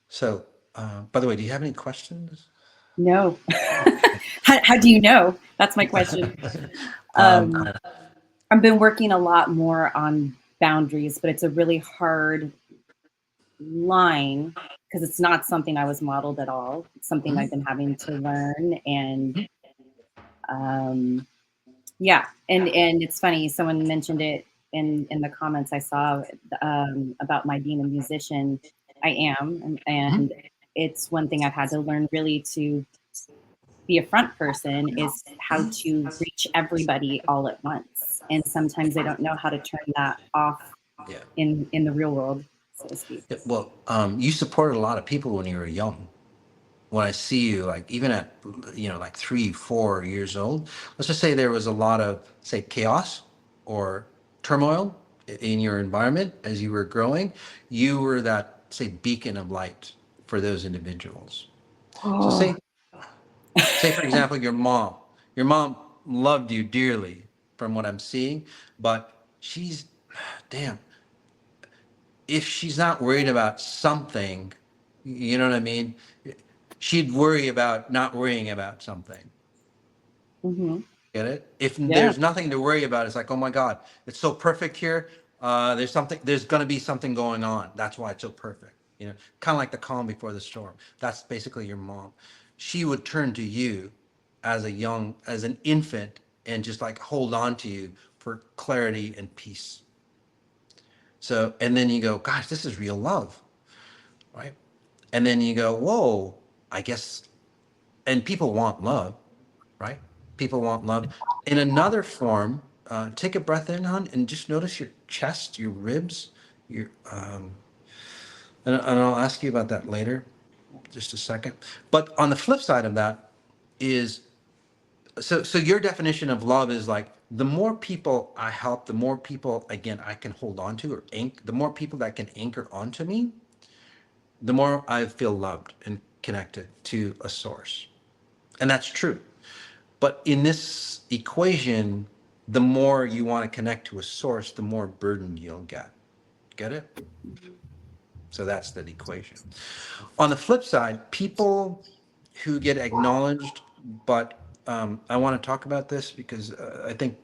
So, by the way, do you have any questions? No. How do you know? That's my question. Um, I've been working a lot more on boundaries, but it's a really hard line because it's not something I was modeled at all. It's something I've been having to learn. And yeah, and it's funny, someone mentioned it in the comments I saw about my being a musician. I am, and it's one thing I've had to learn really to be a front person is how to reach everybody all at once. And sometimes they don't know how to turn that off yeah. in the real world, so to speak. Well, you supported a lot of people when you were young. When I see you, like even at like 3, 4 years old, let's just say there was a lot of, say, chaos or turmoil in your environment as you were growing, you were that, say, beacon of light for those individuals. So Oh, say for example, your mom loved you dearly from what I'm seeing, but she's, damn, if she's not worried about something, you know what I mean? She'd worry about not worrying about something. mm-hmm. Get it? If Yeah. there's nothing to worry about, it's like, "Oh my God, it's so perfect here. There's going to be something going on. That's why it's so perfect." Kind of like the calm before the storm. That's basically your mom. She would turn to you as an infant, and just like hold on to you for clarity and peace. So, and then you go, "Gosh, this is real love." Right? And then you go, "Whoa, I guess," and people want love, right? People want love. In another form, take a breath in, hon, and just notice your chest, your ribs, and I'll ask you about that later, just a second. But on the flip side of that is, so your definition of love is like, the more people I help, the more people, again, I can hold on to, the more people that can anchor onto me, the more I feel loved and connected to a source. And that's true. But in this equation, the more you want to connect to a source, the more burden you'll get. Get it? So that's the equation. On the flip side, people who get acknowledged but I want to talk about this because I think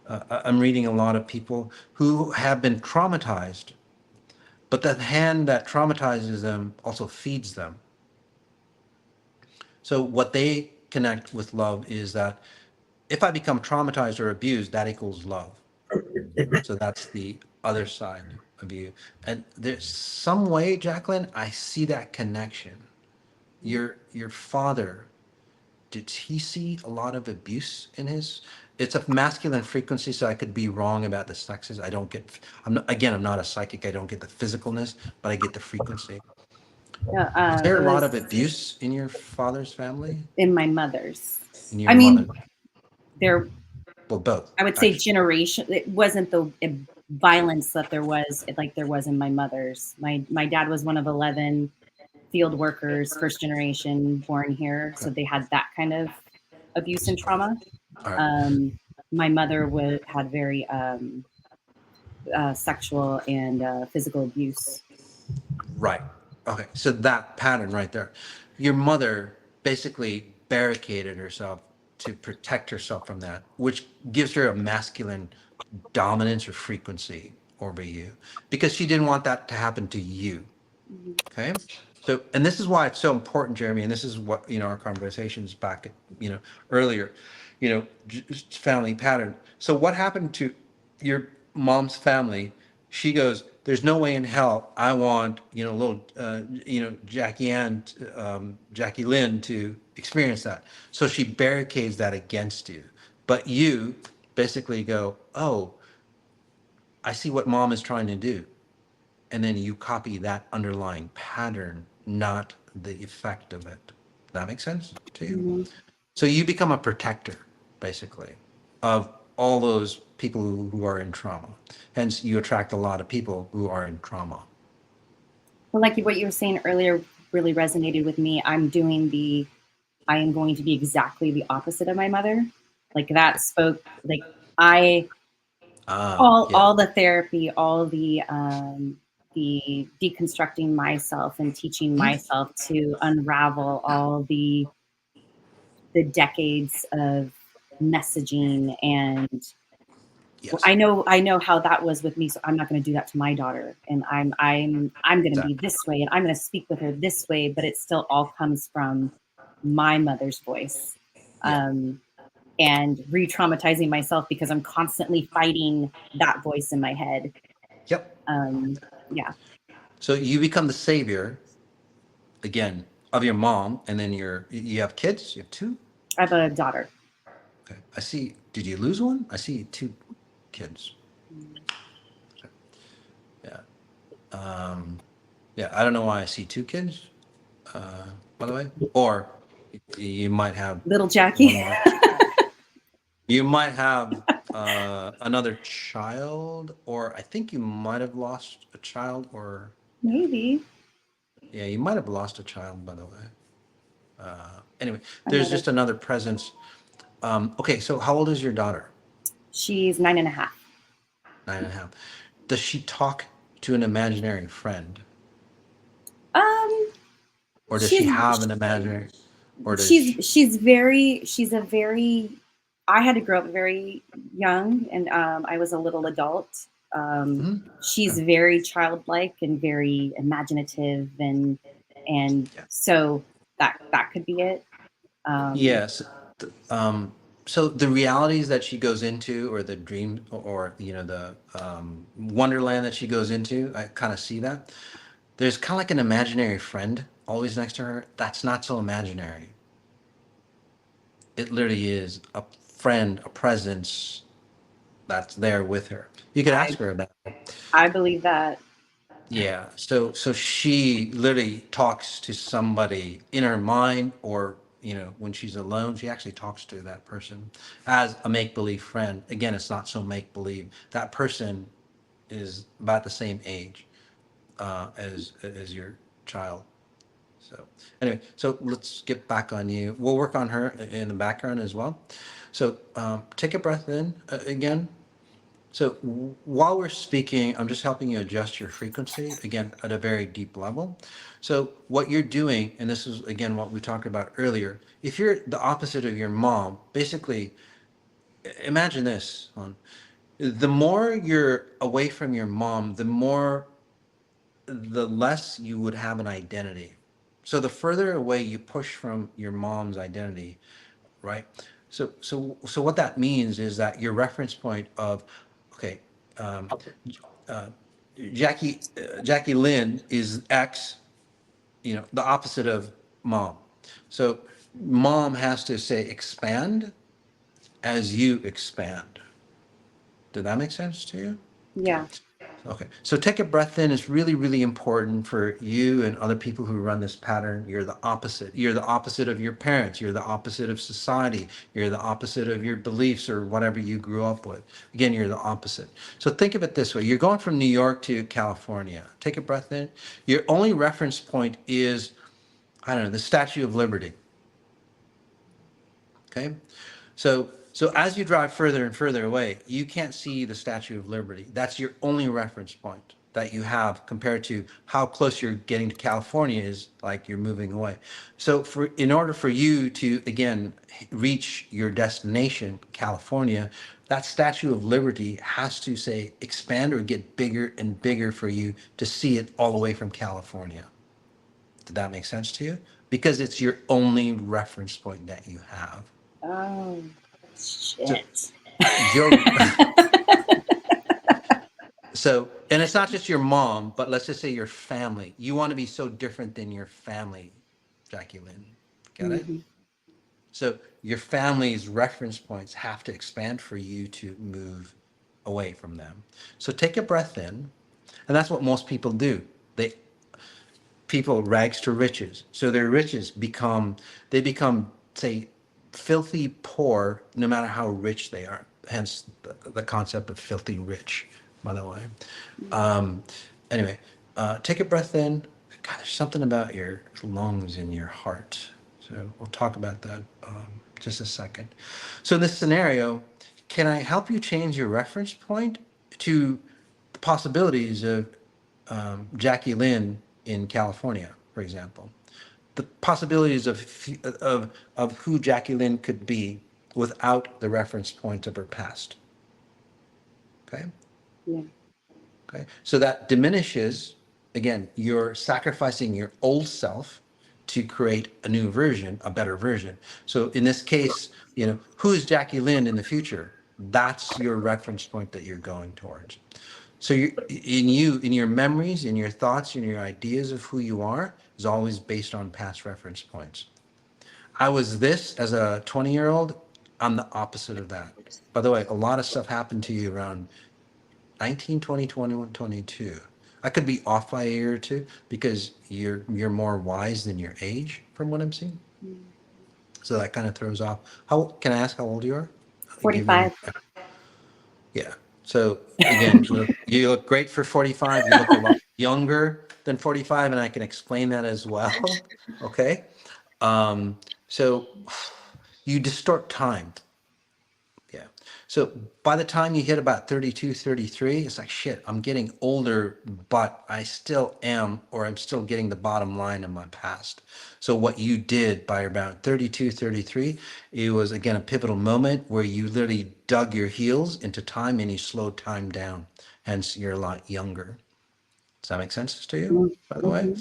I'm reading a lot of people who have been traumatized, but the hand that traumatizes them also feeds them. So what they connect with love is that if I become traumatized or abused, that equals love. So that's the other side of you. And there's some way, Jacqueline, I see that connection. Your father, did he see a lot of abuse in his? It's a masculine frequency, so I could be wrong about the sexes. I don't get. I'm not a psychic. I don't get the physicalness, but I get the frequency. No, Was there it a lot of was abuse in your father's family? in my mother's. In your I mean, mother? there, Well, both. I would say Actually. generation. It wasn't the violence that there was, like there was in my mother's. My dad was one of 11 field workers, first generation, born here, so Okay. they had that kind of abuse and trauma. All right. My mother had very sexual and physical abuse. Right. Okay. So that pattern right there. Your mother basically barricaded herself to protect herself from that, which gives her a masculine dominance or frequency over you because she didn't want that to happen to you. Okay. So, and this is why it's so important, Jeremy, and this is what, our conversations back, earlier, family pattern. So what happened to your mom's family? She goes, there's no way in hell I want, Jackie Lynn to experience that. So she barricades that against you. But you basically go, oh, I see what mom is trying to do. And then you copy that underlying pattern, not the effect of it. That makes sense to you? Mm-hmm. So you become a protector, basically, of all those people who are in trauma. Hence, you attract a lot of people who are in trauma. Well, like what you were saying earlier really resonated with me. I am going to be exactly the opposite of my mother. Like that spoke, like I, Yeah. all the therapy, all the deconstructing myself and teaching myself to unravel all the decades of messaging, and Yes. I know how that was with me, so I'm not going to do that to my daughter, and I'm going to be Exactly. this way, and I'm going to speak with her this way, but it still all comes from my mother's voice. Yeah. And re-traumatizing myself because I'm constantly fighting that voice in my head. Yep. Yeah. So you become the savior, again, of your mom, and then you have kids? You have two? I have a daughter. Okay. I see. Did you lose one? I see two kids. Yeah. Yeah, I don't know why I see two kids, by the way. Or you might have Little one Jackie. more. You might have another child, or I think you might have lost a child, or Maybe. yeah, you might have lost a child, by the way. Anyway, there's Another. just another presence. Okay, so how old is your daughter? She's 9.5. 9.5. Does she talk to an imaginary friend, Um, or does she have she's an imaginary, or does she's a very, I had to grow up very young, and I was a little adult. Mhm. She's Okay. very childlike and very imaginative, and Yeah. so that could be it. Yes. th- Um, so the realities that she goes into, or the dream, or the wonderland that she goes into, I kind of see that. There's kind of like an imaginary friend always next to her. That's not so imaginary. It literally is a friend, a presence that's there with her. You could I ask her about it. I believe that. Yeah. So she literally talks to somebody in her mind, or when she's alone, she actually talks to that person as a make-believe friend. Again, it's not so make-believe. That person is about the same age as your child. So anyway, so let's get back on you. We'll work on her in the background as well. So take a breath in again. So while we're speaking, I'm just helping you adjust your frequency, again, at a very deep level. So what you're doing, and this is, again, what we talked about earlier, if you're the opposite of your mom, basically, imagine this, the more you're away from your mom, the less you would have an identity. So the further away you push from your mom's identity, right? So what that means is that your reference point of, okay, um, uh, Jackie Lynn is X, the opposite of mom. So mom has to say expand as you expand. Did that make sense to you? Yeah. Okay, so take a breath in. It's really, really important for you and other people who run this pattern. You're the opposite. You're the opposite of your parents. You're the opposite of society. You're the opposite of your beliefs or whatever you grew up with. Again, you're the opposite. So think of it this way. You're going from New York to California. Take a breath in. Your only reference point is, I don't know, the Statue of Liberty. Okay? So as you drive further and further away, you can't see the Statue of Liberty. That's your only reference point that you have compared to how close you're getting to California is like you're moving away. So in order for you to, again, reach your destination, California, that Statue of Liberty has to say expand or get bigger and bigger for you to see it all the way from California. Did that make sense to you? Because it's your only reference point that you have. Oh, shit. So, and it's not just your mom, but let's just say your family. You want to be so different than your family, Jackie Lynn. Get it? So your family's reference points have to expand for you to move away from them. So take a breath in, and that's what most people do. People rags to riches. So their riches become, say, filthy poor, no matter how rich they are. Hence the concept of filthy rich, by the way. Anyway, take a breath in. God, there's something about your lungs and your heart. So we'll talk about that just a second. So in this scenario, can I help you change your reference point to the possibilities of Jackie Lynn in California, for example? The possibilities of who Jackie Lynn could be without the reference point of her past. Okay? Yeah. Okay. So that diminishes, again, you're sacrificing your old self to create a new version, a better version. So in this case, who's Jackie Lynn in the future? That's your reference point that you're going towards. So in your memories, in your thoughts, in your ideas of who you are is always based on past reference points. I was this as a 20-year-old. I'm the opposite of that. By the way, a lot of stuff happened to you around 19, 20, 21, 22. I could be off by a year or two because you're more wise than your age from what I'm seeing. So that kind of throws off. Can I ask how old you are? 45. Yeah. So again, you look great for 45. You look a lot younger than 45, and I can explain that as well. Okay. So you distort time. Yeah. So by the time you hit about 32, 33, it's like, shit, I'm getting older, but I still am, or I'm still getting the bottom line of my past. So what you did by about 32, 33, it was, again, a pivotal moment where you literally dug your heels into time and you slowed time down. Hence, you're a lot younger. Does that make sense to you, by the way?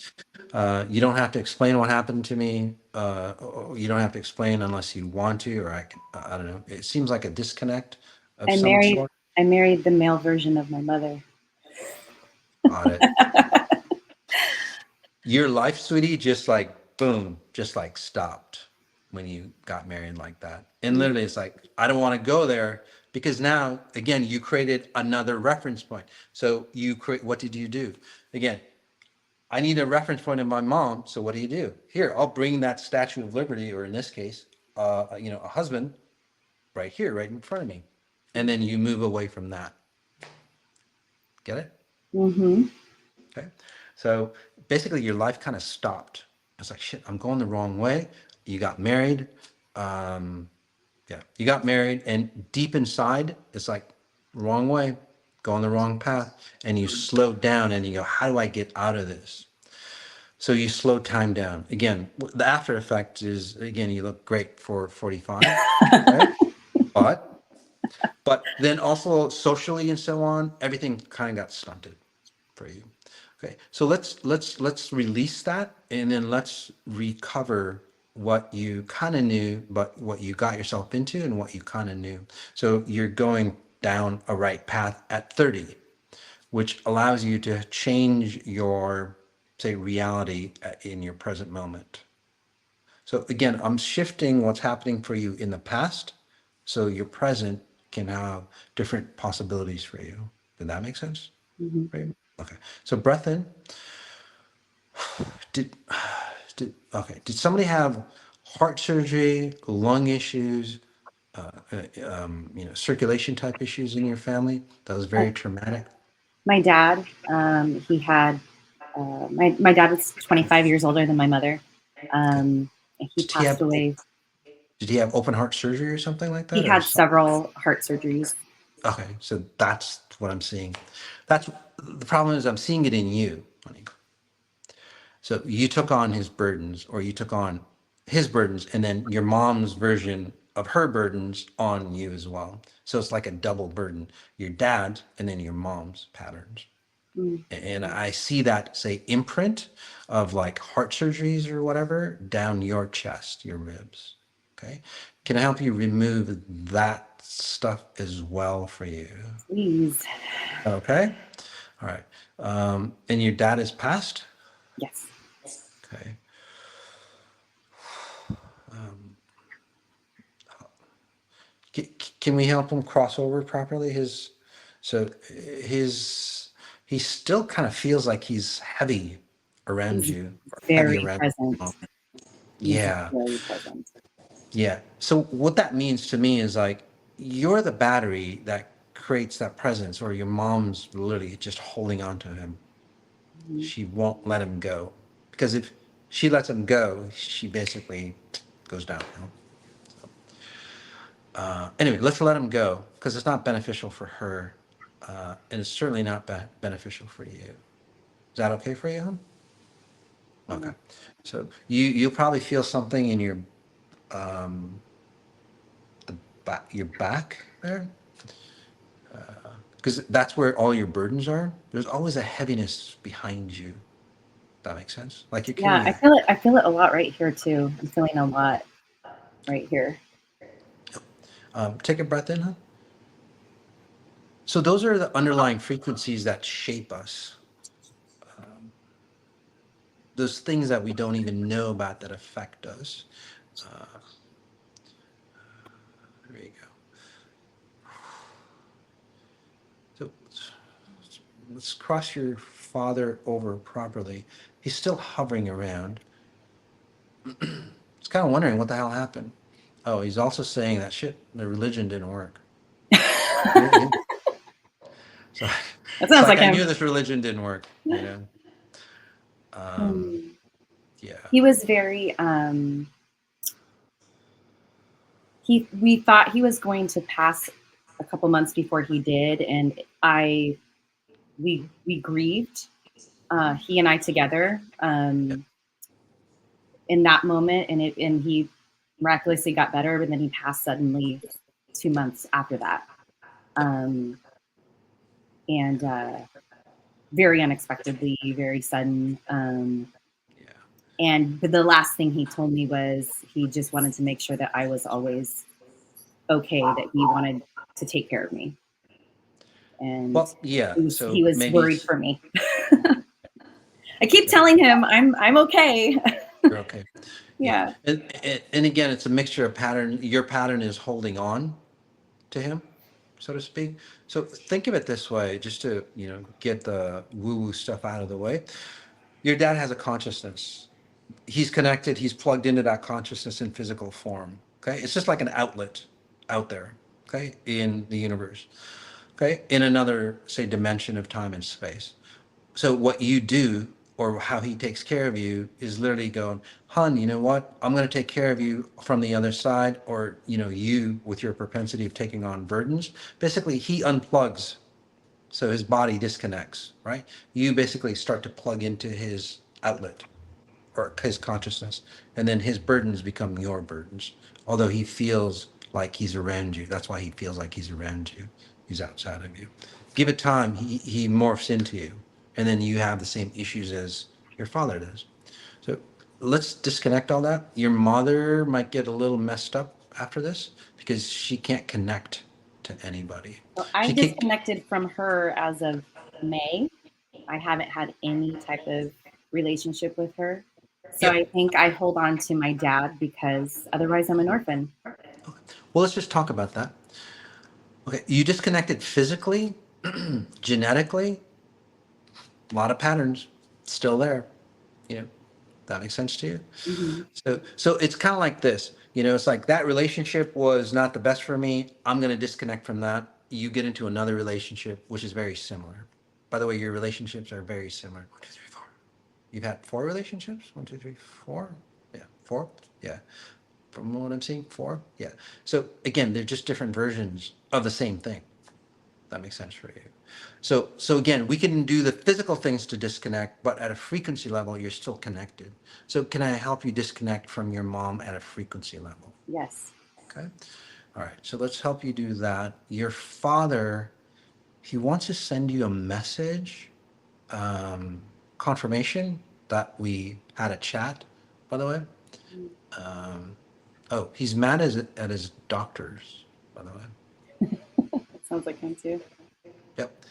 You don't have to explain what happened to me. You don't have to explain unless you want to, or I don't know. It seems like a disconnect of I some married sort. I married the male version of my mother. Got it. Your life, sweetie, just like boom, just like stopped when you got married like that. And literally it's like, I don't want to go there because now, again, you created another reference point. So what did you do? Again, I need a reference point in my mom. So what do? Here, I'll bring that Statue of Liberty, or in this case, a husband right here, right in front of me. And then you move away from that. Get it? Mm-hmm. Okay. So basically your life kind of stopped. It's like, shit, I'm going the wrong way. You got married. You got married, and deep inside, it's like, wrong way, going the wrong path, and you slow down and you go, how do I get out of this? So you slow time down. Again, the after effect is, again, you look great for 45, right? But then also socially and so on, everything kind of got stunted for you. Okay, so let's release that, and then let's recover what you kind of knew, but what you got yourself into and what you kind of knew. So you're going down a right path at 30, which allows you to change your, say, reality in your present moment. So again, I'm shifting what's happening for you in the past, so your present can have different possibilities for you. Did that make sense? Mm-hmm. Right. Okay. So breath in. Did did somebody have heart surgery, lung issues, circulation type issues in your family that was very traumatic? My dad, he had, my dad was 25 years older than my mother. He Did he passed have away. did he have open heart surgery or something like He that, or had something? several heart surgeries. Okay, so that's what I'm seeing. That's the problem is I'm seeing it in you, honey. So you took on his burdens, or you took on his burdens, and then your mom's version of her burdens on you as well. So it's like a double burden, your dad and then your mom's patterns. Mm. And I see that, say, imprint of like heart surgeries or whatever down your chest, your ribs. Okay. Can I help you remove that stuff as well for you? Please. Okay. All right. And your dad is passed? Yes. Okay. Can we help him cross over properly? He still kind of feels like he's heavy around He's you, or heavy very around your present. mom. He's Yeah, very present. yeah. So what that means to me is like you're the battery that creates that presence, or your mom's literally just holding on to him. Mhm. She won't let him go, because if she lets him go, she basically goes downhill. Anyway, let's let him go because it's not beneficial for her, and it's certainly not beneficial for you. Is that okay for you, hon? Okay. So you'll probably feel something in your the back, your back there, because that's where all your burdens are. There's always a heaviness behind you. That makes sense. Like you're Yeah, carrying I a. feel it. I feel it a lot right here too. I'm feeling a lot right here. Take a breath in, huh? So those are the underlying frequencies that shape us. Those things that we don't even know about that affect us. There you go. So let's cross your father over properly. He's still hovering around. He's kind of wondering what the hell happened. Oh, he's also saying that shit, the religion didn't work. So That it's sounds like like I him. knew this religion didn't work, you know. Hmm. Yeah. He was very. We thought he was going to pass a couple months before he did, and we grieved. He and I together in that moment, and he miraculously got better, but then he passed suddenly 2 months after that, um, and very unexpectedly, very sudden. Yeah. But the last thing he told me was he just wanted to make sure that I was always okay, that he wanted to take care of me, and Well, yeah. he So was maybe worried for me. I keep telling him I'm okay. you're okay. Yeah. Yeah. And again, it's a mixture of pattern. Your pattern is holding on to him, so to speak. So think of it this way, just to, get the woo-woo stuff out of the way. Your dad has a consciousness. He's connected, he's plugged into that consciousness in physical form. Okay. It's just like an outlet out there, okay, in the universe. Okay. In another, say, dimension of time and space. So what you do or how he takes care of you is literally going, hun, you know what? I'm going to take care of you from the other side, or, you with your propensity of taking on burdens. Basically, he unplugs. So his body disconnects, right? You basically start to plug into his outlet or his consciousness, and then his burdens become your burdens. Although he feels like he's around you. That's why he feels like he's around you. He's outside of you. Give it time, he morphs into you. And then you have the same issues as your father does. So let's disconnect all that. Your mother might get a little messed up after this because she can't connect to anybody. So I'm disconnected from her as of May. I haven't had any type of relationship with her. So Yep. I think I hold on to my dad because otherwise I'm an orphan. Well, let's just talk about that. Okay, you disconnected physically, genetically, a lot of patterns still there. That makes sense to you? Mm-hmm. So it's kind of like this. It's like that relationship was not the best for me. I'm going to disconnect from that. You get into another relationship, which is very similar. By the way, your relationships are very similar. 1, 2, 3, 4. You've had 4 relationships? 1, 2, 3, 4? Yeah, 4? Yeah. From what I'm seeing, 4? Yeah. So again, they're just different versions of the same thing. That makes sense for you. So again, we can do the physical things to disconnect, but at a frequency level, you're still connected. So can I help you disconnect from your mom at a frequency level? Yes. Okay. All right. So let's help you do that. Your father, he wants to send you a message, confirmation that we had a chat, by the way. He's mad at his doctors, by the way. That sounds like him too. Yep.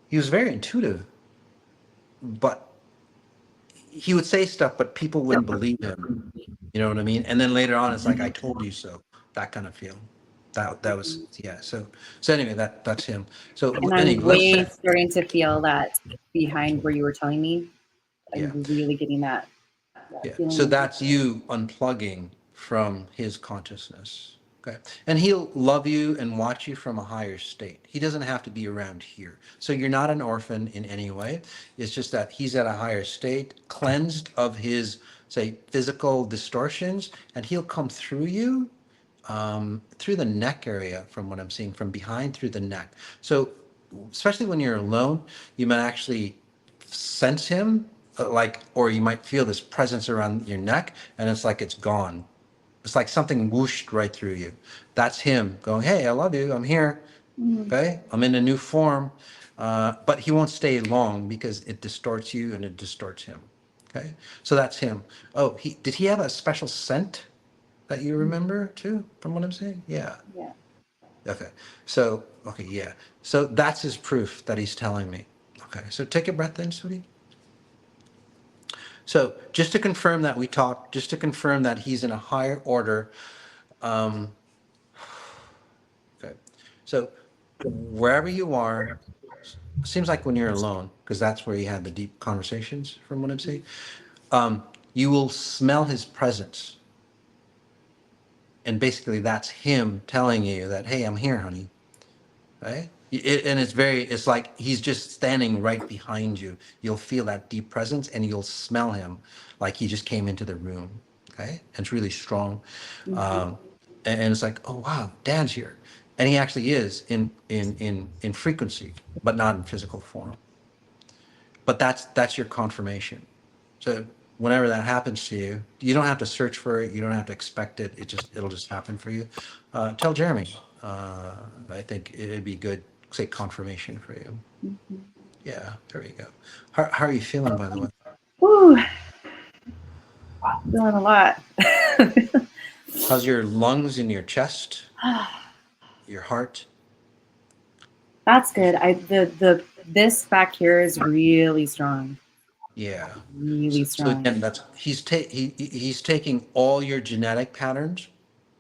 He was very intuitive, but he would say stuff, but people wouldn't believe him. You know what I mean? And then later on, it's like, I told you so. That kind of feel. That was, yeah. So anyway, that's him. So And I'm anyway, starting to feel that behind where you were telling me. yeah, I'm really getting that yeah. feeling. So that's you unplugging from his consciousness. Okay. And he'll love you and watch you from a higher state. He doesn't have to be around here. So you're not an orphan in any way. It's just that he's at a higher state, cleansed of his, say, physical distortions, and he'll come through you, through the neck area, from what I'm seeing, from behind through the neck. So especially when you're alone, you might actually sense him, or you might feel this presence around your neck, and it's like it's gone. It's like something whooshed right through you. That's him going, hey, I love you. I'm here. Okay. I'm in a new form. But he won't stay long because it distorts you and it distorts him. Okay. So that's him. Oh, did he have a special scent that you remember too, from what I'm saying? Yeah. Yeah. Okay. So, okay. Yeah. So that's his proof that he's telling me. Okay. So take a breath in, sweetie. So just to confirm that we talked, just to confirm that he's in a higher order. Okay. So wherever you are, seems like when you're alone, because that's where you had the deep conversations, from what I'm saying, you will smell his presence. And basically that's him telling you that, hey, I'm here, honey. Right? And it's like he's just standing right behind you. You'll feel that deep presence and you'll smell him like he just came into the room. Okay. And it's really strong. And it's like, oh wow, Dad's here. And he actually is in frequency, but not in physical form. But that's your confirmation. So whenever that happens to you, you don't have to search for it. You don't have to expect it. It'll just happen for you. Tell Jeremy. I think it'd be good, say, confirmation for you. Yeah, there you go. How are you feeling, by the way? Woo. Feeling a lot. How's your lungs and your chest? Your heart? That's good. This back here is really strong. Yeah. Really So strong. again, he's taking all your genetic patterns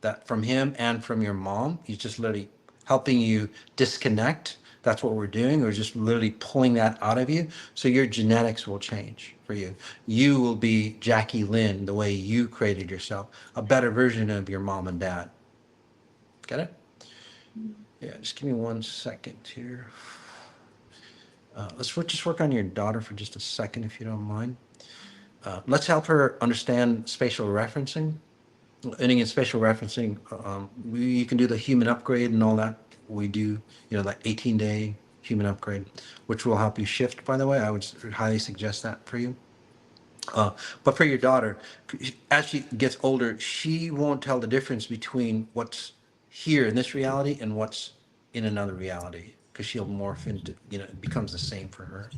that from him and from your mom. He's just literally helping you disconnect. That's what we're doing. We're just literally pulling that out of you. So your genetics will change for you. You will be Jackie Lynn, the way you created yourself, a better version of your mom and dad. Get it? Yeah, just give me 1 second here. Just work on your daughter for just a second, if you don't mind. Let's help her understand spatial referencing. And in spatial referencing, you can do the human upgrade and all that. We do, that 18-day human upgrade, which will help you shift, by the way. I would highly suggest that for you. But for your daughter, as she gets older, she won't tell the difference between what's here in this reality and what's in another reality, because she'll morph into, it becomes the same for her.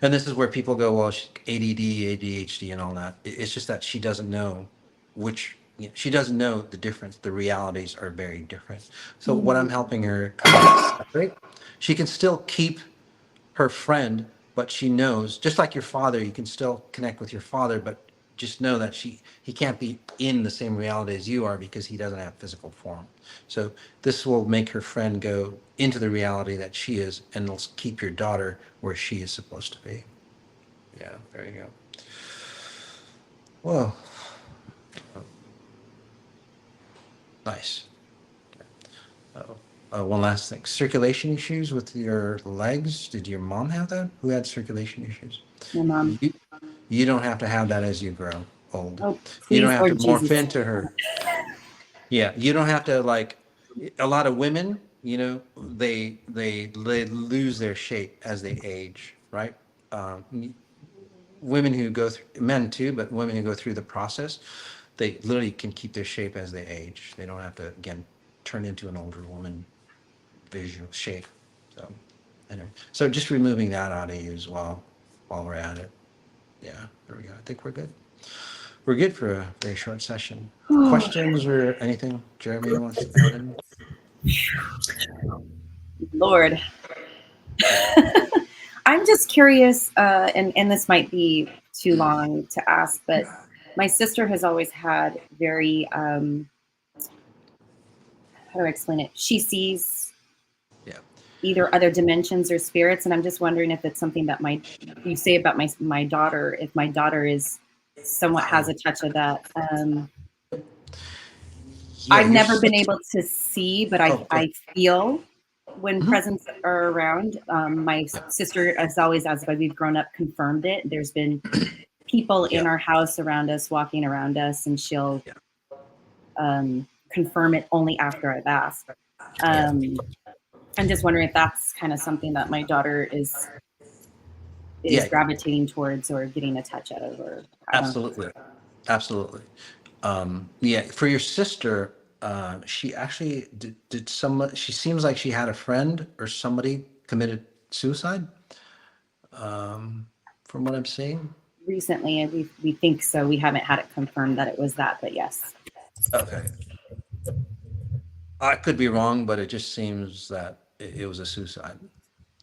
And this is where people go, well, ADD, ADHD, and all that. It's just that she doesn't know she doesn't know the difference. The realities are very different. So what I'm helping her kind of separate, she can still keep her friend, but she knows, just like your father, you can still connect with your father, but just know that he can't be in the same reality as you are because he doesn't have physical form. So this will make her friend go into the reality that she is, and it'll keep your daughter where she is supposed to be. Yeah, there you go. Whoa. Nice. One last thing. Circulation issues with your legs. Did your mom have that? Who had circulation issues? My mom. You don't have to have that as you grow old. Oh, You please, don't have Lord to morph Jesus. into her. Yeah, you don't have to, like, a lot of women, they lose their shape as they age, right? Women who go through, men too, but women who go through the process, they literally can keep their shape as they age. They don't have to, again, turn into an older woman visual shape. So anyway, so just removing that out of you as well while we're at it. Yeah, there we go. I think we're good. We're good for a very short session. Questions or anything Jeremy wants to add in? Lord. Yeah. I'm just curious, and this might be too long to ask, but my sister has always had very, how do I explain it? She sees Yeah. either other dimensions or spirits, and I'm just wondering if it's something that you say about my daughter, if my daughter is somewhat has a touch of that. Yeah, I've you're never been such- able to see, but Oh, go I ahead. feel when Mhm. presents are around. My sister, as always, as we've grown up, confirmed it. There's been people in Yeah. our house around us, walking around us, and she'll Yeah. confirm it only after I've asked. Yeah. I'm just wondering if that's kind of something that my daughter is Yeah. gravitating towards or getting a touch out of, or I don't know. Absolutely. Yeah, for your sister, she actually did some, she seems like she had a friend or somebody committed suicide, from what I'm seeing. Recently, and we think so. We haven't had it confirmed that it was that, but yes. Okay. I could be wrong, but it just seems that it was a suicide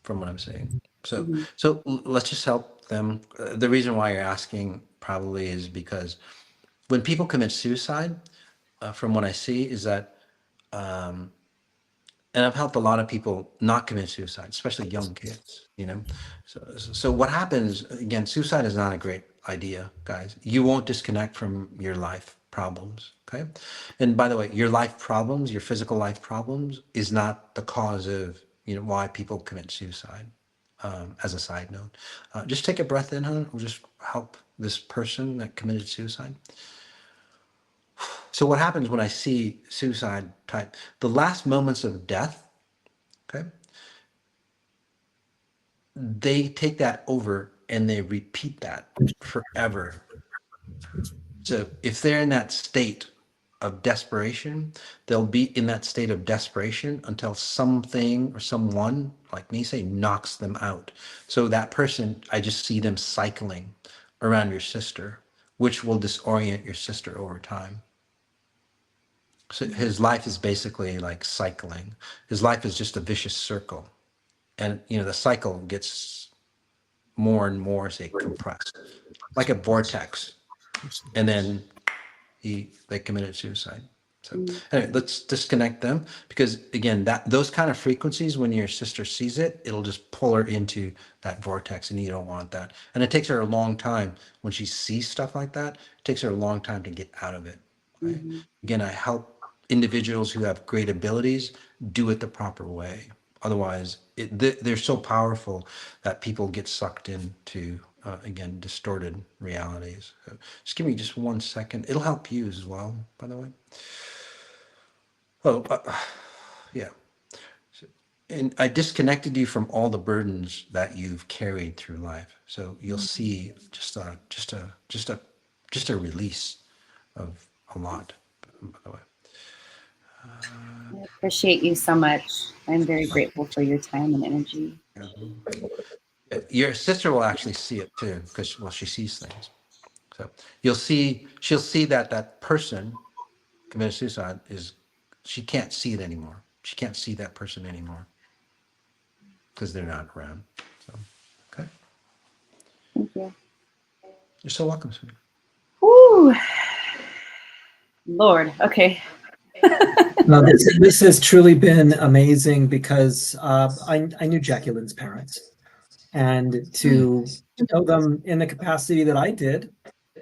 from what I'm seeing. So, Mhm. let's just help them. The reason why you're asking probably is because when people commit suicide, from what I see is that, and I've helped a lot of people not commit suicide, especially young kids, So what happens, again, suicide is not a great idea, guys. You won't disconnect from your life problems, okay? And by the way, your life problems, your physical life problems is not the cause of, why people commit suicide. As a side note, just take a breath in, huh? We'll just help this person that committed suicide. So what happens when I see suicide type, the last moments of death, okay, they take that over and they repeat that forever. So if they're in that state of desperation, they'll be in that state of desperation until something or someone like me say knocks them out. So that person, I just see them cycling around your sister, which will disorient your sister over time. So his life is basically like cycling. His life is just a vicious circle. And the cycle gets more and more, say, compressed, like a vortex. And then they committed suicide. So anyway, let's disconnect them, because again, those kind of frequencies, when your sister sees it, it'll just pull her into that vortex, and you don't want that. And it takes her a long time when she sees stuff like that. It takes her a long time to get out of it. Right? Again, I help individuals who have great abilities do it the proper way. Otherwise, they're so powerful that people get sucked into, again, distorted realities. So just give me just 1 second. It'll help you as well, by the way. Oh, yeah. And I disconnected you from all the burdens that you've carried through life. So you'll see just a release of a lot, by the way. I appreciate you so much. I'm very grateful for your time and energy. Your sister will actually see it too, because, well, she sees things. So she'll see that that person committed suicide she can't see it anymore. She can't see that person anymore because they're not around. So, okay. Thank you. You're so welcome, sweetie. Woo. Lord. Okay. No, this has truly been amazing because I knew Jacqueline's parents, and to know them in the capacity that I did,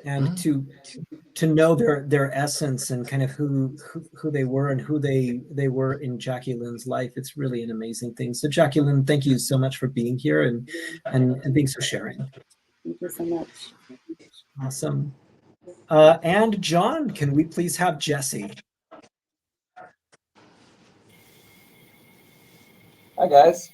and to know their essence and kind of who they were and who they were in Jacqueline's life, it's really an amazing thing. So Jacqueline, thank you so much for being here and being so sharing. Thank you so much. Awesome. And John, can we please have Jesse? Hi guys.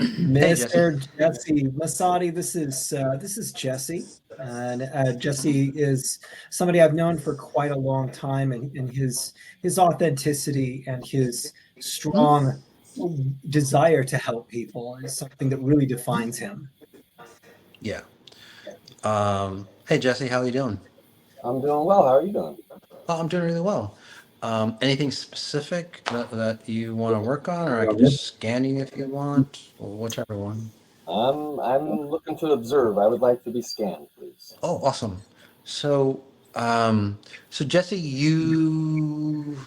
Mr. Jesse Masati, this is Jesse, and Jesse is somebody I've known for quite a long time, and his authenticity and his strong desire to help people is something that really defines him. Yeah. Hey Jesse, how are you doing? I'm doing well. How are you doing? Oh, I'm doing really well. Anything specific that you want to work on, or I can just scan you if you want, or whichever one. I'm looking to observe. I would like to be scanned, please. Oh, awesome. So, so Jesse, you,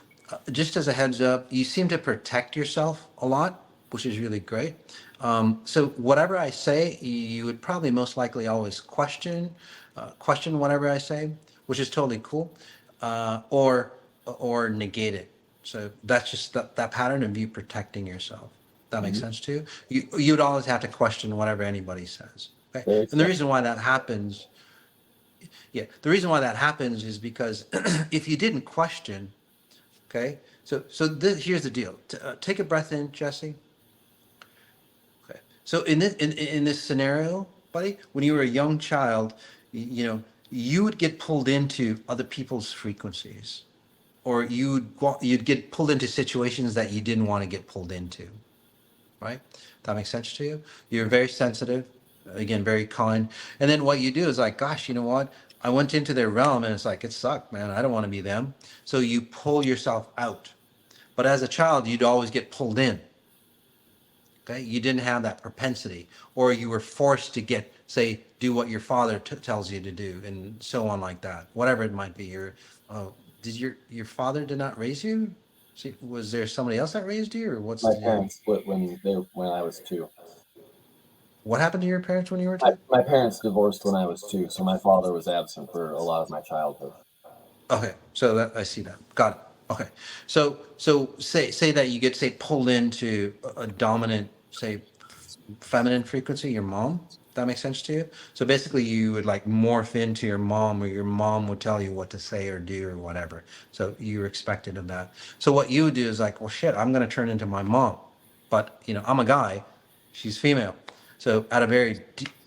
just as a heads up, you seem to protect yourself a lot, which is really great. So whatever I say, you would probably most likely always question whatever I say, which is totally cool, or negate it. So that's just that pattern of you protecting yourself. That makes sense to you? You'd always have to question whatever anybody says. Okay? And the reason why that happens, the reason why that happens is because if you didn't question, okay, so here's the deal. Take a breath in, Jesse. Okay. So in this scenario, buddy, when you were a young child, you would get pulled into other people's frequencies, or you'd get pulled into situations that you didn't want to get pulled into. Right? That makes sense to you? You're very sensitive, again, very kind. And then what you do is like, gosh, you know what? I went into their realm and it's like, it sucked, man. I don't want to be them. So you pull yourself out. But as a child, you'd always get pulled in. Okay? You didn't have that propensity, or you were forced to do what your father tells you to do, and so on like that. Whatever it might be. Did your father did not raise you? Was there somebody else that raised you, or what's my parents split when I was 2. What happened to your parents when you were 2? My parents divorced when I was 2, so my father was absent for a lot of my childhood. Okay, so I see that. Got it. Okay, so say that you get pulled into a dominant, say, feminine frequency, your mom. That makes sense to you? So basically you would like morph into your mom, or your mom would tell you what to say or do or whatever. So you're expected of that. So what you would do is like, well, shit, I'm going to turn into my mom. But, I'm a guy, she's female. So at a very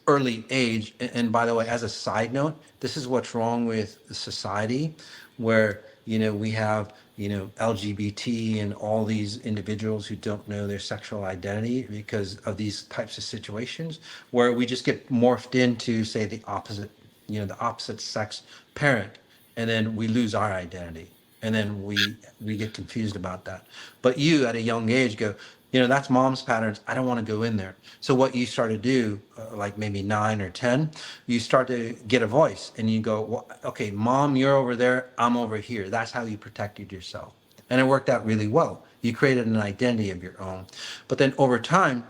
early age, and by the way, as a side note, this is what's wrong with society, where, we have, LGBT and all these individuals who don't know their sexual identity because of these types of situations, where we just get morphed into, say, the opposite sex parent, and then we lose our identity, and then we get confused about that. But you at a young age go, that's mom's patterns, I don't want to go in there. So what you start to do, like maybe 9 or 10, you start to get a voice, and you go, well, okay, mom, you're over there, I'm over here. That's how you protected yourself. And it worked out really well. You created an identity of your own. But then over time,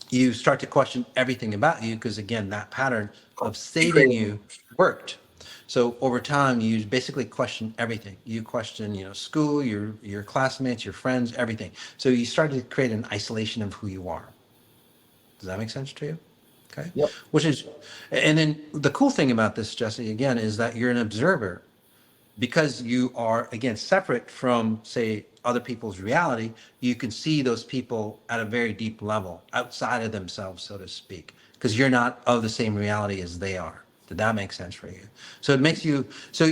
you start to question everything about you, because again, that pattern of saving you worked. So over time, you basically question everything. You question, school, your classmates, your friends, everything. So you start to create an isolation of who you are. Does that make sense to you? Okay. Yep. And then the cool thing about this, Jesse, again, is that you're an observer because you are, again, separate from, say, other people's reality. You can see those people at a very deep level outside of themselves, so to speak, because you're not of the same reality as they are. Did that make sense for you? So it makes you, so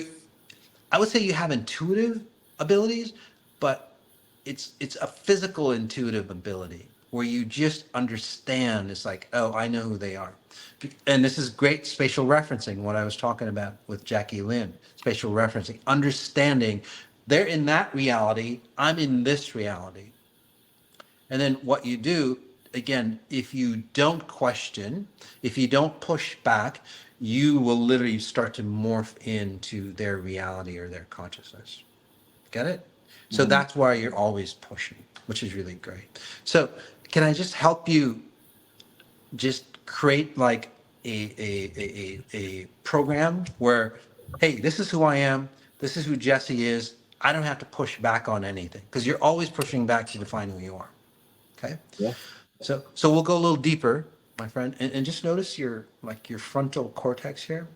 I would say you have intuitive abilities, but it's a physical intuitive ability where you just understand. It's like, oh, I know who they are. And this is great spatial referencing, what I was talking about with Jackie Lynn, spatial referencing, understanding they're in that reality, I'm in this reality. And then what you do, again, if you don't question, if you don't push back, you will literally start to morph into their reality or their consciousness. Get it? So that's why you're always pushing, which is really great. So can I just help you just create like a program where, hey, this is who I am, this is who Jesse is. I don't have to push back on anything because you're always pushing back to define who you are. Okay. Yeah. So we'll go a little deeper, my friend, and just notice your frontal cortex here.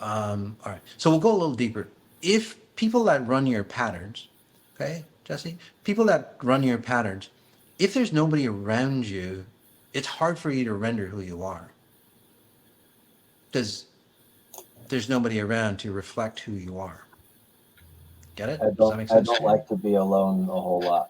All right. So we'll go a little deeper. If people that run your patterns, okay, Jesse, people that run your patterns, if there's nobody around you, it's hard for you to render who you are because there's nobody around to reflect who you are. Get it? Does that make I sense? don't like to be alone a whole lot.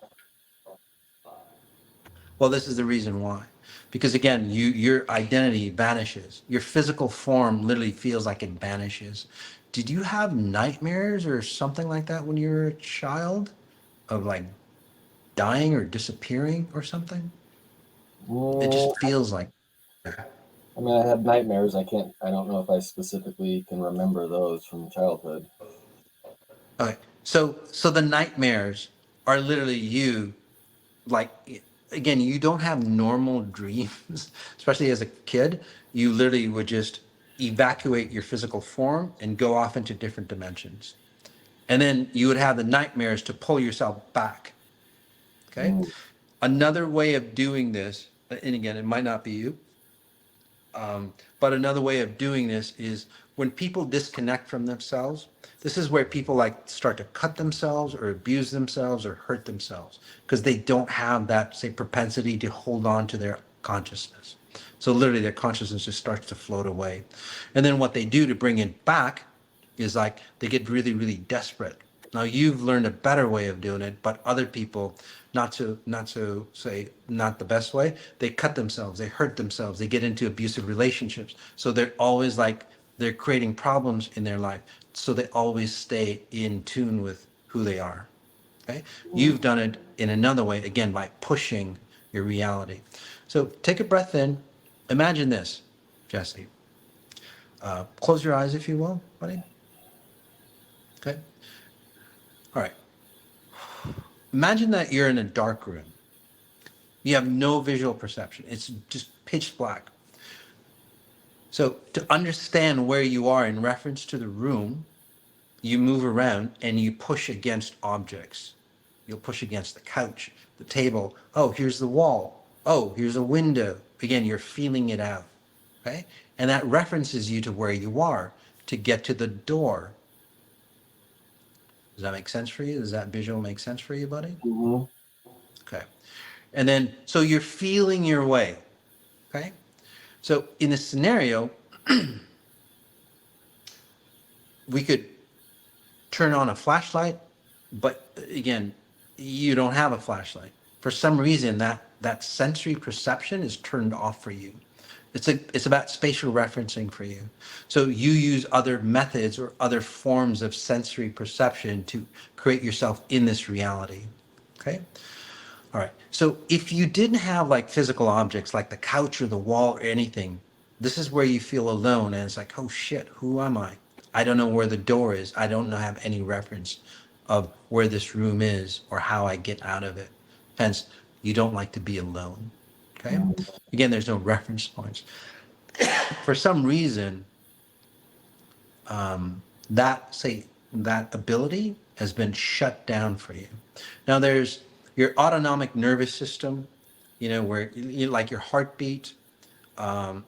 Well, this is the reason why. Because again, your identity vanishes. Your physical form literally feels like it vanishes. Did you have nightmares or something like that when you were a child of like dying or disappearing or something? It just feels like that. I mean, I had nightmares. I don't know if I specifically can remember those from childhood. Okay. So the nightmares are literally you, like, again, you don't have normal dreams, especially as a kid. You literally would just evacuate your physical form and go off into different dimensions. And then you would have the nightmares to pull yourself back. Okay. Mm. Another way of doing this, and again, it might not be you, but another way of doing this is when people disconnect from themselves. This is where people like start to cut themselves or abuse themselves or hurt themselves because they don't have that, say, propensity to hold on to their consciousness. So literally their consciousness just starts to float away. And then what they do to bring it back is like they get really, really desperate. Now you've learned a better way of doing it, but other people, not to say not the best way, they cut themselves, they hurt themselves, they get into abusive relationships. So they're always like they're creating problems in their life. So they always stay in tune with who they are. Okay. You've done it in another way, again, by pushing your reality. So take a breath in. Imagine this, Jesse. Close your eyes if you will, buddy. Okay. All right. Imagine that you're in a dark room. You have no visual perception. It's just pitch black. So to understand where you are in reference to the room, you move around and you push against objects. You'll push against the couch, the table. Oh, here's the wall. Oh, here's a window. Again, you're feeling it out. Okay? And that references you to where you are to get to the door. Does that make sense for you? Does that visual make sense for you, buddy? Mm-hmm. Okay. And then, so you're feeling your way. Okay. So in this scenario, we could turn on a flashlight, but again, you don't have a flashlight. For some reason, that sensory perception is turned off for you. It's about spatial referencing for you. So you use other methods or other forms of sensory perception to create yourself in this reality. Okay. All right. So if you didn't have like physical objects like the couch or the wall or anything, this is where you feel alone. And it's like, oh shit, who am I? I don't know where the door is. I don't have any reference of where this room is or how I get out of it. Hence, you don't like to be alone. Okay. Again, there's no reference points. for some reason, that ability has been shut down for you. Now there's your autonomic nervous system, where like your heartbeat,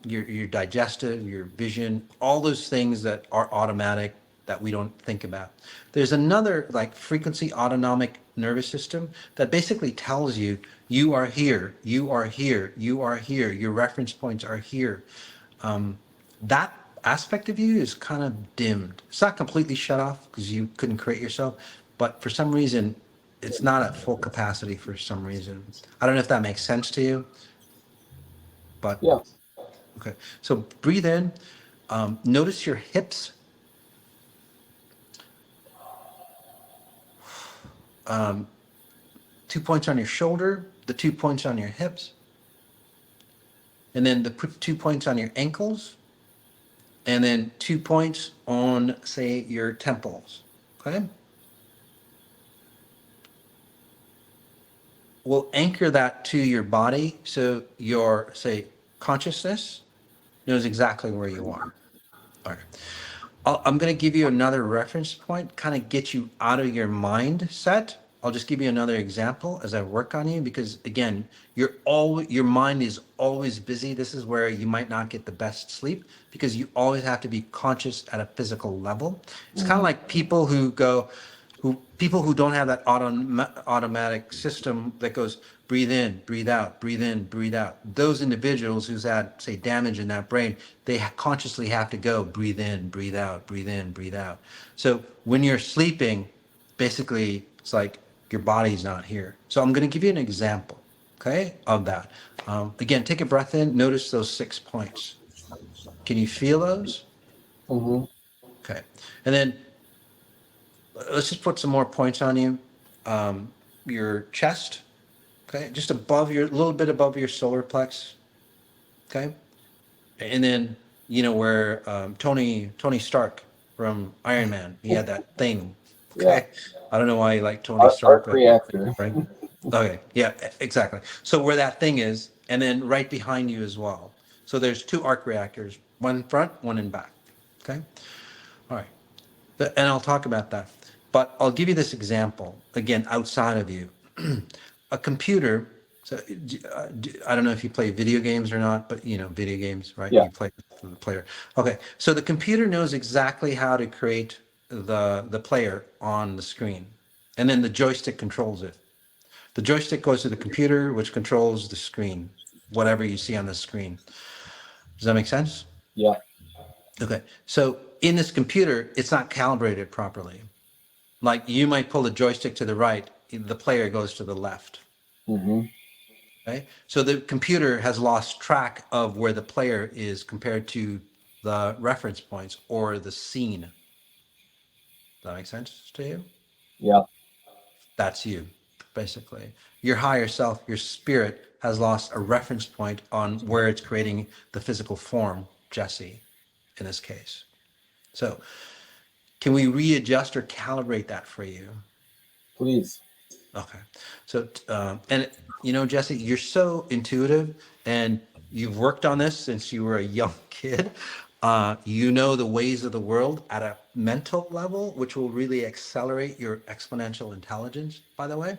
your digestive, your vision, all those things that are automatic that we don't think about. There's another like frequency autonomic nervous system that basically tells you, you are here, you are here, you are here, your reference points are here. That aspect of you is kind of dimmed. It's not completely shut off because you couldn't create yourself, but for some reason, it's not at full capacity for some reason. I don't know if that makes sense to you, but Yeah. okay. So breathe in. Notice your hips. 2 points on your shoulder, the 2 points on your hips, and then the 2 points on your ankles, and then 2 points on, say, your temples. Okay. We'll anchor that to your body so your, say, consciousness knows exactly where you are. All right. I'm going to give you another reference point, kind of get you out of your mindset. I'll just give you another example as I work on you, because again, your mind is always busy. This is where you might not get the best sleep because you always have to be conscious at a physical level. It's kind of like people who don't have that automatic system that goes breathe in, breathe out, breathe in, breathe out. Those individuals who's had, say, damage in that brain, they consciously have to go breathe in, breathe out, breathe in, breathe out. So when you're sleeping, basically it's like your body's not here. So I'm going to give you an example, okay, of that. Again, take a breath in. Notice those 6 points. Can you feel those? Mm-hmm. Okay. And then let's just put some more points on you. Your chest, okay, just above a little bit above your solar plex, okay, and then where Tony Stark from Iron Man, he had that thing, okay. Yeah. I don't know why you like Tony Stark, Arc reactor. right? Okay, yeah, exactly. So where that thing is, and then right behind you as well. So there's 2 arc reactors, one in front, one in back. Okay, all right. And I'll talk about that. But I'll give you this example, again, outside of you. A computer, so I don't know if you play video games or not, but video games, right? Yeah. You play the player. Okay, so the computer knows exactly how to create the player on the screen. And then the joystick controls it. The joystick goes to the computer, which controls the screen, whatever you see on the screen. Does that make sense? Yeah. Okay, so in this computer, it's not calibrated properly. Like you might pull the joystick to the right, the player goes to the left. Mm-hmm. Okay, so the computer has lost track of where the player is compared to the reference points or the scene. Does that make sense to you? Yeah. That's you, basically. Your higher self, your spirit, has lost a reference point on where it's creating the physical form, Jesse, in this case. So can we readjust or calibrate that for you? Please. Okay. So, and Jesse, you're so intuitive and you've worked on this since you were a young kid. You know the ways of the world at a mental level, which will really accelerate your exponential intelligence, by the way.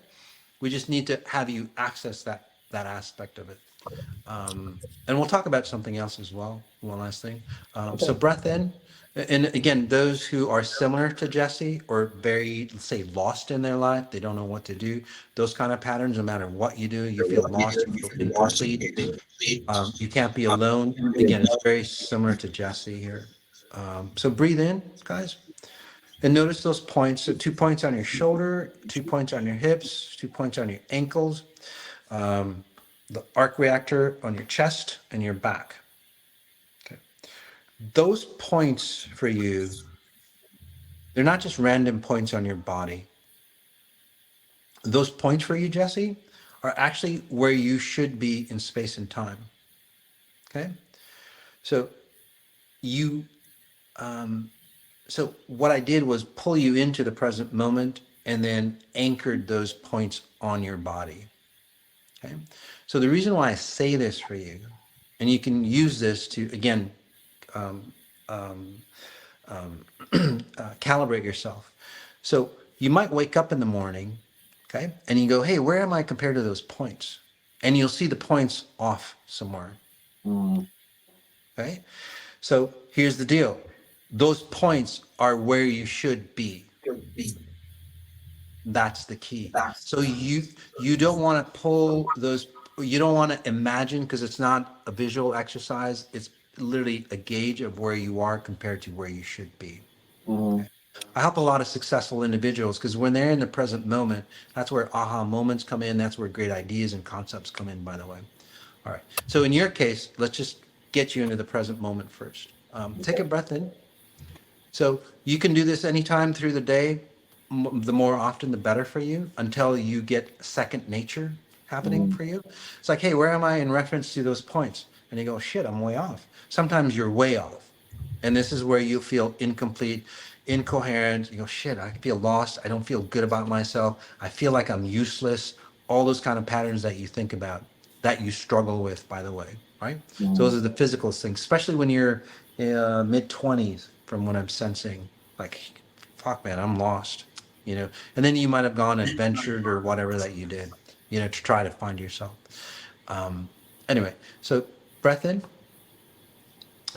We just need to have you access that aspect of it. And we'll talk about something else as well. One last thing. So breath in. And again, those who are similar to Jesse or very, let's say, lost in their life, they don't know what to do. Those kind of patterns, no matter what you do, you feel lost, you feel incomplete. You can't be alone. Again, it's very similar to Jesse here. So breathe in, guys. And notice those points. So 2 points on your shoulder, 2 points on your hips, 2 points on your ankles. The arc reactor on your chest and your back. Okay. Those points for you, they're not just random points on your body. Those points for you, Jesse, are actually where you should be in space and time. Okay. So so what I did was pull you into the present moment and then anchored those points on your body. Okay. So the reason why I say this for you And you can use this to, again, um, um, calibrate yourself. So you might wake up in the morning, okay, and you go, hey, where am I compared to those points? And you'll see the points off somewhere, Mm. okay? So here's the deal. Those points are where you should be. That's the key. So you don't want to pull those, you don't want to imagine, because it's not a visual exercise. It's literally a gauge of where you are compared to where you should be. Mm-hmm. I help a lot of successful individuals because when they're in the present moment, that's where aha moments come in. That's where great ideas and concepts come in, by the way. All right. So in your case, let's just get you into the present moment first. Take a breath in. So you can do this anytime through the day. The more often, the better for you, until you get second nature happening Mm-hmm. for you. It's like, hey, where am I in reference to those points? And you go, shit, I'm way off. Sometimes you're way off. And this is where you feel incomplete, incoherent. You go, shit, I feel lost. I don't feel good about myself. I feel like I'm useless. All those kind of patterns that you think about, that you struggle with, by the way, right? So those are the physical things, especially when you're mid 20s, from what I'm sensing. Like, fuck, man, I'm lost, you know? And then you might have gone adventured or whatever that you did, you know, to try to find yourself. Anyway, so breath in.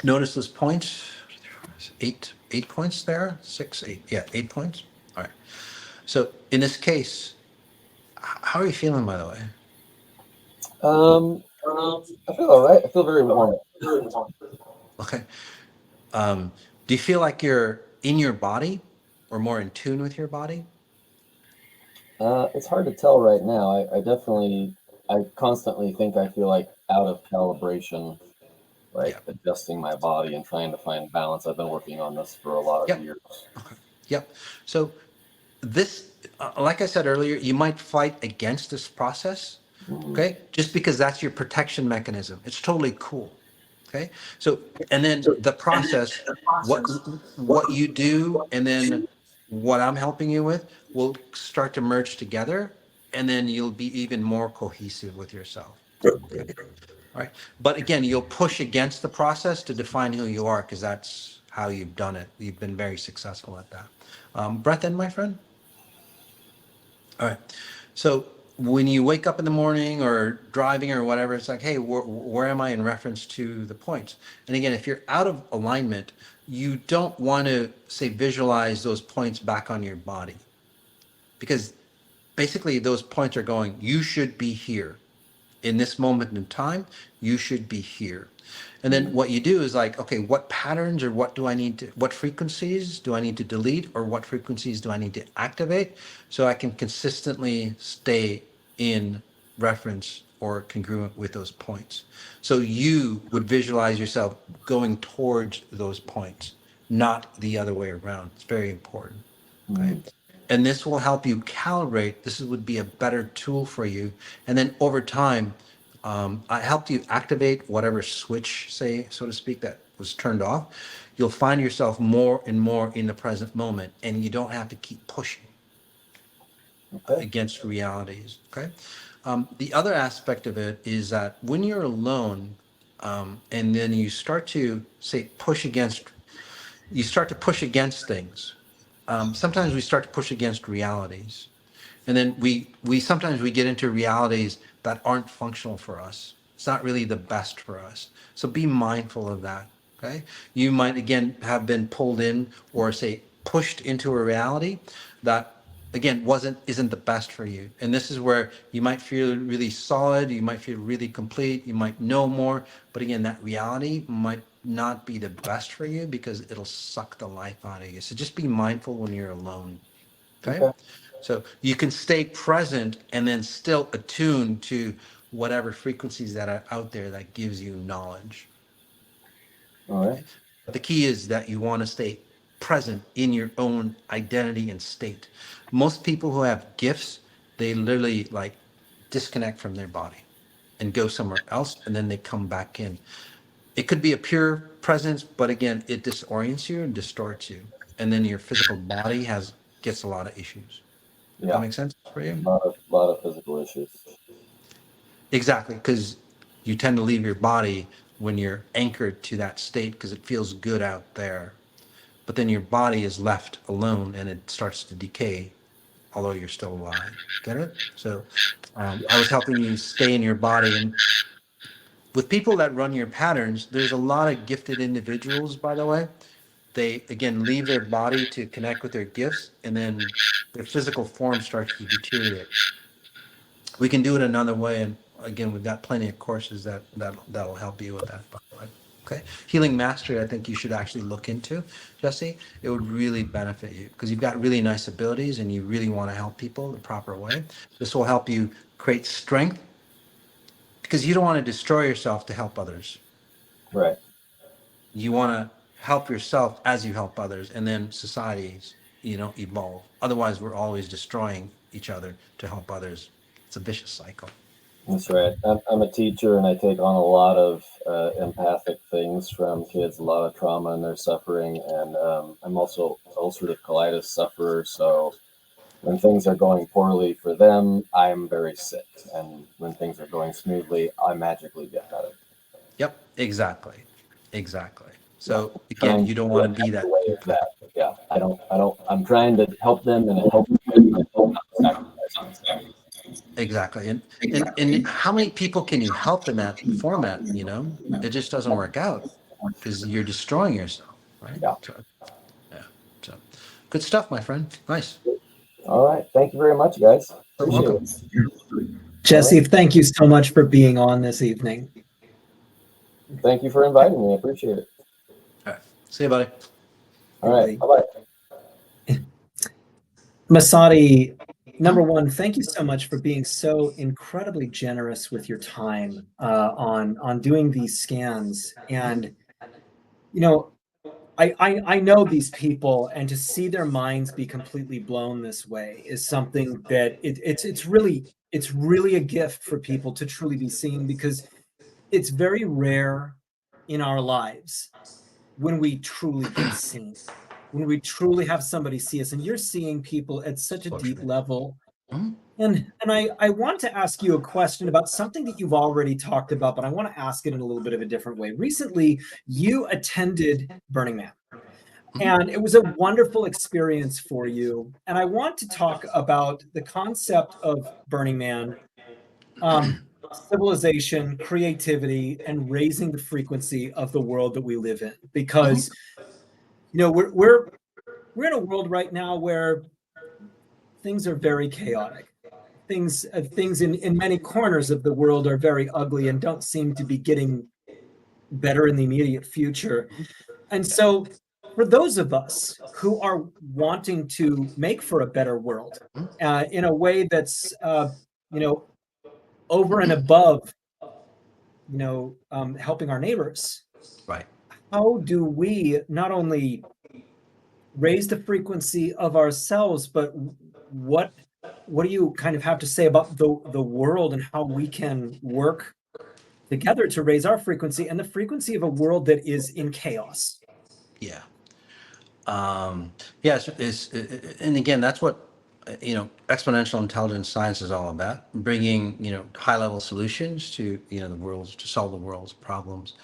Notice those points. Eight points there. 6, 8. Yeah, 8 points. All right. So in this case, how are you feeling, by the way? I feel all right. I feel very warm. Okay. Do you feel like you're in your body or more in tune with your body? It's hard to tell right now. I constantly think I feel like out of calibration, Yeah. like adjusting my body and trying to find balance. I've been working on this for a lot of Yep. years. Okay. Yep. So this, like I said earlier, you might fight against this process, Mm-hmm. okay? Just because that's your protection mechanism. It's totally cool, okay? So, and then the process, what you do, and then what I'm helping you with will start to merge together, and then you'll be even more cohesive with yourself. Okay? All right. But again, you'll push against the process to define who you are, because that's how you've done it. You've been very successful at that. Breath in, my friend. All right. So when you wake up in the morning or driving or whatever, it's like, hey, where am I in reference to the points? And again, if you're out of alignment, you don't want to say visualize those points back on your body, because basically those points are going, you should be here. In this moment in time, you should be here. And then what you do is like, okay, what patterns or what frequencies do I need to delete, or what frequencies do I need to activate, so I can consistently stay in reference or congruent with those points. So you would visualize yourself going towards those points, not the other way around. It's very important. Okay. And this will help you calibrate. This would be a better tool for you. And then over time, I helped you activate whatever switch, say, so to speak, that was turned off. You'll find yourself more and more in the present moment, and you don't have to keep pushing Okay. against realities. Okay. The other aspect of it is that when you're alone, and then you start to say you start to push against things. Sometimes we start to push against realities, and then we sometimes we get into realities that aren't functional for us. It's not really the best for us. So be mindful of that. Okay. You might again have been pulled in, or say pushed into a reality that again isn't the best for you. And this is where you might feel really solid, you might feel really complete, you might know more, but again, that reality might not be the best for you, because it'll suck the life out of you. So just be mindful when you're alone. Okay. Okay. So you can stay present and then still attuned to whatever frequencies that are out there that gives you knowledge. All right. Okay? But the key is that you want to stay present in your own identity and state. Most people who have gifts, they literally like disconnect from their body and go somewhere else, and then they come back in. It could be a pure presence, but again, it disorients you and distorts you. And then your physical body gets a lot of issues. That Yeah. makes sense for you? Lot of physical issues. Exactly, because you tend to leave your body when you're anchored to that state because it feels good out there. But then your body is left alone and it starts to decay, although you're still alive. Get it? So I was helping you stay in your body. And with people that run your patterns, there's a lot of gifted individuals, by the way. They, again, leave their body to connect with their gifts, and then their physical form starts to deteriorate. We can do it another way. And again, we've got plenty of courses that'll help you with that, by the way. Okay. Healing mastery, I think you should actually look into, Jesse. It would really benefit you because you've got really nice abilities and you really want to help people the proper way. This will help you create strength because you don't want to destroy yourself to help others. Right. You want to help yourself as you help others, and then societies, evolve. Otherwise, we're always destroying each other to help others. It's a vicious cycle. That's right. I'm a teacher, and I take on a lot of empathic things from kids, a lot of trauma and their suffering. And I'm also ulcerative colitis sufferer. So when things are going poorly for them, I'm very sick. And when things are going smoothly, I magically get better. Yep, exactly. So again, you don't want to be that. Yeah, I'm trying to help them and help them. Exactly. And how many people can you help in that format? It just doesn't work out because you're destroying yourself, right? Yeah. So good stuff, my friend. Nice. All right. Thank you very much, guys. Appreciate welcome. it. Jesse, thank you so much for being on this evening. Thank you for inviting me. I appreciate it. All right. See you, buddy. All right. Bye-bye. Masati, number one, thank you so much for being so incredibly generous with your time on doing these scans. And I know these people, and to see their minds be completely blown this way is something that it's really a gift for people to truly be seen, because it's very rare in our lives when we truly get seen, when we truly have somebody see us. And you're seeing people at such a deep level. And I want to ask you a question about something that you've already talked about, but I want to ask it in a little bit of a different way. Recently, you attended Burning Man, and it was a wonderful experience for you. And I want to talk about the concept of Burning Man, civilization, creativity, and raising the frequency of the world that we live in. Because we're in a world right now where things are very chaotic. Things in many corners of the world are very ugly and don't seem to be getting better in the immediate future. And so for those of us who are wanting to make for a better world in a way that's over and above helping our neighbors, right? How do we not only raise the frequency of ourselves, but what do you kind of have to say about the world and how we can work together to raise our frequency and the frequency of a world that is in chaos? Yeah. Yes. And again, that's what exponential intelligence science is all about: bringing high level solutions to the world's, to solve the world's problems.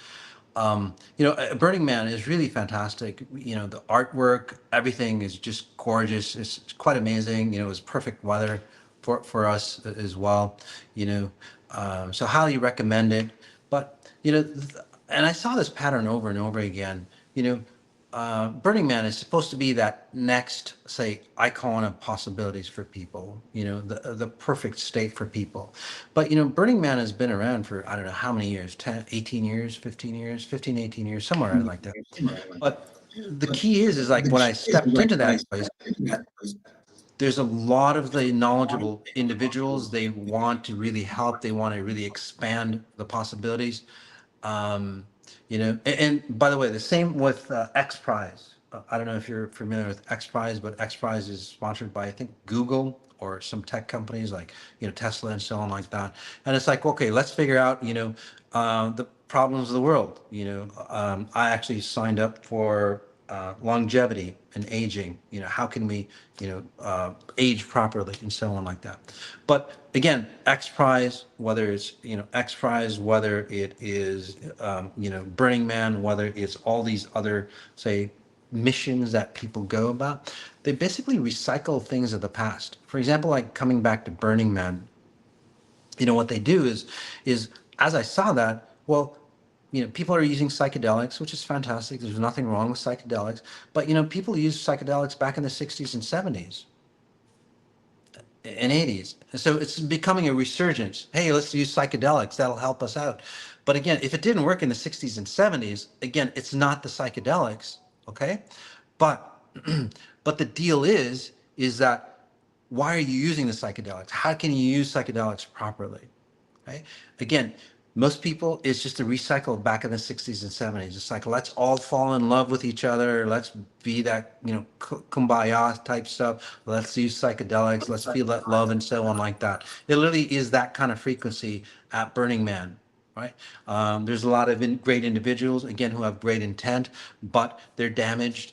Burning Man is really fantastic. The artwork, everything is just gorgeous. It's quite amazing. It was perfect weather for us as well. So highly recommend it. But and I saw this pattern over and over again. Burning Man is supposed to be that next, say, icon of possibilities for people, the perfect state for people. But, Burning Man has been around for, I don't know how many years, 10, 18 years, 15 years, 15, 18 years, somewhere like that. But the key is like when I stepped into that place, there's a lot of the knowledgeable individuals. They want to really help. They want to really expand the possibilities. And by the way, the same with X Prize. I don't know if you're familiar with X Prize, but X Prize is sponsored by, I think, Google or some tech companies like, Tesla and so on like that. And it's like, okay, let's figure out, the problems of the world. I actually signed up for longevity and aging. How can we, age properly and so on like that. But again, X Prize, whether it's, X Prize, whether it is, Burning Man, whether it's all these other, say, missions that people go about, they basically recycle things of the past. For example, like coming back to Burning Man, what they do is as I saw that, well, people are using psychedelics, which is fantastic. There's nothing wrong with psychedelics. But, people used psychedelics back in the 60s and 70s and 80s. So it's becoming a resurgence. Hey, let's use psychedelics. That'll help us out. But again, if it didn't work in the 60s and 70s, again, it's not the psychedelics. Okay. But, but the deal is that why are you using the psychedelics? How can you use psychedelics properly? Right? Again, most people, it's just a recycle back in the 60s and 70s. It's like, let's all fall in love with each other. Let's be that, kumbaya type stuff. Let's use psychedelics. Let's feel that love and so on like that. It literally is that kind of frequency at Burning Man, right? There's a lot of great individuals, again, who have great intent, but they're damaged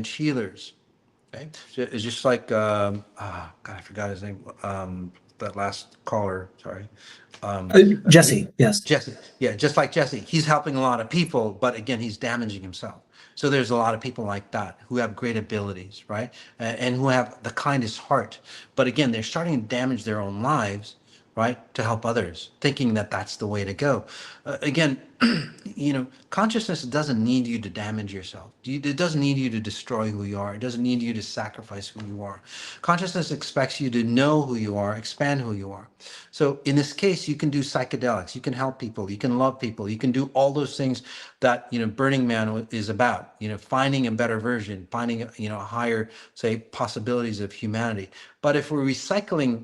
healers. Okay, so it's just like God, I forgot his name. That last caller, sorry. Jesse, yes. Jesse, yeah, just like Jesse, he's helping a lot of people, but again, he's damaging himself. So there's a lot of people like that who have great abilities, right, and who have the kindest heart, but again, they're starting to damage their own lives, right, to help others, thinking that that's the way to go. Again, consciousness doesn't need you to damage yourself. It doesn't need you to destroy who you are. It doesn't need you to sacrifice who you are. Consciousness expects you to know who you are, expand who you are. So in this case, you can do psychedelics, you can help people, you can love people, you can do all those things that, Burning Man is about, finding a better version, finding, higher, say, possibilities of humanity. But if we're recycling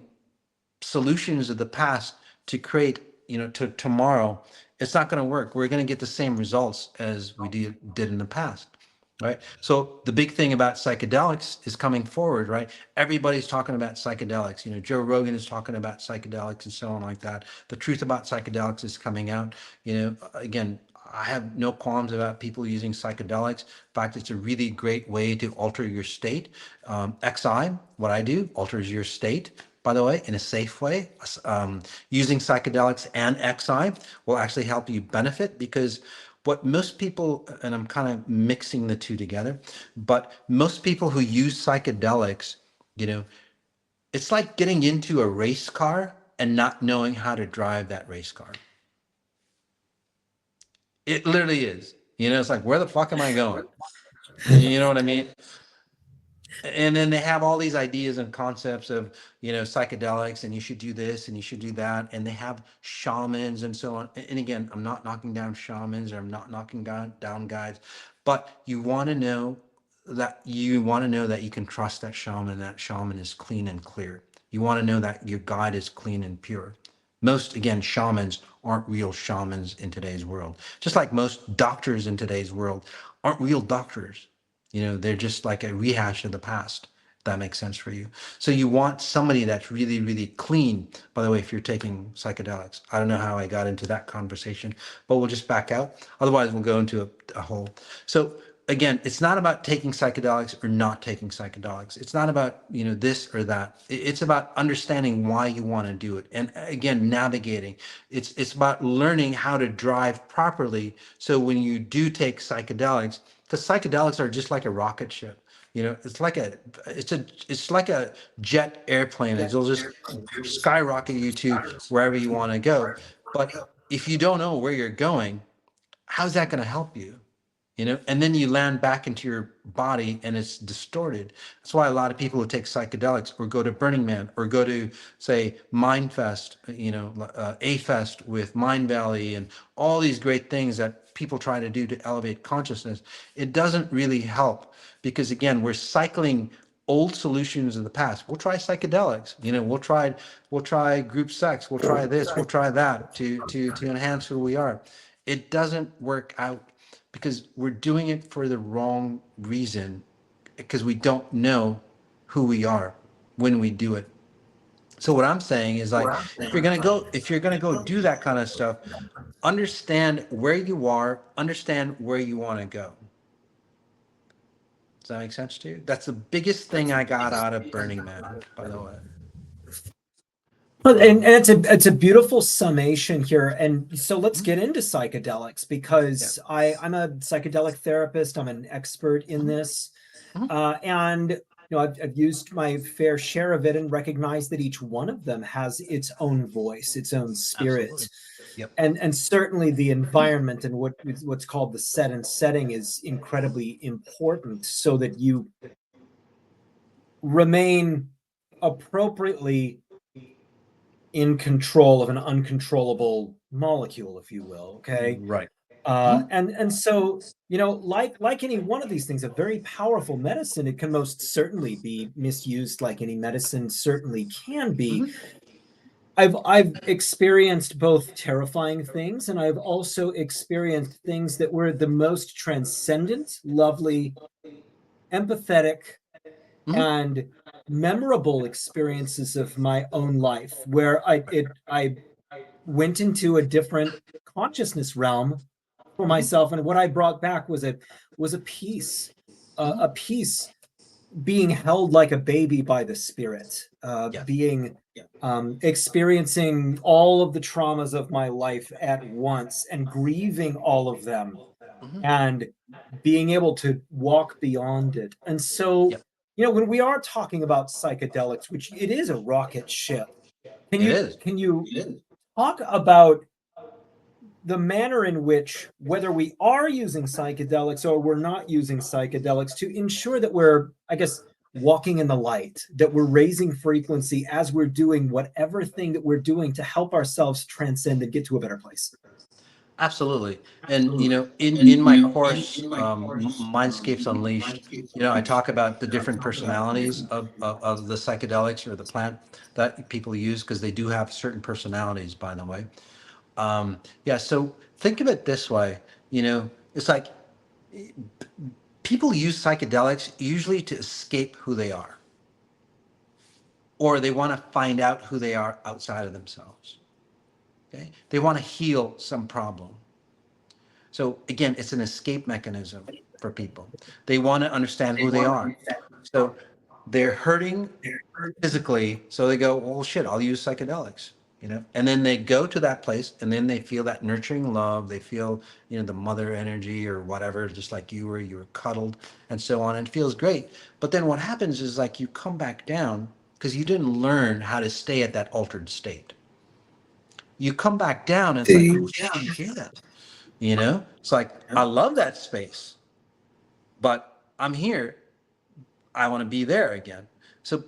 solutions of the past to create, to tomorrow, it's not going to work. We're going to get the same results as we did in the past, right? So the big thing about psychedelics is coming forward, right? Everybody's talking about psychedelics. Joe Rogan is talking about psychedelics and so on like that. The truth about psychedelics is coming out. Again, I have no qualms about people using psychedelics. In fact, it's a really great way to alter your state. XI, what I do, alters your state, by the way, in a safe way. Using psychedelics and XI will actually help you benefit, because what most people, and I'm kind of mixing the two together, but most people who use psychedelics, it's like getting into a race car and not knowing how to drive that race car. It literally is. It's like, where the fuck am I going? You know what I mean? And then they have all these ideas and concepts of, psychedelics, and you should do this and you should do that. And they have shamans and so on. And again, I'm not knocking down shamans, or I'm not knocking down guides, but you want to know that you can trust that shaman is clean and clear. You want to know that your guide is clean and pure. Most, again, shamans aren't real shamans in today's world. Just like most doctors in today's world aren't real doctors. They're just like a rehash of the past, if that makes sense for you. So you want somebody that's really, really clean. By the way, if you're taking psychedelics, I don't know how I got into that conversation, but we'll just back out. Otherwise, we'll go into a whole. So again, it's not about taking psychedelics or not taking psychedelics. It's not about, this or that. It's about understanding why you want to do it. And again, navigating. It's about learning how to drive properly. So when you do take psychedelics, because psychedelics are just like a rocket ship. It's like a jet airplane. It'll just skyrocket you to wherever you want to go. But if you don't know where you're going, how's that going to help you? And then you land back into your body and it's distorted. That's why a lot of people who take psychedelics or go to Burning Man or go to, say, Mindfest, A-Fest with Mind Valley and all these great things that people try to do to elevate consciousness, it doesn't really help, because again, we're cycling old solutions of the past. We'll try psychedelics, we'll try group sex, we'll try this, we'll try that to enhance who we are. It doesn't work out, because we're doing it for the wrong reason, because we don't know who we are when we do it. So what I'm saying is, like, if you're gonna go do that kind of stuff, understand where you are, understand where you want to go. Does that make sense to you? That's the biggest thing I got out of Burning Man, by the way. Well, and it's a beautiful summation here. And so let's get into psychedelics, because I'm a psychedelic therapist. I'm an expert in this. And I've used my fair share of it and recognized that each one of them has its own voice, its own spirit. Absolutely. Yep. And certainly the environment and what's called the set and setting is incredibly important, so that you remain appropriately in control of an uncontrollable molecule, if you will. Okay. Right. And so, like any one of these things, a very powerful medicine, it can most certainly be misused, like any medicine certainly can be. I've experienced both terrifying things, and I've also experienced things that were the most transcendent, lovely, empathetic, and memorable experiences of my own life, where I went into a different consciousness realm for myself, and what I brought back was a peace, a peace, being held like a baby by the spirit, being experiencing all of the traumas of my life at once and grieving all of them, and being able to walk beyond it. And so, when we are talking about psychedelics, which it is a rocket ship, can you talk about the manner in which, whether we are using psychedelics or we're not using psychedelics, to ensure that we're, I guess, walking in the light, that we're raising frequency as we're doing whatever thing that we're doing to help ourselves transcend and get to a better place? Absolutely. And, in my course, Mindscapes Unleashed, I talk about the different personalities of the psychedelics or the plant that people use, because they do have certain personalities, by the way. So think of it this way, it's like people use psychedelics usually to escape who they are, or they want to find out who they are outside of themselves. Okay? They want to heal some problem. So again, it's an escape mechanism for people. They want to understand who they are. So they're hurting physically, so they go, well, shit, I'll use psychedelics. And then they go to that place, and then they feel that nurturing love. They feel, the mother energy or whatever, just like you were cuddled and so on. And it feels great. But then what happens is, like, you come back down because you didn't learn how to stay at that altered state. You come back down and it's like, oh shit. It's like, I love that space, but I'm here. I want to be there again. So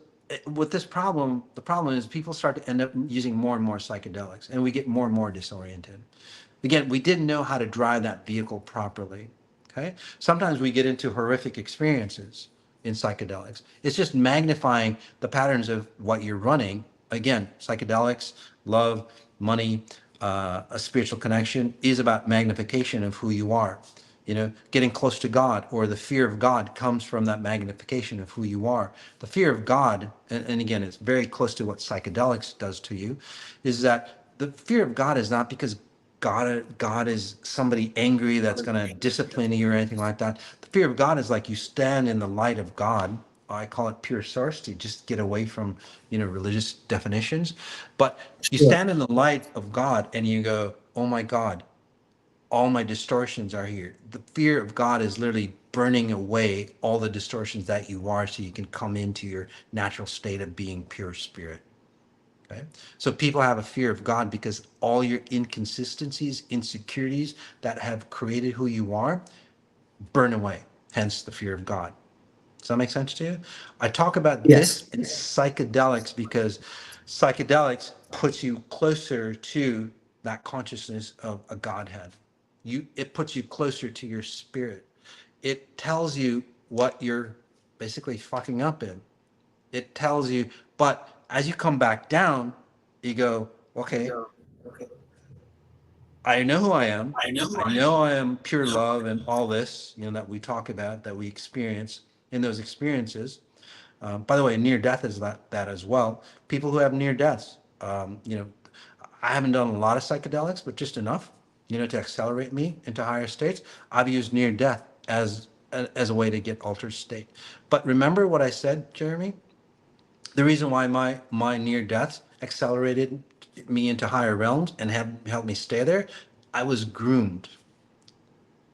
with this problem, the problem is people start to end up using more and more psychedelics, and we get more and more disoriented. Again, we didn't know how to drive that vehicle properly. Okay. Sometimes we get into horrific experiences in psychedelics. It's just magnifying the patterns of what you're running. Again, psychedelics, love, money, a spiritual connection is about magnification of who you are. Getting close to God, or the fear of God, comes from that magnification of who you are. The fear of God, and again, it's very close to what psychedelics does to you, is that the fear of God is not because God is somebody angry that's going to discipline you or anything like that. The fear of God is like you stand in the light of God. I call it pure source, to just get away from, religious definitions. But you stand in the light of God and you go, oh my God, all my distortions are here. The fear of God is literally burning away all the distortions that you are, so you can come into your natural state of being pure spirit. Okay? So people have a fear of God because all your inconsistencies, insecurities that have created who you are, burn away. Hence the fear of God. Does that make sense to you? I talk about this in psychedelics because psychedelics puts you closer to that consciousness of a Godhead. It puts you closer to your spirit. It tells you what you're basically fucking up in. It tells you, but as you come back down, you go, okay, I know who I am. I know I am pure love and all this, that we talk about, that we experience in those experiences. By the way, near death is that as well. People who have near deaths, I haven't done a lot of psychedelics, but just enough, to accelerate me into higher states. I've used near death as as a way to get altered state. But remember what I said, Jeremy? The reason why my near deaths accelerated me into higher realms and have helped me stay there, I was groomed.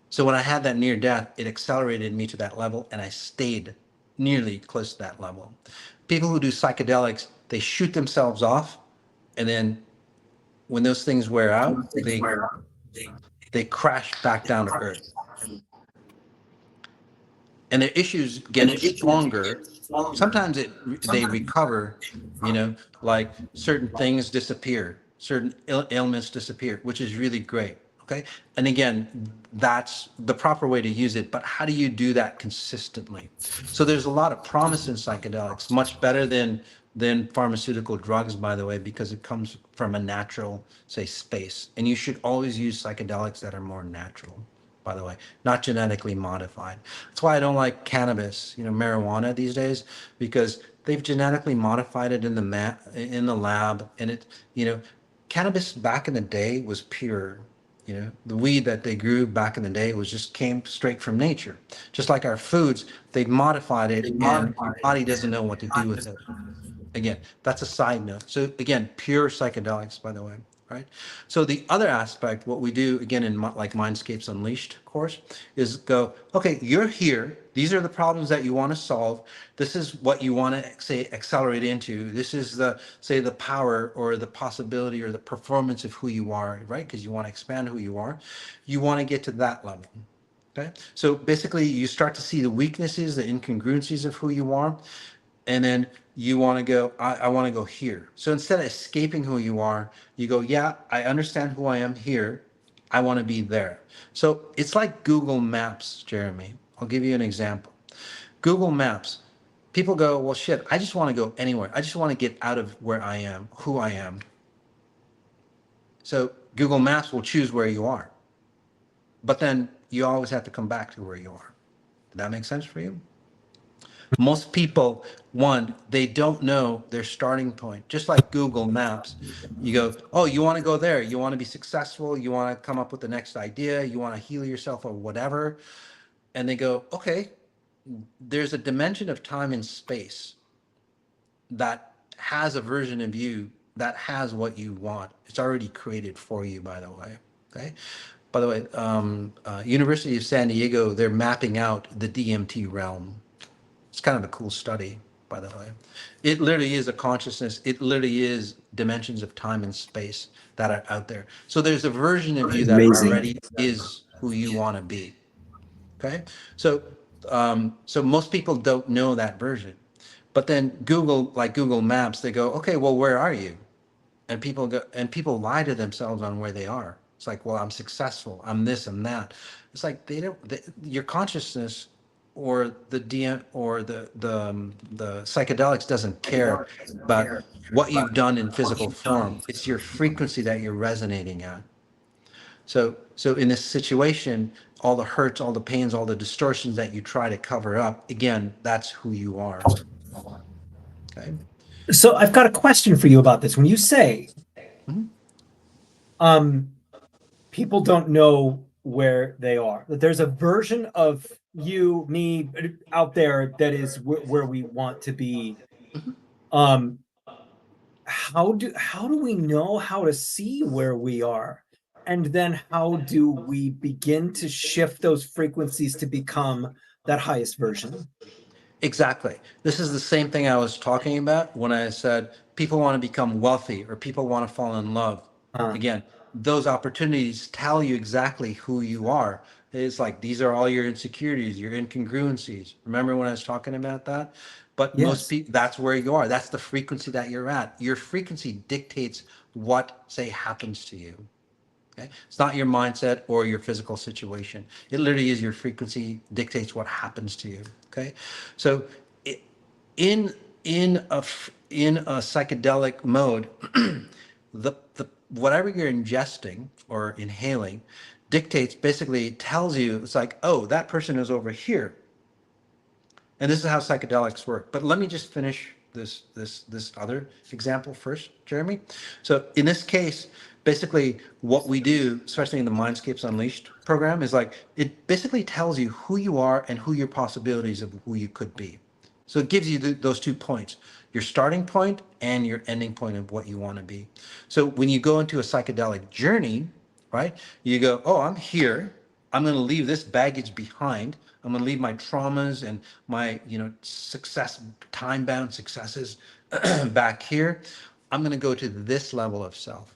So when I had that near death, it accelerated me to that level, and I stayed nearly close to that level. People who do psychedelics, they shoot themselves off, and then when those things wear out, they crash back down to earth. And their issues get stronger. Sometimes they recover, like certain things disappear, certain ailments disappear, which is really great. Okay. And again, that's the proper way to use it. But how do you do that consistently? So there's a lot of promise in psychedelics, much better than pharmaceutical drugs, by the way, because it comes from a natural, say, space. And you should always use psychedelics that are more natural, by the way, not genetically modified. That's why I don't like cannabis, marijuana these days, because they've genetically modified it in the lab, and cannabis back in the day was pure. The weed that they grew back in the day came straight from nature. Just like our foods, they modified it, and your body doesn't know what to do with it. Again, that's a side note. So again, pure psychedelics, by the way, right? So the other aspect, what we do again in like Mindscapes Unleashed course, is go, okay, you're here. These are the problems that you want to solve. This is what you want to say accelerate into. This is the power or the possibility or the performance of who you are, right? Because you want to expand who you are. You want to get to that level. Okay. So basically, you start to see the weaknesses, the incongruencies of who you are. And then you want to go, I want to go here. So instead of escaping who you are, you go, yeah, I understand who I am here. I want to be there. So it's like Google Maps, Jeremy. I'll give you an example. Google Maps. People go, well, shit, I just want to go anywhere. I just want to get out of where I am, who I am. So Google Maps will choose where you are. But then you always have to come back to where you are. Did that make sense for you? Most people, they don't know their starting point. Just like Google Maps, you go, oh, you want to go there. You want to be successful. You want to come up with the next idea. You want to heal yourself or whatever. And they go, okay, there's a dimension of time and space that has a version of you that has what you want. It's already created for you, by the way. Okay. By the way, University of San Diego, they're mapping out the DMT realm. It's kind of a cool study, by the way. It literally is a consciousness. It literally is dimensions of time and space that are out there. So there's a version of you that already is who you want to be. Okay. So most people don't know that version, but then Google Maps, they go, okay, well, where are you? And people lie to themselves on where they are. It's like, well, I'm successful. I'm this and that. It's like your consciousness or the psychedelics doesn't care about what you've done in physical form. It's your frequency that you're resonating at. So in this situation, all the hurts, all the pains, all the distortions that you try to cover up, again, that's who you are. Okay. So I've got a question for you about this. When you say, people don't know where they are, that there's a version of you, me out there that is where we want to be. How do we know how to see where we are? And then how do we begin to shift those frequencies to become that highest version? Exactly. This is the same thing I was talking about when I said people want to become wealthy or people want to fall in love. Again, those opportunities tell you exactly who you are. It's like, these are all your insecurities, your incongruencies. Remember when I was talking about that? But most people, that's where you are. That's the frequency that you're at. Your frequency dictates what, say, happens to you. Okay? It's not your mindset or your physical situation. It literally is your frequency dictates what happens to you. Okay, so in a psychedelic mode, the whatever you're ingesting or inhaling dictates, basically tells you, it's like, oh, that person is over here, and this is how psychedelics work. But let me just finish this other example first, Jeremy. So in this case, basically what we do, especially in the Mindscapes Unleashed program, is like it basically tells you who you are and who your possibilities of who you could be. So it gives you those 2 points, your starting point and your ending point of what you want to be. So when you go into a psychedelic journey, right, you go, oh, I'm here. I'm going to leave this baggage behind. I'm going to leave my traumas and my, success, time-bound successes back here. I'm going to go to this level of self.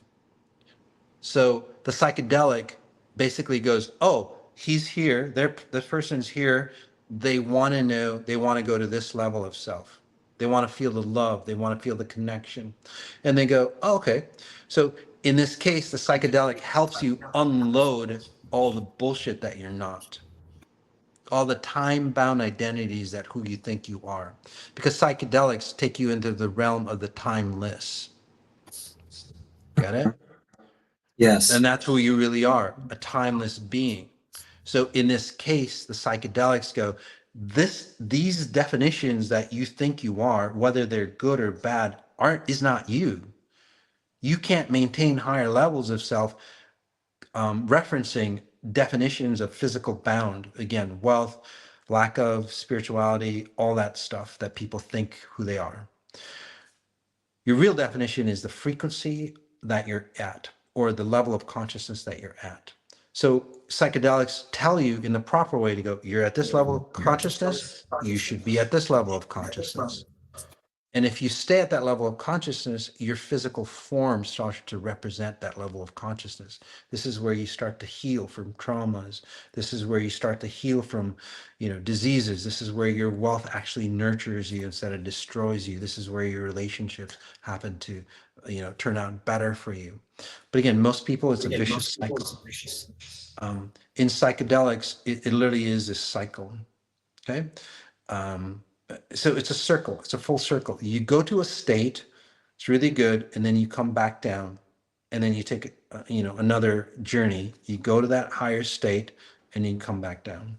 So the psychedelic basically goes, oh, he's here. This person's here. They want to know, they want to go to this level of self. They want to feel the love. They want to feel the connection. And they go, oh, okay. So in this case, the psychedelic helps you unload all the bullshit that you're not, all the time-bound identities that who you think you are. Because psychedelics take you into the realm of the timeless. Got it? Yes. And that's who you really are, a timeless being. So in this case, the psychedelics go, these definitions that you think you are, whether they're good or bad, is not you. You can't maintain higher levels of self, referencing definitions of physical bound, again, wealth, lack of spirituality, all that stuff that people think who they are. Your real definition is the frequency that you're at, or the level of consciousness that you're at. So psychedelics tell you in the proper way to go, you're at this level of consciousness, you should be at this level of consciousness. And if you stay at that level of consciousness, your physical form starts to represent that level of consciousness. This is where you start to heal from traumas. This is where you start to heal from, diseases. This is where your wealth actually nurtures you instead of destroys you. This is where your relationships happen to, turn out better for you. But again, most people, it's a vicious cycle. In psychedelics, it literally is this cycle. Okay. So it's a circle. It's a full circle. You go to a state, it's really good, and then you come back down, and then you take another journey. You go to that higher state, and you come back down.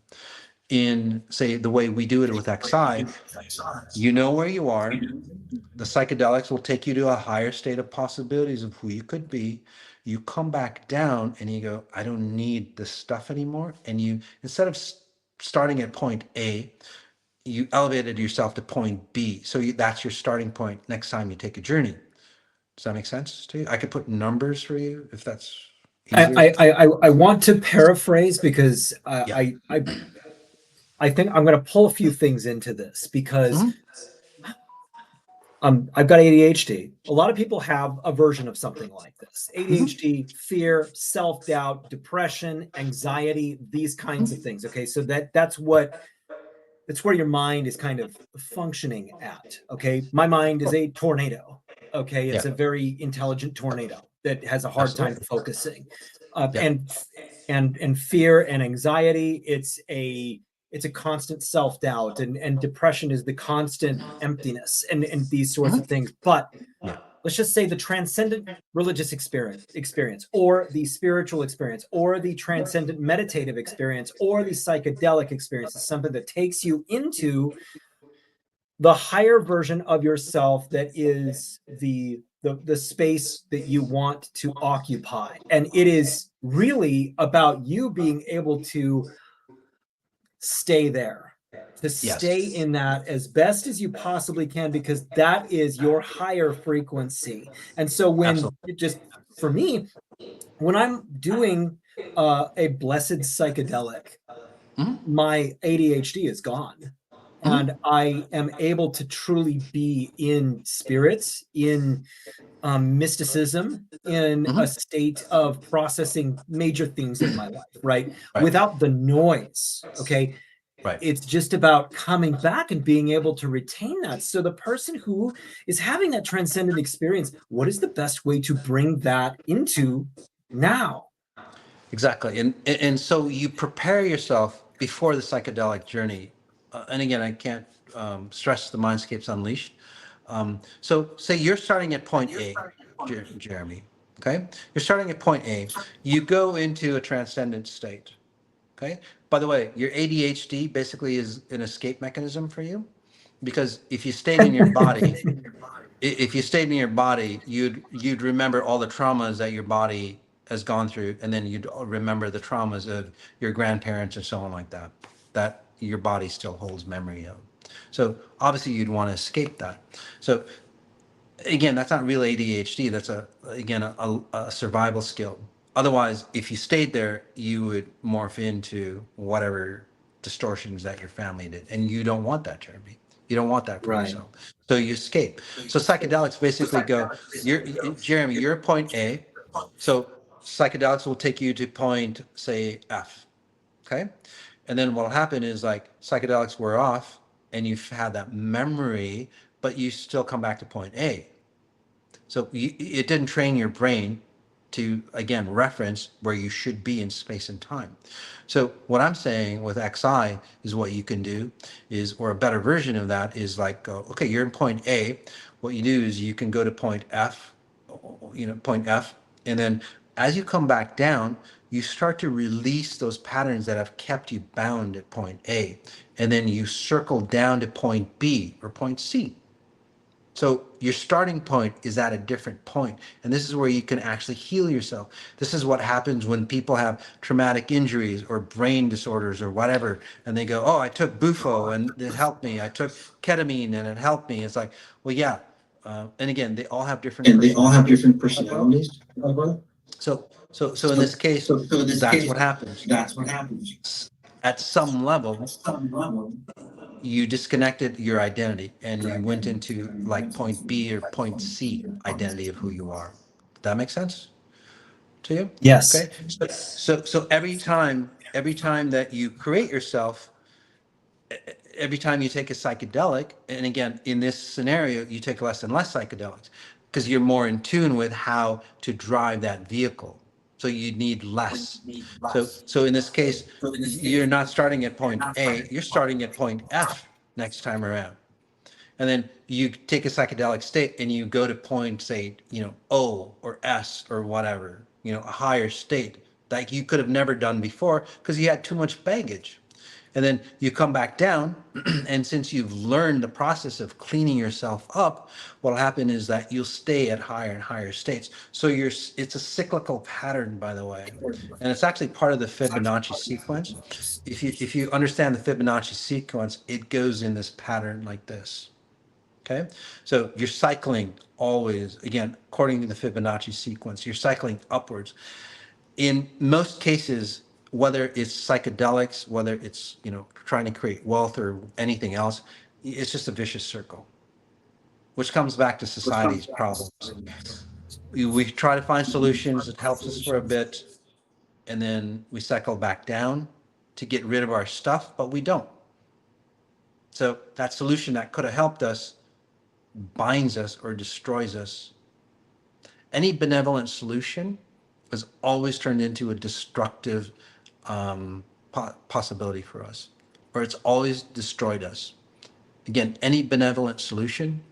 In, say, the way we do it with XI, you know where you are. The psychedelics will take you to a higher state of possibilities of who you could be. You come back down, and you go, I don't need this stuff anymore. And you, instead of starting at point A, you elevated yourself to point B. So that's your starting point next time you take a journey. Does that make sense to you? I could put numbers for you if that's easier. I want to paraphrase because Yeah. I think I'm going to pull a few things into this because I've got ADHD. A lot of people have a version of something like this. ADHD, fear, self-doubt, depression, anxiety, these kinds of things. Okay, so that's where your mind is kind of functioning at. Okay, my mind is a tornado. Okay, it's a very intelligent tornado that has a hard time focusing. And fear and anxiety, it's a constant self-doubt, and depression is the constant emptiness and these sorts of things. But let's just say the transcendent religious experience, or the spiritual experience, or the transcendent meditative experience, or the psychedelic experience is something that takes you into the higher version of yourself that is the space that you want to occupy. And it is really about you being able to stay there, to stay in that as best as you possibly can, because that is your higher frequency. And so for me, when I'm doing a blessed psychedelic, my ADHD is gone. And I am able to truly be in spirits, in mysticism, in a state of processing major things in my life, right? Without the noise, okay? Right. It's just about coming back and being able to retain that. So the person who is having that transcendent experience, what is the best way to bring that into now? Exactly. And so you prepare yourself before the psychedelic journey. And again, I can't stress the Mindscapes Unleashed. So say you're starting at point A, Jeremy, okay? You're starting at point A. You go into a transcendent state, okay? By the way, your ADHD basically is an escape mechanism for you, because if you stayed in your body, if you stayed in your body, you'd remember all the traumas that your body has gone through, and then you'd remember the traumas of your grandparents and so on like that, that your body still holds memory of. So obviously you'd want to escape that. So again, that's not real ADHD. That's a survival skill. Otherwise, if you stayed there, you would morph into whatever distortions that your family did, and you don't want that, Jeremy. You don't want that for Right. yourself. So you escape. So psychedelics basically go, Jeremy, you're point A. So psychedelics will take you to point, say, F. Okay. And then what'll happen is like psychedelics wear off and you've had that memory, but you still come back to point A. So it didn't train your brain to, again, reference where you should be in space and time. So what I'm saying with XI is what you can do is, or a better version of that is like, okay, you're in point A. What you do is you can go to point F, point F. And then as you come back down, you start to release those patterns that have kept you bound at point A. And then you circle down to point B or point C. So your starting point is at a different point, and this is where you can actually heal yourself. This is what happens when people have traumatic injuries or brain disorders or whatever, and they go, "Oh, I took Bufo and it helped me. I took ketamine and it helped me." It's like, well, yeah. And again, they all have different personalities. So in this case, that's what happens. At some level, you disconnected your identity and you went into like point B or point C identity of who you are. That makes sense to you? Yes. Okay. So every time that you create yourself, every time you take a psychedelic, and again, in this scenario, you take less and less psychedelics because you're more in tune with how to drive that vehicle. So you need less. So in this case, you're not starting at point A, you're starting at point F next time around. And then you take a psychedelic state and you go to point, say, O or S or whatever, a higher state that you could have never done before because you had too much baggage. And then you come back down, and since you've learned the process of cleaning yourself up, what'll happen is that you'll stay at higher and higher states. So it's a cyclical pattern, by the way, and it's actually part of the Fibonacci sequence. If you understand the Fibonacci sequence, it goes in this pattern like this. Okay, so you're cycling always, again, according to the Fibonacci sequence, you're cycling upwards. In most cases, whether it's psychedelics, whether it's trying to create wealth or anything else, it's just a vicious circle, which comes back to society's problems. We try to find solutions, it helps us for a bit, and then we cycle back down to get rid of our stuff, but we don't. So that solution that could have helped us binds us or destroys us. Any benevolent solution is always turned into a destructive possibility for us, or it's always destroyed us. Again, any benevolent solution,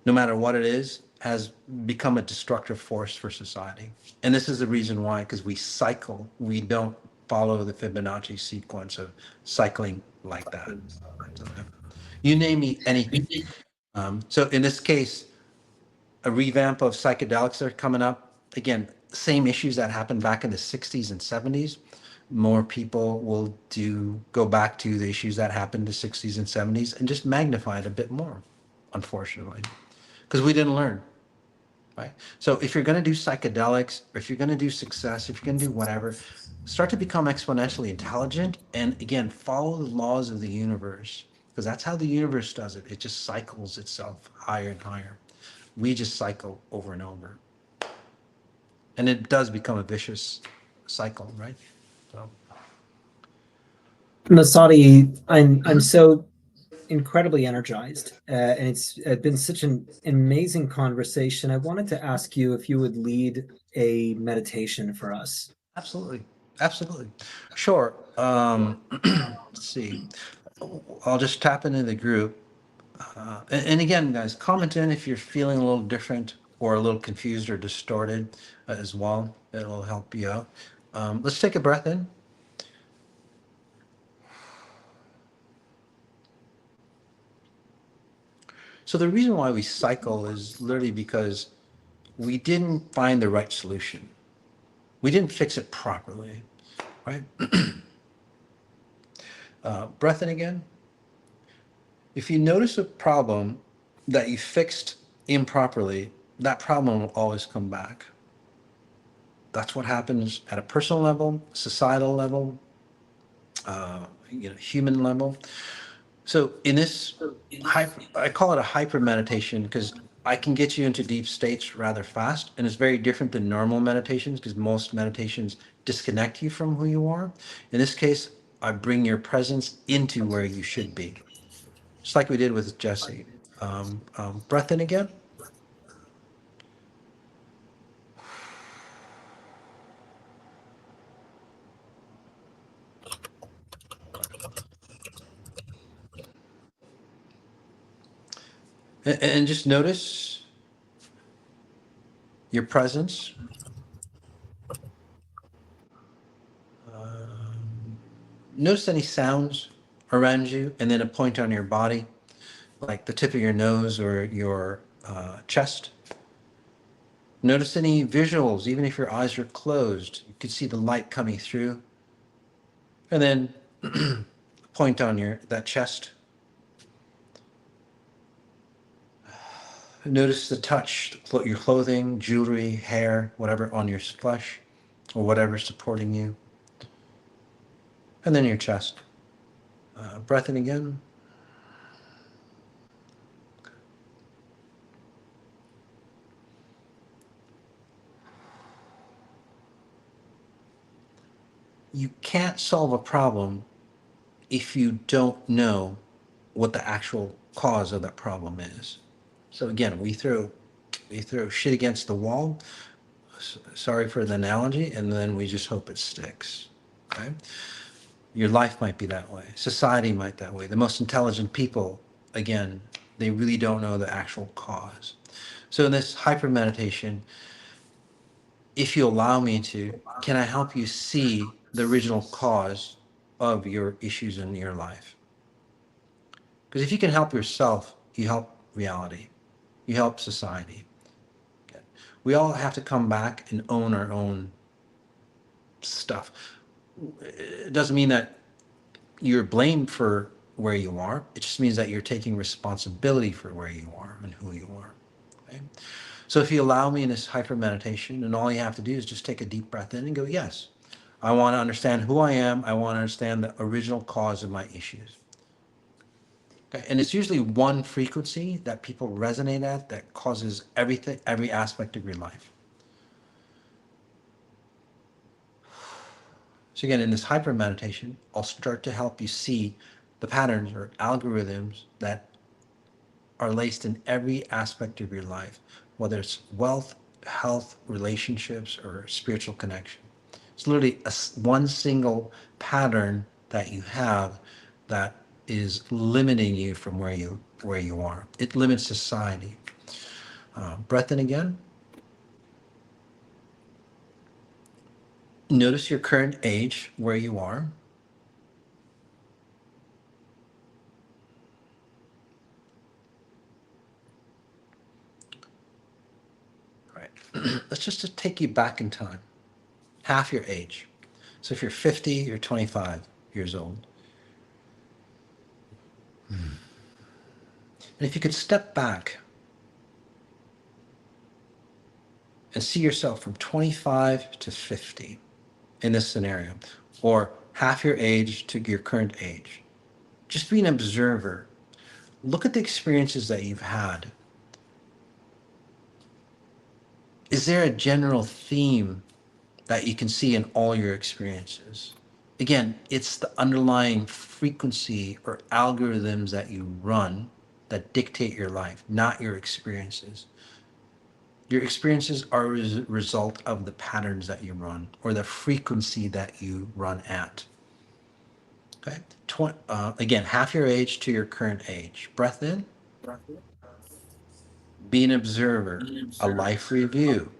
no matter what it is, has become a destructive force for society. And this is the reason why, because we cycle, we don't follow the Fibonacci sequence of cycling like that. You name me anything. So in this case, a revamp of psychedelics are coming up. Again, same issues that happened back in the 60s and 70s. More people will go back to the issues that happened in the 60s and 70s and just magnify it a bit more, unfortunately, because we didn't learn, right? So if you're going to do psychedelics, or if you're going to do success, if you're going to do whatever, start to become exponentially intelligent. And again, follow the laws of the universe, because that's how the universe does it. It just cycles itself higher and higher. We just cycle over and over. And it does become a vicious cycle, right? So. Masati, I'm so incredibly energized, and it's been such an amazing conversation. I wanted to ask you if you would lead a meditation for us. Absolutely. Sure. Let's see. I'll just tap into the group. And again, guys, comment in if you're feeling a little different or a little confused or distorted as well. It'll help you out. Let's take a breath in. So the reason why we cycle is literally because we didn't find the right solution. We didn't fix it properly, right? Breath in again. If you notice a problem that you fixed improperly, that problem will always come back. That's what happens at a personal level, societal level, human level. So in this, I call it a hyper meditation because I can get you into deep states rather fast, and it's very different than normal meditations because most meditations disconnect you from who you are. In this case, I bring your presence into where you should be, just like we did with Jesse. Breath in again. And just notice your presence. Notice any sounds around you, and then a point on your body, like the tip of your nose or your chest. Notice any visuals, even if your eyes are closed. You could see the light coming through. And then point on that chest. Notice the touch, your clothing, jewelry, hair, whatever on your flesh, or whatever's supporting you. And then your chest. Breath in again. You can't solve a problem if you don't know what the actual cause of that problem is. So again, we throw shit against the wall. Sorry for the analogy, and then we just hope it sticks. Okay? Your life might be that way. Society might that way. The most intelligent people, again, they really don't know the actual cause. So in this hyper meditation, if you allow me to, can I help you see the original cause of your issues in your life? Because if you can help yourself, you help reality. You help society. Okay. We all have to come back and own our own stuff. It doesn't mean that you're blamed for where you are. It just means that you're taking responsibility for where you are and who you are. Okay? So if you allow me in this hyper meditation, and all you have to do is just take a deep breath in and go, yes, I want to understand who I am. I want to understand the original cause of my issues. Okay? And it's usually one frequency that people resonate at that causes everything, every aspect of your life. So again, in this hyper meditation, I'll start to help you see the patterns or algorithms that are laced in every aspect of your life, whether it's wealth, health, relationships, or spiritual connection. It's literally one single pattern that you have that is limiting you from where you are. It limits society. Breath in again. Notice your current age, where you are. All right. Let's just take you back in time. Half your age. So if you're 50, you're 25 years old. And if you could step back and see yourself from 25 to 50 in this scenario, or half your age to your current age, just be an observer. Look at the experiences that you've had. Is there a general theme that you can see in all your experiences? Again, it's the underlying frequency or algorithms that you run that dictate your life, not your experiences. Your experiences are a result of the patterns that you run or the frequency that you run at. Okay. Again, half your age to your current age. Breath in. Be an observer, a life review.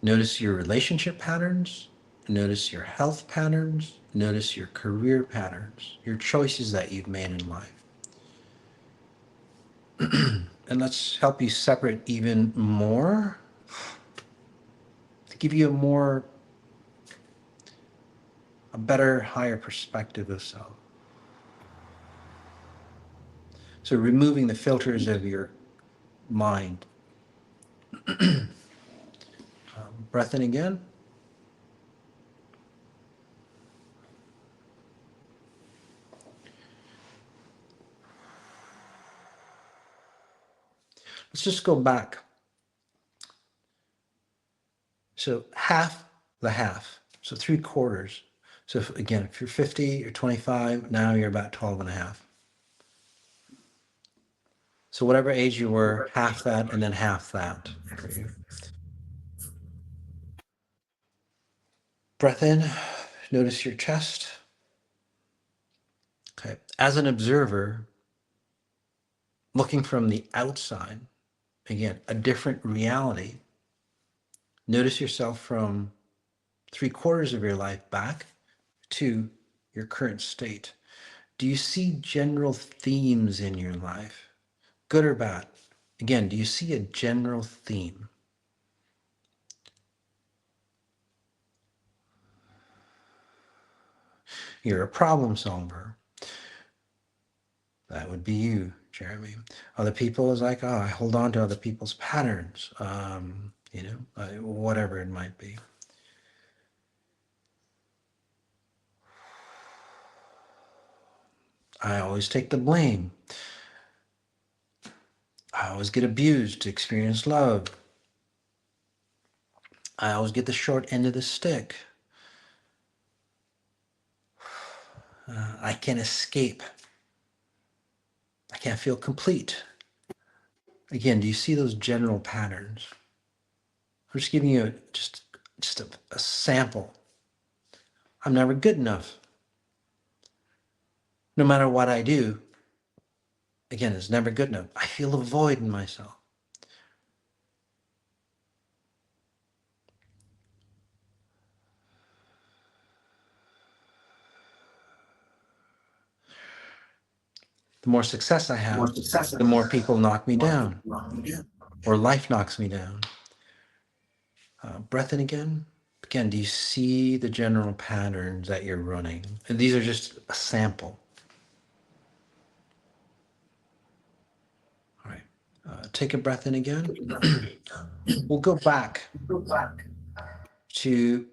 Notice your relationship patterns. Notice your health patterns. Notice your career patterns, your choices that you've made in life. And let's help you separate even more to give you a better, higher perspective of self. So removing the filters of your mind. Breath in again. Let's just go back. So half the half. So 3/4. So if you're 50, you're 25, now you're about 12 and a half. So whatever age you were, half that and then half that for you. Breath in, notice your chest. Okay. As an observer, looking from the outside, again, a different reality. Notice yourself from 3/4 of your life back to your current state. Do you see general themes in your life, good or bad? Again, do you see a general theme? You're a problem solver. That would be you, Jeremy. Other people is like, oh, I hold on to other people's patterns, whatever it might be. I always take the blame. I always get abused to experience love. I always get the short end of the stick. I can't escape. I can't feel complete. Again, do you see those general patterns? I'm just giving you just a sample. I'm never good enough. No matter what I do, again, it's never good enough. I feel a void in myself. The more success I have, the more people knock me down, or life knocks me down. Breath in again. Again, do you see the general patterns that you're running? And these are just a sample. All right. Take a breath in again. We'll go back to,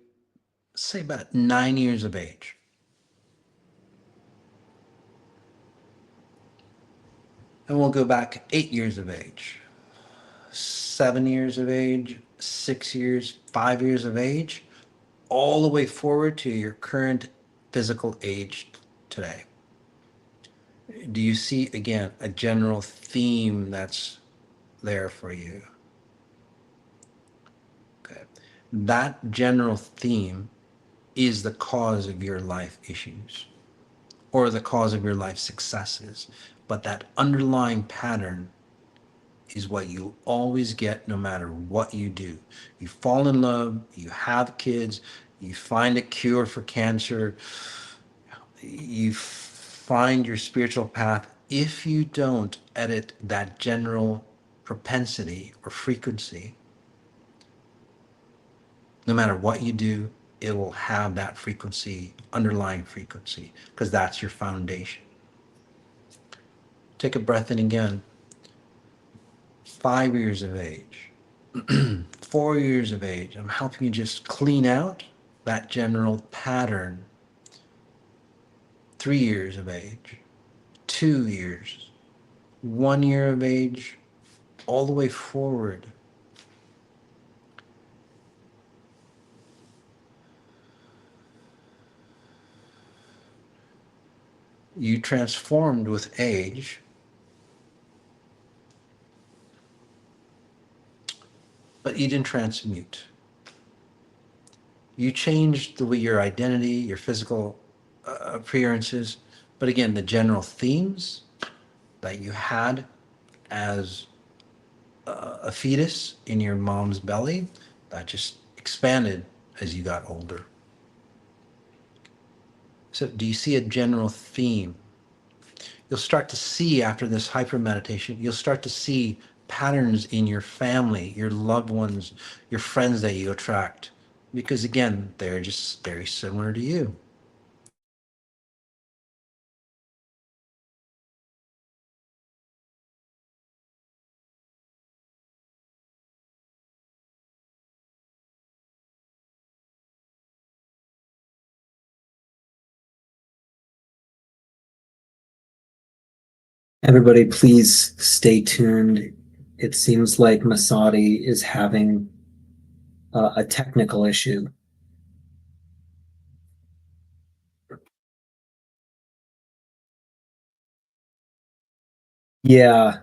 say, about 9 years of age. And we'll go back 8 years of age, 7 years of age, 6 years, 5 years of age, all the way forward to your current physical age today. Do you see, again, a general theme that's there for you? Okay. That general theme is the cause of your life issues or the cause of your life successes. But that underlying pattern is what you always get no matter what you do. You fall in love, you have kids, you find a cure for cancer, you find your spiritual path. If you don't edit that general propensity or frequency, no matter what you do, it will have that frequency, underlying frequency, because that's your foundation. Take a breath in again. 5 years of age, 4 years of age. I'm helping you just clean out that general pattern. 3 years of age, 2 years, 1 year of age, all the way forward. You transformed with age. But you didn't transmute. You changed the way your identity, your physical appearances, but again, the general themes that you had as a fetus in your mom's belly, that just expanded as you got older. So do you see a general theme? You'll start to see, after this hyper meditation, you'll start to see patterns in your family, your loved ones, your friends that you attract, because again, they're just very similar to you. Everybody, please stay tuned. It seems like Masati is having a technical issue. Yeah.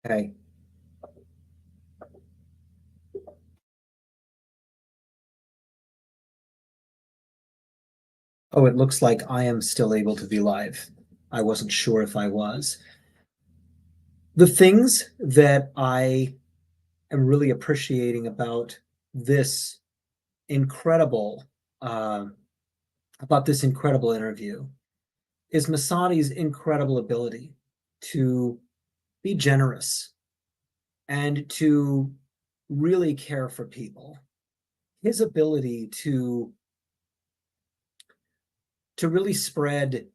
Okay. Oh, it looks like I am still able to be live. I wasn't sure if I was. The things that I am really appreciating about this incredible uh, interview is Masati's incredible ability to be generous and to really care for people. His ability to really spread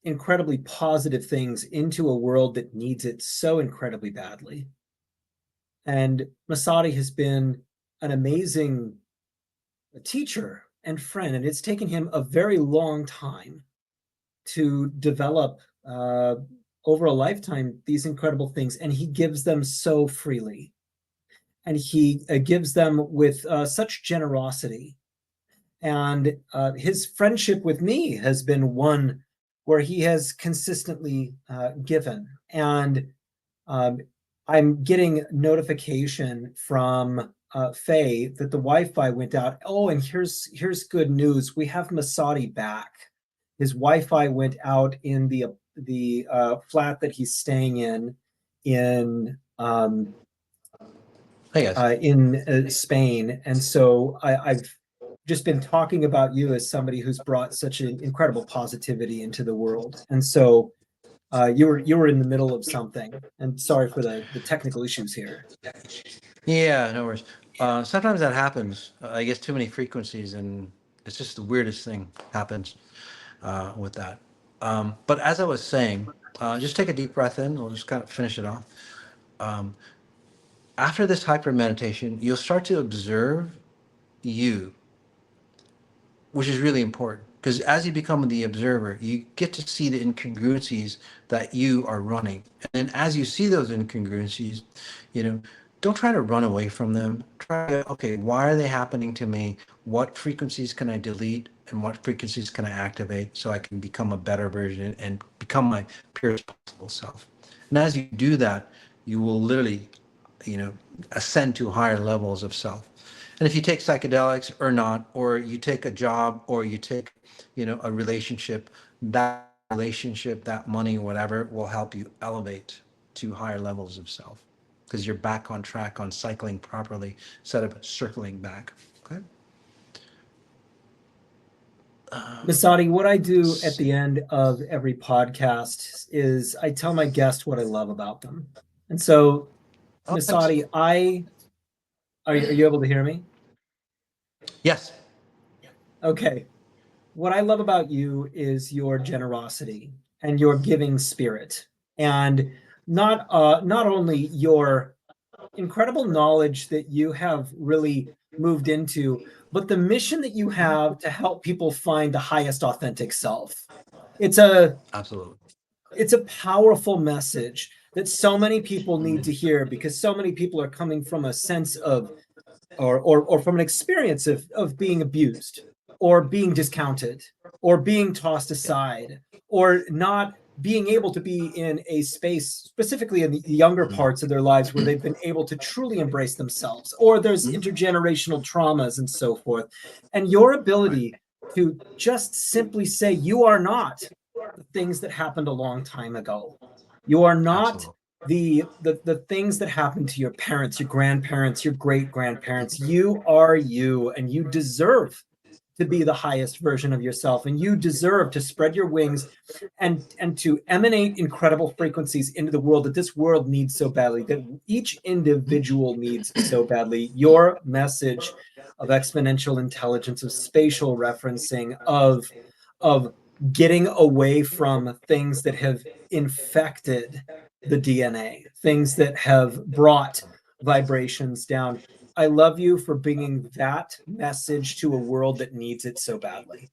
incredibly positive things into a world that needs it so incredibly badly. And Masati has been an amazing teacher and friend, and it's taken him a very long time to develop over a lifetime these incredible things, and he gives them so freely, and he gives them with such generosity. And his friendship with me has been one where he has consistently given. And I'm getting notification from Faye that the Wi-Fi went out. Oh, and here's good news. We have Masati back. His Wi-Fi went out in the flat that he's staying in Spain, and so I've just been talking about you as somebody who's brought such an incredible positivity into the world. And so you were in the middle of something, and sorry for the technical issues here. Yeah, no worries. Sometimes that happens. I guess too many frequencies, and it's just the weirdest thing happens with that. But as I was saying, just take a deep breath in. We'll just kind of finish it off. After this hyper meditation, you'll start to observe you, which is really important, because as you become the observer, you get to see the incongruencies that you are running. And then as you see those incongruencies, don't try to run away from them. Try to, okay, why are they happening to me? What frequencies can I delete and what frequencies can I activate so I can become a better version and become my purest possible self? And as you do that, you will literally, ascend to higher levels of self. And if you take psychedelics or not, or you take a job, or you take, a relationship, that relationship, that money, whatever, will help you elevate to higher levels of self, because you're back on track on cycling properly instead of circling back. Okay. Masati, what I do at the end of every podcast is I tell my guests what I love about them. And so, Masati, are you able to hear me? Yes. Okay. What I love about you is your generosity and your giving spirit, and not only your incredible knowledge that you have really moved into, but the mission that you have to help people find the highest authentic self. Absolutely. It's a powerful message that so many people need to hear, because so many people are coming from a sense of or from an experience of being abused, or being discounted, or being tossed aside, or not being able to be in a space, specifically in the younger parts of their lives, where they've been able to truly embrace themselves, or there's intergenerational traumas and so forth. And your ability to just simply say, you are not the things that happened a long time ago. You are not Absolutely. the things that happened to your parents, your grandparents, your great grandparents. You are you, and you deserve to be the highest version of yourself, and you deserve to spread your wings and to emanate incredible frequencies into the world that this world needs so badly, that each individual needs so badly. Your message of exponential intelligence, of spatial referencing, of getting away from things that have infected the DNA, things that have brought vibrations down. I love you for bringing that message to a world that needs it so badly.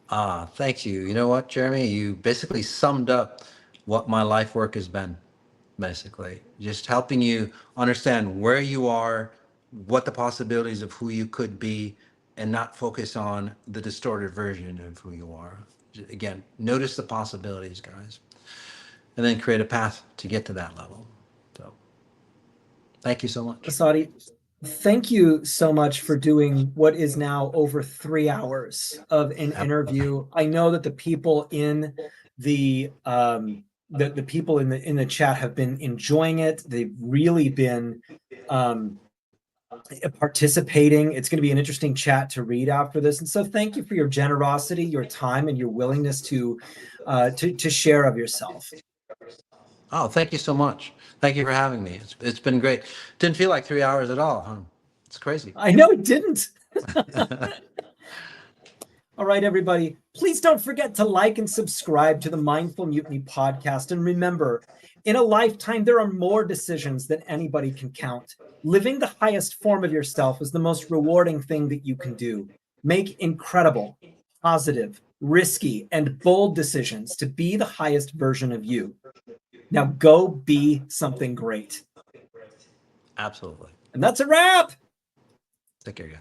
Thank you. You know what, Jeremy? You basically summed up what my life work has been, basically. Just helping you understand where you are, what the possibilities of who you could be, and not focus on the distorted version of who you are. Again, notice the possibilities, guys, and then create a path to get to that level. So, thank you so much. Masati, thank you so much for doing what is now over 3 hours of an interview. I know that the people in the people in the chat have been enjoying it. They've really been participating. It's going to be an interesting chat to read after this. And so thank you for your generosity, your time, and your willingness to share of yourself. Oh, thank you so much. Thank you for having me. It's been great. Didn't feel like 3 hours at all, huh? It's crazy. I know it didn't. All right, everybody, please don't forget to like and subscribe to the Mindful Mutiny podcast. And remember, in a lifetime, there are more decisions than anybody can count. Living the highest form of yourself is the most rewarding thing that you can do. Make incredible, positive, risky, and bold decisions to be the highest version of you. Now go be something great. Absolutely. And that's a wrap. Take care, guys.